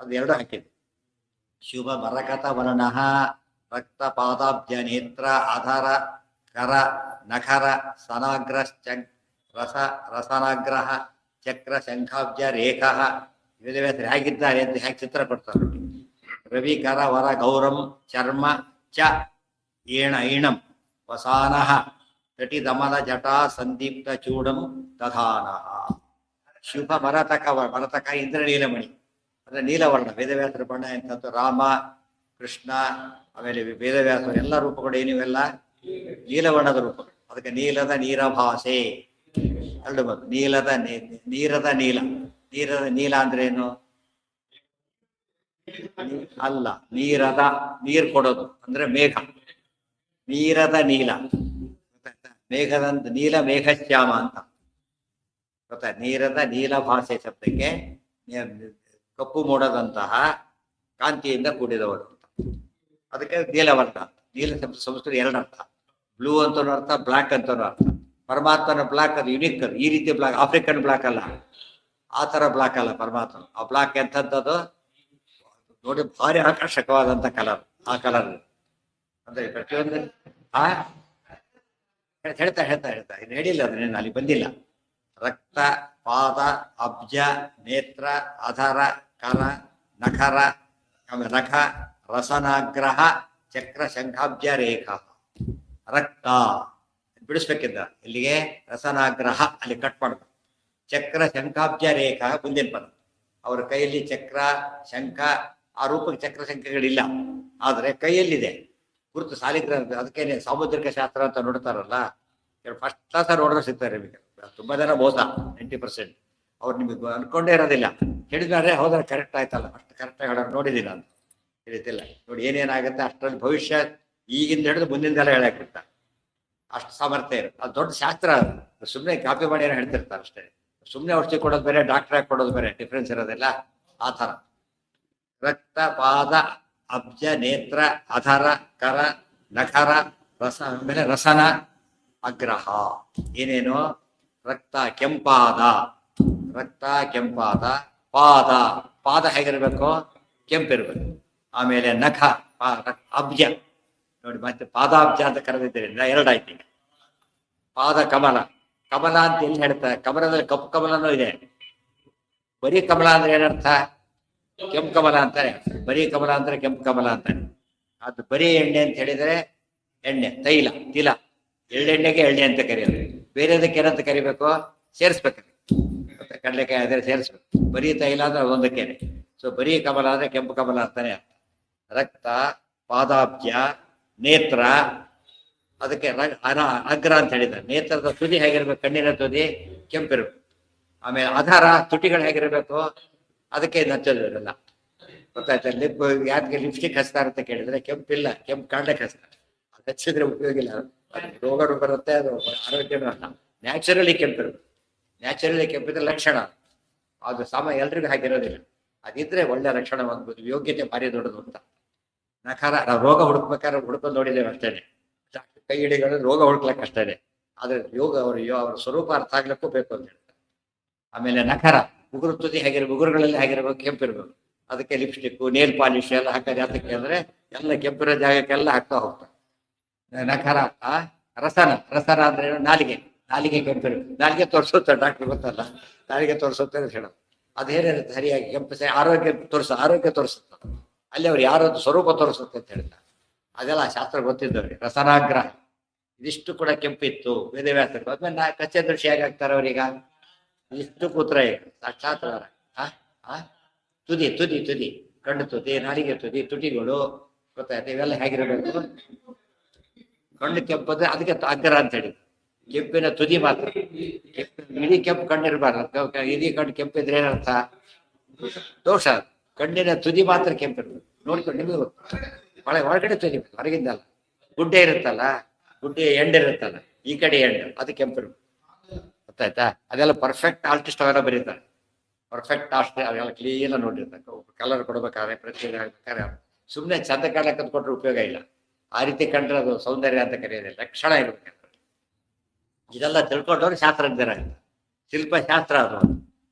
ಅದು ಎರಡು ಹಾಕಿದೆ. ಶುಭ ಮರಕತ ವರ್ಣ ರಕ್ತ ಪಾದಾಬ್ಜ ನೇತ್ರ ಅಧರ ಕರ ನಖರ ಸನಾಗ್ರ ರಸನಾಗ್ರಹ ಚಕ್ರ ಶಂಖಾಬ್ಜ ರೇಖ ವೇದವ್ಯಾಸರು ಹೇಗಿದ್ದಾರೆ ಅಂತ ಹೇಗೆ ಚಿತ್ರ ಕೊಡ್ತಾರೆ. ರವಿ ಕರ ವರ ಗೌರಂ ಚರ್ಮ ಚ ಈಣಂ ವಸಾನಃ ತಟಿ ದಮನ ಜಟಾ ಸಂದೀಪ್ತ ಚೂಡಂ ದಧಾನಃ. ಶುಭ ಮರತಕ ಮರತಕ ಇಂದ್ರ ನೀಲಮಣಿ ಅಂದ್ರೆ ನೀಲವರ್ಣ. ವೇದವ್ಯಾಸರ ಬಣ್ಣ ಎಂತಂತ ರಾಮ ಕೃಷ್ಣ ಆಮೇಲೆ ವೇದವ್ಯಾಸರ ಎಲ್ಲ ರೂಪಗಳು ಏನಿವೆಲ್ಲ ನೀಲವರ್ಣದ ರೂಪಗಳು. ಅದಕ್ಕೆ ನೀಲದ ನೀರಭಾಸೆ ಎರಡು ಬಂದು ನೀಲದ ನೀರದ ನೀಲ. ನೀರದ ನೀಲ ಅಂದ್ರೆ ಏನು? ಅಲ್ಲ, ನೀರದ ನೀರ್ ಕೊಡೋದು ಅಂದ್ರೆ ಮೇಘ. ನೀರದ ನೀಲ ಮೇಘದಂತ ನೀಲ ಮೇಘಶ್ಯಾಮ ಅಂತ ಗೊತ್ತಾ. ನೀರದ ನೀಲ ಭಾಷೆ ಶಬ್ದಕ್ಕೆ ಕಪ್ಪು ಮೋಡದಂತಹ ಕಾಂತಿಯಿಂದ ಕೂಡಿದವರು ಅಂತ. ಅದಕ್ಕೆ ನೀಲವರ್ಣ. ನೀಲ ಶಬ್ದ ಸಂಸ್ಕೃತ ಎರಡರ್ಥ. ಬ್ಲೂ ಅಂತನೂ ಅರ್ಥ, ಬ್ಲಾಕ್ ಅಂತನೂ ಅರ್ಥ. ಪರಮಾತ್ಮನ ಬ್ಲಾಕ್ ಅದು ಯುನಿಕ್. ಅದು ಈ ರೀತಿ ಬ್ಲಾಕ್, ಆಫ್ರಿಕನ್ ಬ್ಲಾಕ್ ಅಲ್ಲ, ಆ ತರ ಬ್ಲಾಕ್ ಅಲ್ಲ ಪರಮಾತ್ಮ. ಆ ಬ್ಲಾಕ್ ಎಂಥದ್ದು ನೋಡಿ, ಭಾರಿ ಆಕರ್ಷಕವಾದಂತ ಕಲರ್. ಆ ಕಲರ್ ಅಂದ್ರೆ ಪ್ರತಿಯೊಂದು ಹೇಳ್ತಾ ಇನ್ನು ಹೇಳಿಲ್ಲ, ಅದನ್ನೇನು ಅಲ್ಲಿ ಬಂದಿಲ್ಲ. ರಕ್ತ ಪಾದ ಅಬ್ಜ ನೇತ್ರ ಅಧರ ಕರ ನಖರ ನಖ ರಸನಾಗ್ರಹ ಚಕ್ರ ಶಂಖಾಬ್ಜ ರೇಖ. ರಕ್ತ ಬಿಡಿಸ್ಬೇಕಿದ್ದ ಇಲ್ಲಿಗೆ ರಸನಾಗ್ರಹ ಅಲ್ಲಿ ಕಟ್ ಮಾಡ್ಬೇಕು. ಚಕ್ರ ಶಂಖಾಬ್ಜ ರೇಖ ಮುಂದಿನ ಪದ. ಅವರ ಕೈಯಲ್ಲಿ ಚಕ್ರ ಶಂಖ ಆ ರೂಪಕ್ಕೆ ಚಕ್ರ ಶಂಖಗಳಿಲ್ಲ, ಆದರೆ ಕೈಯಲ್ಲಿದೆ ಗುರುತು ಸಾಲಿಗ್ರಾಮ. ಅದಕ್ಕೇನೆ ಸಾಮುದ್ರಿಕ ಶಾಸ್ತ್ರ ಅಂತ ನೋಡ್ತಾರಲ್ಲ, ಫಸ್ಟ್ ಕ್ಲಾಸ್ ನೋಡಿದ್ರೆ ಸಿಗ್ತಾರೆ ನಿಮಗೆ. ತುಂಬಾ ಜನ ಮೋಸ, 90%. ಅವ್ರು ನಿಮಗೆ ಅನ್ಕೊಂಡೇ ಇರೋದಿಲ್ಲ. ಹೇಳಿದ್ರೆ ಹೌದಾ ಕರೆಕ್ಟ್ ಆಯ್ತಲ್ಲ, ಅಷ್ಟು ಕರೆಕ್ಟಾಗಿ ಹೇಳೋರು ನೋಡಿದ್ದೀನಿ ನಾನು. ತಿಳಿತಿಲ್ಲ ನೋಡಿ ಏನೇನಾಗುತ್ತೆ ಅಷ್ಟರಲ್ಲಿ ಭವಿಷ್ಯ ಈಗಿಂದ ಹಿಡಿದು ಮುಂದಿಂದೆಲ್ಲ ಹೇಳಕ್ಬಿಟ್ಟ. ಅಷ್ಟು ಸಾಮರ್ಥ್ಯ ಇರುತ್ತೆ. ಅದು ದೊಡ್ಡ ಶಾಸ್ತ್ರ. ಅದು ಸುಮ್ಮನೆ ಕಾಪಿ ಮಾಡಿ ಏನೋ ಹೇಳ್ತಿರ್ತಾರೆ ಅಷ್ಟೇ. ಸುಮ್ಮನೆ ಔಷಧಿ ಕೊಡೋದು ಬೇರೆ, ಡಾಕ್ಟರ್ ಆಗಿ ಕೊಡೋದು ಬೇರೆ, ಡಿಫ್ರೆನ್ಸ್ ಇರೋದಿಲ್ಲ. ಆ ಥರ ರಕ್ತ ಪಾದ ಅಬ್ಜ ನೇತ್ರ ಅಧರ ಕರ ನಖರ ರಸ ಆಮೇಲೆ ರಸನ ಅಗ್ರಹ. ಏನೇನು? ರಕ್ತ ಕೆಂಪಾದ, ರಕ್ತ ಕೆಂಪಾದ ಪಾದ. ಪಾದ ಹೇಗಿರ್ಬೇಕು? ಕೆಂಪಿರ್ಬೇಕು. ಆಮೇಲೆ ನಖ ಅಬ್ಜ ನೋಡಿ, ಮತ್ತೆ ಪಾದಾಬ್ಜ ಅಂತ ಕರೆದಿದ್ದರಿಂದ ಎರಡಾಯ್ತು. ಪಾದ ಕಮಲ. ಕಮಲ ಅಂತ ಎಲ್ಲಿ ಹೇಳ್ತಾರೆ? ಕಮಲದಲ್ಲಿ ಕಪ್ಪು ಕಮಲನೂ ಇದೆ. ಬರೀ ಕಮಲ ಅಂದ್ರೆ ಏನರ್ಥ? ಕೆಂಪು ಕಮಲ ಅಂತಾರೆ. ಬರೀ ಕಮಲ ಅಂದ್ರೆ ಕೆಂಪು ಕಮಲ ಅಂತಾರೆ. ಅದು ಬರೀ ಎಣ್ಣೆ ಅಂತ ಹೇಳಿದ್ರೆ ಎಣ್ಣೆ, ತೈಲ, ತಿಲ. ಎಳ್ಳೆಣ್ಣೆಗೆ ಎಣ್ಣೆ ಅಂತ ಕರೆಯೋದು. ಬೇರೆದಕ್ಕೆ ಏನಂತ ಕರಿಬೇಕು? ಸೇರಿಸ್ಬೇಕು. ಕಡಲೆಕಾಯಿ ಆದರೆ ಸೇರಿಸ್ಬೇಕು. ಬರೀ ತೈಲ ಅಂದ್ರೆ ಒಂದಕ್ಕೇನೆ. ಸೊ ಬರೀ ಕಮಲ ಅಂದ್ರೆ ಕೆಂಪು ಕಮಲ ಅಂತಾನೆ ಅರ್ಥ. ರಕ್ತ ಪಾದಾಬ್ಜ ನೇತ್ರ, ಅದಕ್ಕೆ ಅಗ್ರ ಅಂತ ಹೇಳಿದ್ದಾರೆ. ನೇತ್ರದ ತುದಿ ಹೇಗಿರ್ಬೇಕು? ಕಣ್ಣಿನ ತುದಿ ಕೆಂಪಿರ್ಬೇಕು. ಆಮೇಲೆ ಅಧರ ತುಟಿಗಳು ಹೇಗಿರ್ಬೇಕು? ಅದಕ್ಕೆ ನಚ್ಚೋದಿರಲ್ಲ. ಗೊತ್ತಾಯ್ತಾ? ಯಾಕೆ ಲಿಪ್ಸ್ಟಿಕ್ ಹಚ್ತಾರೆ ಅಂತ ಕೇಳಿದ್ರೆ ಕೆಂಪಿಲ್ಲ, ಕೆಂಪು ಕಾಂಡಕ್ಕೆ ಹಚ್ತಾರೆ. ಅದು ಹಚ್ಚಿದ್ರೆ ಉಪಯೋಗ ಇಲ್ಲ. ರೋಗರು ಬರುತ್ತೆ, ಅದು ಆರೋಗ್ಯನೂ ಅಲ್ಲ. ನ್ಯಾಚುರಲಿ ಕೆಂಪಿರ್ಬೇಕು. ನ್ಯಾಚುರಲಿ ಕೆಂಪಿದ್ರೆ ಲಕ್ಷಣ. ಅದು ಎಲ್ರಿಗೂ ಹಾಗಿರೋದಿಲ್ಲ. ಅದಿದ್ರೆ ಒಳ್ಳೆ ಲಕ್ಷಣ ಆಗ್ಬೋದು. ಯೋಗ್ಯತೆ ಭಾರಿ ದೊಡ್ಡದು ಅಂತ. ನಖರ ನಾವು ರೋಗ ಹುಡುಕ್ಬೇಕಾದ್ರೆ ಹುಡ್ಕೊಂಡು ನೋಡಿದ್ದೇವೆ ಅಷ್ಟೇನೆ. ಕೈ ಹಿಡಿಗಳು ರೋಗ ಹುಡುಕ್ಲಕ್ಕೆ ಅಷ್ಟೇನೆ. ಆದ್ರೆ ಯೋಗ ಅವ್ರ ಸ್ವರೂಪ ಅರ್ಥ ಆಗ್ಲಿಕ್ಕೂ ಬೇಕು ಅಂತ ಹೇಳ್ತಾರೆ. ಆಮೇಲೆ ನಖರ ಉಗುರು ತುದಿ ಹೇಗಿರ್ಬೇಕು? ಉಗುರುಗಳಲ್ಲಿ ಹೇಗಿರ್ಬೇಕು? ಕೆಂಪಿರ್ಬೇಕು. ಅದಕ್ಕೆ ಲಿಪ್ಸ್ಟಿಕ್ ನೇಲ್ ಪಾಲಿಶ್ ಎಲ್ಲ ಹಾಕೋದು ಯಾತಕ್ಕೆ ಅಂದ್ರೆ ಎಲ್ಲ ಕೆಂಪಿರೋ ಜಾಗಕ್ಕೆಲ್ಲ ಹಾಕ್ತಾ ಹೋಗ್ತಾರೆ. ನಖರ ರಸನ. ರಸನ ಅಂದ್ರೆ ನಾಲಿಗೆ. ನಾಲಿಗೆ ಕೆಂಪಿರ್ಬೇಕು. ನಾಲಿಗೆ ತೋರಿಸುತ್ತೆ ಡಾಕ್ಟರ್, ಗೊತ್ತಲ್ಲ, ನಾಲಿಗೆ ತೋರಿಸುತ್ತೆ ಅಂತ ಹೇಳೋದು. ಅದೇನಿರುತ್ತೆ ಸರಿಯಾಗಿ ಕೆಂಪು ಆರೋಗ್ಯ ತೋರಿಸುತ್ತೆ. ಅಲ್ಲಿ ಅವ್ರು ಯಾರದ್ದು ಸ್ವರೂಪ ತೋರಿಸುತ್ತೆ ಅಂತ ಹೇಳ್ತಾರೆ. ಅದೆಲ್ಲ ಶಾಸ್ತ್ರ ಗೊತ್ತಿದ್ದವ್ರಿಗೆ. ರಸನಾಗ್ರಹ ಇದಿಷ್ಟು ಕೂಡ ಕೆಂಪಿತ್ತು ವೇದವ್ಯಾಸರು. ಆದ್ಮೇಲೆ ಕಚ್ಚೆ ದೃಷ್ಟಿ ಹೇಗಾಗ್ತಾರೆ ಅವ್ರೀಗ? ಇಷ್ಟು ಕೂತ್ರ ಈಗ ಸಾಕ್ಷಾತ್ ತುದಿ ಕಣ್ಣು ತುದಿ, ನಾಲಿಗೆ ತುದಿ, ತುಟಿಗಳು ಗೊತ್ತಾಯ್ತು. ಇವೆಲ್ಲ ಹೇಗಿರಬೇಕು? ಕಣ್ಣು ಕೆಂಪಂದ್ರೆ ಅದಕ್ಕೆ ಅಗ್ಗರ ಅಂತ ಹೇಳಿ. ಕೆಂಪಿನ ತುದಿ ಮಾತ್ರ, ಇಡೀ ಕೆಂಪು ಕಣ್ಣಿರ್ಬಾರ್ದು. ಇಡೀ ಕಣ್ಣು ಕೆಂಪಿದ್ರೆ ಏನರ್ಥ? ದೋಷ. ಕಣ್ಣಿನ ತುದಿ ಮಾತ್ರ ಕೆಂಪಿರ್ಬೇಕು. ನೋಡ್ಕೊಂಡು ನಿಮಗೆ ಒಳಗಡೆ ತುದಿ, ಹೊರಗಿಂದಲ್ಲ. ಗುಡ್ಡೆ ಇರುತ್ತಲ್ಲ, ಗುಡ್ಡೆ ಎಂಡಿರುತ್ತಲ್ಲ, ಈ ಕಡೆ ಎಂಡು, ಅದು ಕೆಂಪಿರ್ಬೇಕು. ಗೊತ್ತಾಯ್ತಾ? ಅದೆಲ್ಲ ಪರ್ಫೆಕ್ಟ್ ಆರ್ಟಿಸ್ಟ್ ಅವೆಲ್ಲ ಬರೀತಾರೆ. ಪರ್ಫೆಕ್ಟ್ ಆರ್ಟಿಸ್ಟ್ ಅವೆಲ್ಲ ಕ್ಲೀನ್ ನೋಡಿರ್ತಾರೆ. ಕಲರ್ ಕೊಡ್ಬೇಕಾದ್ರೆ ಪ್ರತಿ ಆಗ್ಬೇಕಾದ್ರೆ ಸುಮ್ಮನೆ ಚಂದ ಕಾಣಕ್ಕೆ ಕೊಟ್ಟರೆ ಉಪಯೋಗ ಇಲ್ಲ. ಆ ರೀತಿ ಕಂಡ್ರೆ ಅದು ಸೌಂದರ್ಯ ಅಂತ ಕರೆಯೋದಿಲ್ಲ, ಲಕ್ಷಣ ಇರ್ಬೇಕು. ಇದೆಲ್ಲ ತಿಳ್ಕೊಂಡವ್ರು ಶಾಸ್ತ್ರಜ್ಞರ. ಶಿಲ್ಪಶಾಸ್ತ್ರ ಅದು.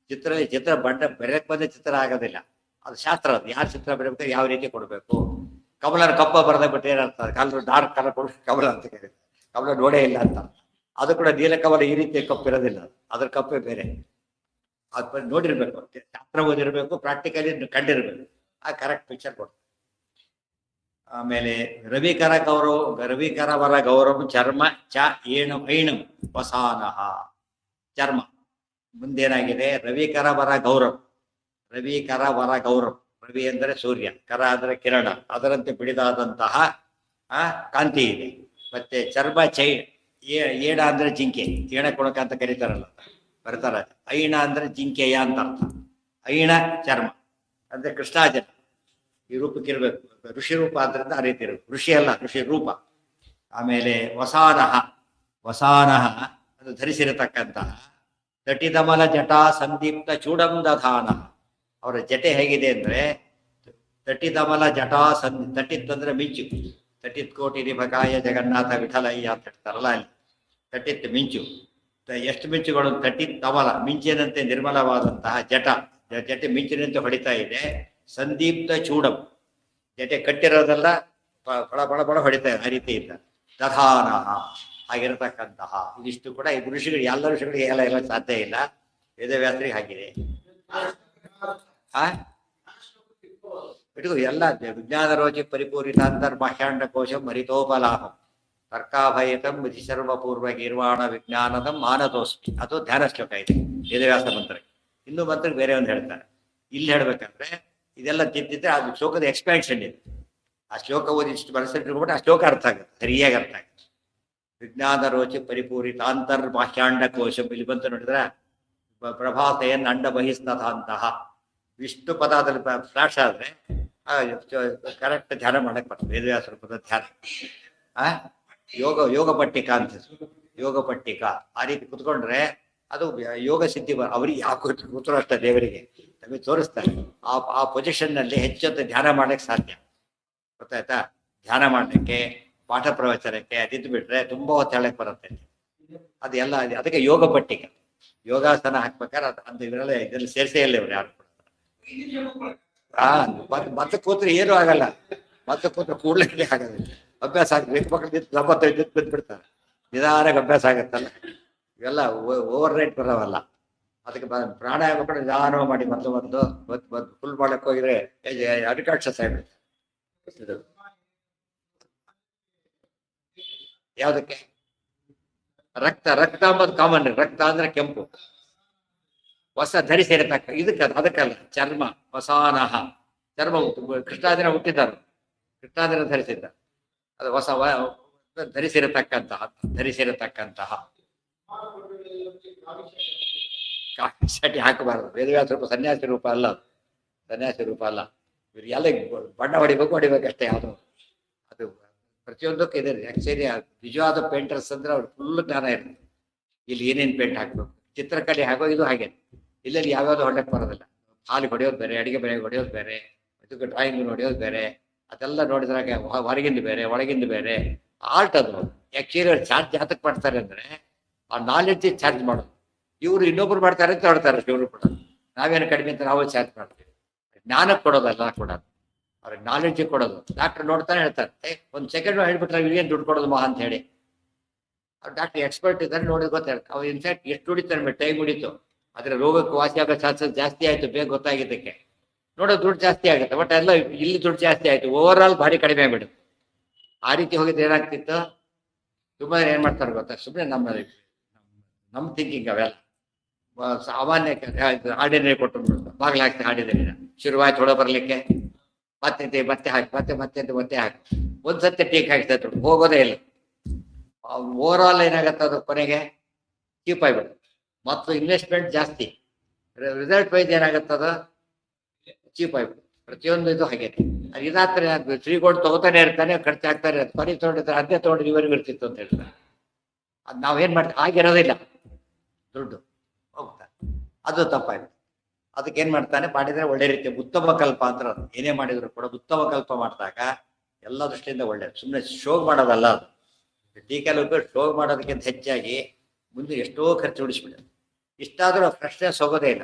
ಚಿತ್ರ ಬಣ್ಣ ಬೆರೆಕ್ ಬಂದ ಚಿತ್ರ ಆಗೋದಿಲ್ಲ, ಅದು ಶಾಸ್ತ್ರ. ಅದು ಯಾರು ಚಿತ್ರ ಬರೀಬೇಕು, ಯಾವ ರೀತಿ ಕೊಡಬೇಕು. ಕಮಲನ ಕಪ್ಪ ಬರೆದ ಬಿಟ್ಟು ಏನಂತ, ಕಲರ್ ಡಾರ್ಕ್ ಕಲರ್ ಕೊಡ ಕಮಲ ಅಂತ ಕರೀತಾರೆ. ಕಮಲ ನೋಡೇ ಇಲ್ಲ ಅಂತ. ಅದು ಕೂಡ ನೀಲ ಕಮಲ ಈ ರೀತಿ ಕಪ್ಪು ಇರೋದಿಲ್ಲ, ಅದ್ರ ಕಪ್ಪೇ ಬೇರೆ. ಅದು ನೋಡಿರ್ಬೇಕು, ಶಾಸ್ತ್ರ ಓದಿರ್ಬೇಕು, ಪ್ರಾಕ್ಟಿಕಲಿ ಕಂಡಿರ್ಬೇಕು, ಆ ಕರೆಕ್ಟ್ ಪಿಕ್ಚರ್ ಕೊಡ್ತಾರೆ. ಆಮೇಲೆ ರವಿಕರವರ ಗೌರವ ಚರ್ಮ ಚ ಐಣಂ ವಸಾನಃ. ಚರ್ಮ ಮುಂದೇನಾಗಿದೆ? ರವಿಕರವರ ಗೌರವ. ರವಿ ಅಂದರೆ ಸೂರ್ಯ, ಕರ ಅಂದರೆ ಕಿರಣ, ಅದರಂತೆ ಬಿಡಿದಾದಂತಹ ಕಾಂತಿ ಇದೆ. ಮತ್ತೆ ಚರ್ಮ ಏಣ ಅಂದ್ರೆ ಜಿಂಕೆ, ಏಣ ಕೊಳಕ ಅಂತ ಕರೀತಾರಲ್ಲ, ಬರ್ತಾರೆ. ಐಣ ಅಂದ್ರೆ ಜಿಂಕೆಯ ಅಂತ ಅರ್ಥ. ಐಣ ಚರ್ಮ ಅಂದ್ರೆ ಕೃಷ್ಣಾಜನ ಈ ರೂಪಕ್ಕೆ ಇರಬೇಕು. ಋಷಿ ರೂಪ ಆದ್ರಿಂದ ಆ ರೀತಿ ಇರಬೇಕು. ಋಷಿ ಅಲ್ಲ, ಋಷಿ ರೂಪ. ಆಮೇಲೆ ವಸಾನಃ ಅದು ಧರಿಸಿರತಕ್ಕಂತಹ ತಟಿದಮಲ ಜಟಾ ಸಂದೀಪ್ತ ಚೂಡಂ ದಧಾನ. ಅವರ ಜಟೆ ಹೇಗಿದೆ ಅಂದ್ರೆ ತಟಿದಮಲ ಜಟಾ ತಟಿತ್ ಅಂದ್ರೆ ಮಿಂಚು. ತಟಿತ್ ಕೋಟಿ ನಿಭಕಾಯ ಜಗನ್ನಾಥ ವಿಠಲಯ್ಯ ಅಂತ ಹೇಳ್ತಾರಲ್ಲ, ಅಲ್ಲಿ ತಟಿತ್ ಮಿಂಚು. ಎಷ್ಟು ಮಿಂಚುಗಳು? ತಟಿತ್ ತಮಲ, ಮಿಂಚಿನಂತೆ ನಿರ್ಮಲವಾದಂತಹ ಜಟೆ ಮಿಂಚಿನಂತೆ ಹೊಡಿತಾ ಇದೆ. ಸಂದೀಪ್ತ ಚೂಡಂ, ಜಟೆ ಕಟ್ಟಿರೋದೆಲ್ಲ ಬಳ ಬಳ ಬಳ ಹೊಡಿತಾ ಇದೆ, ಆ ರೀತಿ ಇಲ್ಲ. ದಧಾನ ಆಗಿರತಕ್ಕಂತಹ ಇದಿಷ್ಟು ಕೂಡ ಇದು ಋಷಿಗಳು, ಎಲ್ಲ ಋಷಿಗಳಿಗೆ ಎಲ್ಲ ಇರೋಕ್ಕೆ ಸಾಧ್ಯ ಇಲ್ಲ. ವೇದವ್ಯಾಸರಿಗೆ ಹಾಗಿದೆ. ಇಟ್ಕೋ ಎಲ್ಲ ವಿಜ್ಞಾನ ರೋಚಿ ಪರಿಪೂರಿತ ಅಂತರ್ಬಾಹ್ಯಾಂಡ ಕೋಶಂ ಹರಿತೋಪಲಾಭಂ ತರ್ಕಾಭಯತಂ ವಿಧಿ ಸರ್ವಪೂರ್ವ ಗೀರ್ವಾಣ ವಿಜ್ಞಾನದಂ ಮಾನತೋಸ್ಮಿ. ಅದು ಧ್ಯಾನ ಶ್ಲೋಕ ಇದೆ ವೇದವ್ಯಾಸ ಮಂತ್ರ. ಇನ್ನೂ ಮಂತ್ರ ಬೇರೆ ಒಂದು ಹೇಳ್ತಾರೆ. ಇಲ್ಲಿ ಹೇಳ್ಬೇಕಂದ್ರೆ ಇದೆಲ್ಲ ತಿದ್ದಿದ್ರೆ ಅದು ಶ್ಲೋಕದ ಎಕ್ಸ್ಪ್ಯಾನ್ಷನ್ ಇದೆ. ಆ ಶ್ಲೋಕ ಓದಿ ಇಷ್ಟು ಮನಸ್ಸಿಟ್ಕೊಂಡ್ಬಿಟ್ಟು ಆ ಶ್ಲೋಕ ಅರ್ಥ ಆಗುತ್ತೆ, ಸರಿಯಾಗಿ ಅರ್ಥ ಆಗುತ್ತೆ. ವಿಜ್ಞಾನ ರೋಚಿ ಪರಿಪೂರಿತ ಅಂತರ್ಬಾಹ್ಯಾಂಡ ಕೋಶಂ, ಇಲ್ಲಿ ಬಂತು ನೋಡಿದ್ರೆ ಪ್ರಭಾತೆಯನ್ನು ಅಂಡ ಬಹಿಸ್ತಂತಹ ವಿಷ್ಣು ಪದ ಅದ್ರಲ್ಲಿ ಫ್ಲಾಶ್ ಆದ್ರೆ ಕರೆಕ್ಟ್ ಧ್ಯಾನ ಮಾಡಕ್ ಬರ್ತದೆ. ವೇದವ್ಯಾಸ ಪದ ಧ್ಯಾನ. ಯೋಗ ಪಟ್ಟಿಕ ಅಂತ, ಯೋಗ ಪಟ್ಟಿಕ. ಆ ರೀತಿ ಕುತ್ಕೊಂಡ್ರೆ ಅದು ಯೋಗ ಸಿದ್ಧಿ. ಅವ್ರಿಗೆ ಯಾಕೆ ಕೂತ್ರು ಅಷ್ಟೇ, ದೇವರಿಗೆ ನಮಗೆ ತೋರಿಸ್ತಾರೆ. ಆ ಪೊಸಿಷನ್ ನಲ್ಲಿ ಹೆಚ್ಚೊತ್ತು ಧ್ಯಾನ ಮಾಡಕ್ಕೆ ಸಾಧ್ಯ. ಗೊತ್ತಾಯ್ತಾ? ಧ್ಯಾನ ಮಾಡಲಿಕ್ಕೆ, ಪಾಠ ಪ್ರವಚನಕ್ಕೆ ಅದಿದ್ದು ಬಿಟ್ರೆ ತುಂಬಾ ಹೊತ್ತು ಹೇಳಕ್ ಬರುತ್ತೆ. ಅದೆಲ್ಲ ಅದಕ್ಕೆ ಯೋಗ ಪಟ್ಟಿಕ. ಯೋಗಾಸನ ಹಾಕ್ಬೇಕಾದ್ರೆ ಅದು ಇದರಲ್ಲಿ ಸೇರಿಸೇ ಇಲ್ಲ ಇವ್ರು ಯಾರು ಕೂಡ. ಮತ್ತೆ ಕೂತ್ರೆ ಏನೂ ಆಗಲ್ಲ. ಮತ್ತೆ ಕೂತ್ರೆ ಕೂಡ್ಲಿಕ್ಕೆ ಆಗೋದಿಲ್ಲ. ಅಭ್ಯಾಸ ಆಗ್ತದೆ. ಮಕ್ಕಳು ಬಿದ್ದುಬಿಡ್ತಾರೆ. ನಿಧಾನಕ್ಕೆ ಅಭ್ಯಾಸ ಆಗತ್ತಲ್ಲ. ಇವೆಲ್ಲ ಓವರ್ ನೈಟ್ ಬರೋವಲ್ಲ. ಅದಕ್ಕೆ ಪ್ರಾಣಾಯಾಮ ಕೂಡ ನಿಧಾನ ಮಾಡಿ ಒಂದು ಫುಲ್ ಮಾಡಕ್ಕೆ ಹೋಗಿದ್ರೆ ಅಡಿಕಾಕ್ಷಸ್ ಆಗ್ಬಿಡುತ್ತೆ. ಯಾವುದಕ್ಕೆ? ರಕ್ತ ಅಂಬದು ಕಾಮನ್. ರಕ್ತ ಅಂದ್ರೆ ಕೆಂಪು. ಹೊಸ ಧರಿಸಿರತಕ್ಕ ಇದಕ್ಕೆ, ಅದಕ್ಕಲ್ಲ. ಚರ್ಮ ವಸಾನಃ, ಚರ್ಮ ಕೃಷ್ಣಾದಿನ ಹುಟ್ಟಿದ್ದಾರೆ, ಕೃಷ್ಣಾದಿನ ಧರಿಸಿದ್ದ. ಅದು ಹೊಸ ಧರಿಸಿರತಕ್ಕಂತಹ ಕಾಫಿ ಹಾಕಬಾರದು. ವೇದವ್ಯಾಸ ರೂಪ ಸನ್ಯಾಸಿ ರೂಪ ಅಲ್ಲ, ಸನ್ಯಾಸಿ ರೂಪ ಅಲ್ಲ. ಇವ್ರು ಎಲ್ಲ ಬಣ್ಣ ಹೊಡಿಬೇಕಷ್ಟೇ. ಯಾವುದು ಅದು ಪ್ರತಿಯೊಂದಕ್ಕೂ ಇದೆ. ಆಕ್ಚುಲಿ ನಿಜವಾದ ಪೇಂಟರ್ಸ್ ಅಂದ್ರೆ ಅವ್ರು ಫುಲ್ ಜ್ಞಾನ ಇರ್ತದೆ. ಇಲ್ಲಿ ಏನೇನು ಪೇಂಟ್ ಹಾಕ್ಬೇಕು, ಚಿತ್ರಕಲೆ ಹಾಗೋ ಇದು ಹಾಗೆ. ಇಲ್ಲಲ್ಲಿ ಯಾವ್ಯಾವ್ದು ಹೊಡಕ್ಕೆ ಬರೋದಿಲ್ಲ. ಹಾಲು ಹೊಡೆಯೋದು ಬೇರೆ, ಅಡಿಗೆ ಮನೆ ಹೊಡೆಯೋದು ಬೇರೆ, ಇದಕ್ಕೆ ಡ್ರಾಯಿಂಗ್ ಹೊಡೆಯೋದು ಬೇರೆ. ಅದೆಲ್ಲ ನೋಡಿದ್ರಾಗ ಹೊರಗಿಂದ ಬೇರೆ, ಒಳಗಿಂದ ಬೇರೆ. ಆರ್ಟ್ ಅದು. ಆಕ್ಚುಲಿ ಅವ್ರು ಚಾರ್ಜ್ ಜಾತಕ್ಕೆ ಮಾಡ್ತಾರೆ ಅಂದ್ರೆ ಆ ನಾಲೆಡ್ಜ್ ಚಾರ್ಜ್ ಮಾಡೋದು. ಇವರು ಇನ್ನೊಬ್ರು ಮಾಡ್ತಾರೆ ಅಂತ ಹೊಡ್ತಾರೆ. ಇವರು ಕೂಡ ನಾವೇನು ಕಡಿಮೆ ಅಂತ ನಾವು ಚಾರ್ಜ್ ಮಾಡ್ತೀವಿ. ಜ್ಞಾನಕ್ಕೆ ಕೊಡೋದಲ್ಲ ಕೊಡೋದು, ಅವ್ರಿಗೆ ನಾಲೆಡ್ಜ್ ಕೊಡೋದು. ಡಾಕ್ಟರ್ ನೋಡ್ತಾನೆ ಹೇಳ್ತಾರೆ, ಒಂದು ಸೆಕೆಂಡ್ ಹೇಳ್ಬಿಟ್ರೆ ಇವೇನು ದುಡ್ಡು ಕೊಡೋದು ಮಹಾ ಅಂತ ಹೇಳಿ. ಅವ್ರು ಡಾಕ್ಟರ್ ಎಕ್ಸ್ಪರ್ಟ್ ಇದ್ದಾರೆ, ನೋಡಿದ್ ಗೊತ್ತಾಗುತ್ತೆ. ಅವ್ರು ಇನ್ಫ್ಯಾಕ್ಟ್ ಎಷ್ಟು ಹೊಡಿತಾರೆ, ಟೈಮ್ ಹೊಡಿತು. ಆದ್ರೆ ರೋಗಕ್ಕೆ ವಾಸಿ ಆಗೋ ಚಾನ್ಸಸ್ ಜಾಸ್ತಿ ಆಯ್ತು ಬೇಗ ಗೊತ್ತಾಗಿದ್ದಕ್ಕೆ. ನೋಡೋದು ದುಡ್ಡು ಜಾಸ್ತಿ ಆಗುತ್ತೆ. ಬಟ್ ಎಲ್ಲ ಇಲ್ಲಿ ದುಡ್ಡು ಜಾಸ್ತಿ ಆಯ್ತು, ಓವರ್ ಆಲ್ ಭಾರಿ ಕಡಿಮೆ ಆಗ್ಬಿಡುತ್ತೆ. ಆ ರೀತಿ ಹೋಗಿದ್ರೆ ಏನಾಗ್ತಿತ್ತು? ತುಂಬಾ ಏನ್ ಮಾಡ್ತಾರೆ ಗೊತ್ತಾ, ಸುಮ್ಮನೆ ನಮ್ಮ ಥಿಂಕಿಂಗ್ ಅವೆಲ್ಲ ಸಾಮಾನ್ಯ ಆರ್ಡಿನರಿ ಕೊಟ್ಟು ಬಾಗಿಲು ಹಾಕ್ತಾ ಹಾಡಿದ್ರೆ ಶುರುವಾಯ್ತು ಹೊಡ ಬರ್ಲಿಕ್ಕೆ. ಮತ್ತೆ ಹಾಕಿ ಮತ್ತೆ ಹಾಕಿ ಒಂದ್ಸತಿ ಟೀಕ್ ಹಾಕ್ತಾ ಹೋಗೋದೇ ಇಲ್ಲ. ಓವರ್ ಆಲ್ ಏನಾಗತ್ತೆ ಅದು ಕೊನೆಗೆ ಚೀಪ್ ಆಗಿಬಿಡುತ್ತೆ ಮತ್ತು ಇನ್ವೆಸ್ಟ್ಮೆಂಟ್ ಜಾಸ್ತಿ, ರಿಸಲ್ಟ್ ವೈಸ್ ಏನಾಗತ್ತದ ಚೀಪ್ ಆಗಿಬಿಡುತ್ತೆ. ಪ್ರತಿಯೊಂದು ಇದು ಹಾಗೆ ಇದಾದ್ರೆ ಶ್ರೀಗಳು ತಗೋತಾನೆ ಇರ್ತಾನೆ, ಖರ್ಚು ಆಗ್ತಾರೆ, ಕೊನೆ ತೊಗೊಂಡಿರ್ತಾರೆ, ಅದೇ ತೊಗೊಂಡು ಇವರಿಗೂ ಇರ್ತಿತ್ತು ಅಂತ ಹೇಳ್ತಾರೆ. ಅದು ನಾವೇನ್ ಮಾಡ್ತೀವಿ ಆಗಿರೋದಿಲ್ಲ, ದುಡ್ಡು ಹೋಗ್ತಾ ಅದು ತಪ್ಪಾಯ್ತು. ಅದಕ್ಕೆ ಏನ್ ಮಾಡ್ತಾನೆ ಮಾಡಿದ್ರೆ ಒಳ್ಳೆ ರೀತಿ ಉತ್ತಮ ಕಲ್ಪ ಅಂತ ಏನೇ ಮಾಡಿದ್ರು ಕೂಡ ಉತ್ತಮ ಕಲ್ಪ ಮಾಡಿದಾಗ ಎಲ್ಲ ದೃಷ್ಟಿಯಿಂದ ಒಳ್ಳೇದು. ಸುಮ್ಮನೆ ಶೋಗ್ ಮಾಡೋದಲ್ಲ ಅದು. ಟೀಕೆಲ್ಲ ಶೋಗ್ ಮಾಡೋದಕ್ಕಿಂತ ಹೆಚ್ಚಾಗಿ ಮುಂದೆ ಎಷ್ಟೋ ಖರ್ಚು ಉಳಿಸ್ಬಿಡುತ್ತೆ. ಇಷ್ಟಾದ್ರೂ ಫ್ರೆಶ್ನೆಸ್ ಹೋಗೋದೇ ಇಲ್ಲ.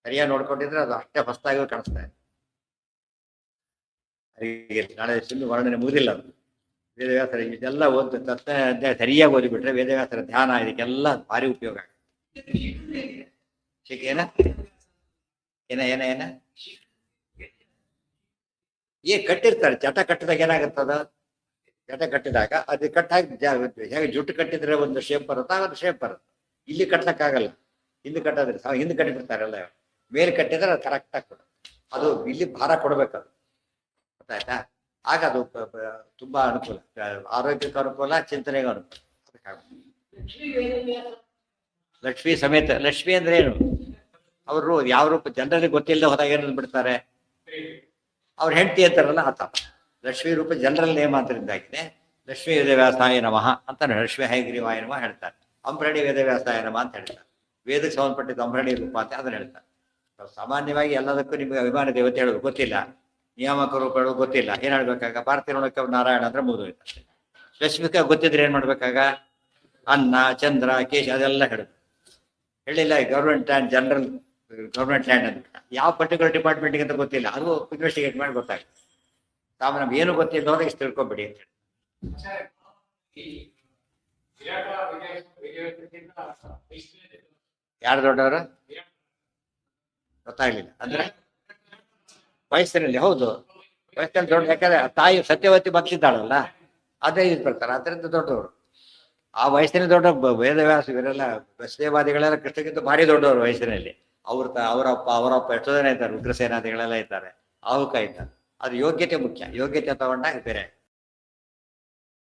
ಸರಿಯಾಗಿ ನೋಡ್ಕೊಂಡಿದ್ರೆ ಅದು ಅಷ್ಟೇ ಹೊಸದಾಗಿ ಕಾಣಿಸ್ತಾ ಇದೆ. ನಾಳೆ ಸುಮ್ಮನೆ ವರ್ಣನೆ ಮುಗಿದಿಲ್ಲ ಅದು. ವೇದವ್ಯಾಸರ ಇದೆಲ್ಲ ಓದ್ ತತ್ವ ಸರಿಯಾಗಿ ಓದಿಬಿಟ್ರೆ ವೇದವ್ಯಾಸರ ಧ್ಯಾನ ಇದಕ್ಕೆಲ್ಲ ಭಾರಿ ಉಪಯೋಗ ಆಗುತ್ತೆ. ಏನ ಏನ ಏನ ಏನ ಕಟ್ಟಿರ್ತಾರೆ. ಜಟ ಕಟ್ಟಿದಾಗ ಏನಾಗುತ್ತದ, ಜಟ ಕಟ್ಟಿದಾಗ ಅದು ಕಟ್ಟಾಗಿ ಹೇಗೆ ಜುಟ್ಟು ಕಟ್ಟಿದ್ರೆ ಒಂದು ಶೇಪ್ ಬರುತ್ತಾ, ಒಂದು ಶೇಪ್ ಬರುತ್ತೆ. ಇಲ್ಲಿ ಕಟ್ಲಕ್ಕಾಗಲ್ಲ, ಹಿಂದೆ ಕಟ್ಟೋದ್ರೆ ಹಿಂದೆ ಕಟ್ಟಿಬಿಡ್ತಾರಲ್ಲ, ಮೇಲೆ ಕಟ್ಟಿದ್ರೆ ಅದು ಕರೆಕ್ಟ್ ಆಗಿ ಕೊಡುತ್ತೆ. ಅದು ಇಲ್ಲಿ ಭಾರ ಕೊಡ್ಬೇಕದು, ಗೊತ್ತಾಯ್ತಾ? ಆಗ ಅದು ತುಂಬಾ ಅನುಕೂಲ, ಆರೋಗ್ಯಕ್ಕೆ ಅನುಕೂಲ, ಚಿಂತನೆಗೂ ಅನುಕೂಲ. ಲಕ್ಷ್ಮೀ ಸಮೇತ. ಲಕ್ಷ್ಮಿ ಅಂದ್ರೆ ಏನು? ಅವರು ಯಾವ ರೂಪ ಜನರಲ್ಲಿ ಗೊತ್ತಿಲ್ಲದೆ ಹೋದಾಗ ಏನ್ ಬಿಡ್ತಾರೆ, ಅವ್ರ ಹೆಂಡತಿ ಅಂತಾರಲ್ಲ ಆತ. ಲಕ್ಷ್ಮೀ ರೂಪ ಜನರಲ್ ನೇಮ ಅಂತರಿಂದಾಗಿದೆ. ಲಕ್ಷ್ಮೀ ವೇದವ್ಯಾಸಾಯ ನಮಃ ಅಂತ ಲಕ್ಷ್ಮೀ ಹೈಗ್ರೀವಾಯ ನಮಃ ಹೇಳ್ತಾರೆ. ಅಂಬ್ರಣಿ ವೇದವ್ಯಾಸಾಯ ನಮಃ ಅಂತ ಹೇಳ್ತಾರೆ. ವೇದಕ್ಕೆ ಸಂಬಂಧಪಟ್ಟಿದ್ದು ಅಂಬ್ರಣಿ ರೂಪ ಅಂತ ಅದನ್ನ ಹೇಳ್ತಾರೆ. ಸಾಮಾನ್ಯವಾಗಿ ಎಲ್ಲದಕ್ಕೂ ನಿಮ್ಗೆ ಅಭಿಮಾನ ದೇವತೆ ಹೇಳೋದು ಗೊತ್ತಿಲ್ಲ, ನಿಯಾಮಕ ರೂಪಗಳು ಗೊತ್ತಿಲ್ಲ, ಏನ್ ಹೇಳ್ಬೇಕಾಗ ಭಾರತೀಯ ನೋಡಕ್ಕೆ ನಾರಾಯಣ ಅಂದ್ರೆ ಮುಗಿದೋಯ್ತು. ಸ್ಪೆಸಿಫಿಕ್ ಆಗಿ ಗೊತ್ತಿದ್ರೆ ಏನ್ ಮಾಡ್ಬೇಕಾಗ ಅನ್ನ, ಚಂದ್ರ, ಕೇಶ ಅದೆಲ್ಲ ಹೇಳುದು. ಹೇಳಿಲ್ಲ government land, general government land ಅಂತ ಯಾವ ಪರ್ಟಿಕ್ಯುಲರ್ ಡಿಪಾರ್ಟ್ಮೆಂಟ್ಗೆ ಅಂತ ಗೊತ್ತಿಲ್ಲ, ಅದು ಇನ್ವೆಸ್ಟಿಗೇಟ್ ಮಾಡಿ ಗೊತ್ತಾಗುತ್ತೆ. ತಾವು ನಮ್ಗೆ ಏನು ಗೊತ್ತಿಲ್ಲ ಹೋದ್ರೆ ಇಷ್ಟು ತಿಳ್ಕೊಬೇಡಿ ಅಂತ ಹೇಳಿ. ಯಾರು ದೊಡ್ಡವರು ಗೊತ್ತಾಗ್ಲಿಲ್ಲ ಅಂದ್ರೆ ವಯಸ್ಸಿನಲ್ಲಿ? ಹೌದು, ವಯಸ್ಸಿನಲ್ಲಿ ದೊಡ್ಡ. ಯಾಕಂದ್ರೆ ತಾಯಿ ಸತ್ಯವತಿ ಬರ್ತಿದ್ದಾಳಲ್ಲ, ಅದೇ ಇದು ಬರ್ತಾರೆ, ಅದರಿಂದ ದೊಡ್ಡವರು. ಆ ವಯಸ್ಸಿನ ದೊಡ್ಡ ವೇದವ್ಯಾಸ ಇವರೆಲ್ಲ ಬಸದೇವಾದಿಗಳೆಲ್ಲ ಕೃಷ್ಣಕ್ಕಿಂತ ಭಾರಿ ದೊಡ್ಡವರು ವಯಸ್ಸಿನಲ್ಲಿ. ಅವರಪ್ಪ ಎಷ್ಟೋ ಜನ ಇದ್ದಾರೆ, ಉಗ್ರಸೇನಾದಿಗಳೆಲ್ಲ ಇದ್ದಾರೆ, ಆಹುಕ ಇದ್ದಾರೆ. ಅದು ಯೋಗ್ಯತೆ ಮುಖ್ಯ. ಯೋಗ್ಯತೆ ತಗೊಂಡಾಗ ಬೇರೆ